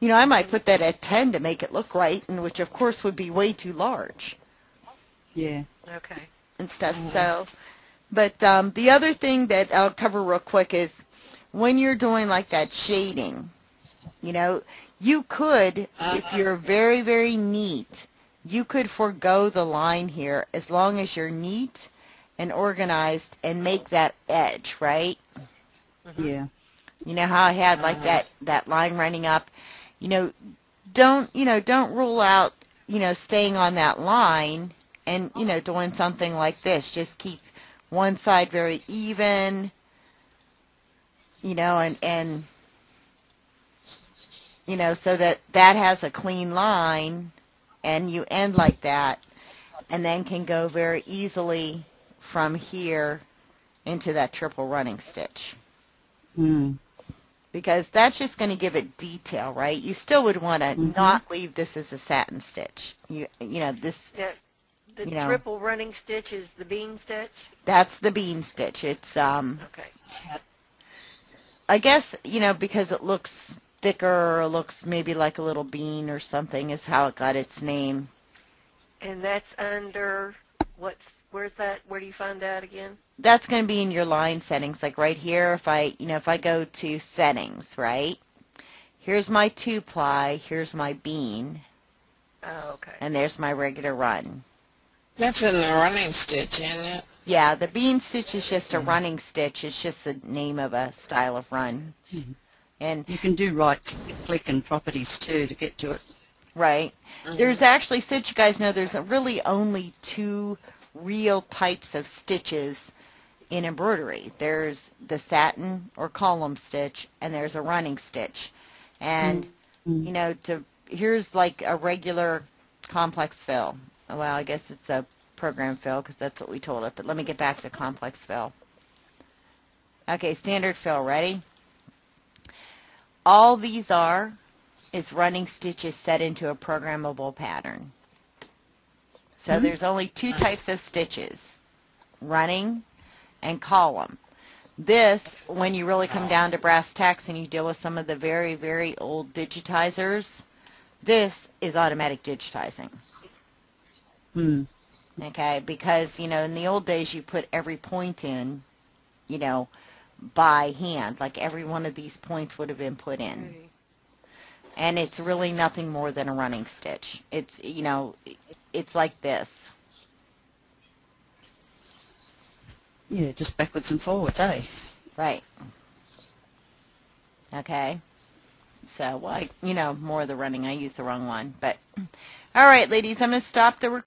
B: I might put that at 10 to make it look right, and which, of course, would be way too large.
A: Yeah.
C: Okay.
B: And stuff, so. But the other thing that I'll cover real quick is when you're doing, like, that shading, you could, if you're very, very neat, you could forego the line here as long as you're neat and organized and make that edge, right?
A: Yeah.
B: You know how I had like that line running up? Don't rule out, staying on that line and, doing something like this. Just keep one side very even, and so that has a clean line. And you end like that, and then can go very easily from here into that triple running stitch. Because that's just going to give it detail, right? You still would want to not leave this as a satin stitch. This.
C: Yeah, the triple running stitch is the bean stitch?
B: That's the bean stitch. It's,
C: okay.
B: I guess, because it looks thicker or looks maybe like a little bean or something is how it got its name.
C: And that's under where's that? Where do you find that again?
B: That's going to be in your line settings, like right here. If I go to settings, right? Here's my 2-ply, here's my bean.
C: Oh, okay.
B: And there's my regular run.
D: That's in the running stitch, isn't it?
B: Yeah, the bean stitch is just a running stitch. It's just the name of a style of run. And
A: you can do right-click and properties too to get to it.
B: Right. There's actually, so that you guys know, there's really only 2 real types of stitches in embroidery. There's the satin or column stitch, and there's a running stitch. And, you know, here's like a regular complex fill. Well, I guess it's a program fill because that's what we told it, but let me get back to complex fill. Okay, standard fill, ready? All these are is running stitches set into a programmable pattern. So there's only two types of stitches, running and column. This, when you really come down to brass tacks and you deal with some of the very, very old digitizers, this is automatic digitizing. Okay, because, you know, in the old days you put every point in, you know, by hand. Like every one of these points would have been put in. And it's really nothing more than a running stitch. It's, you know, it's like this.
A: Yeah, just backwards and forwards, eh?
B: Right. Okay. So, well, you know, more of the running. I used the wrong one. But, all right, ladies, I'm going to stop the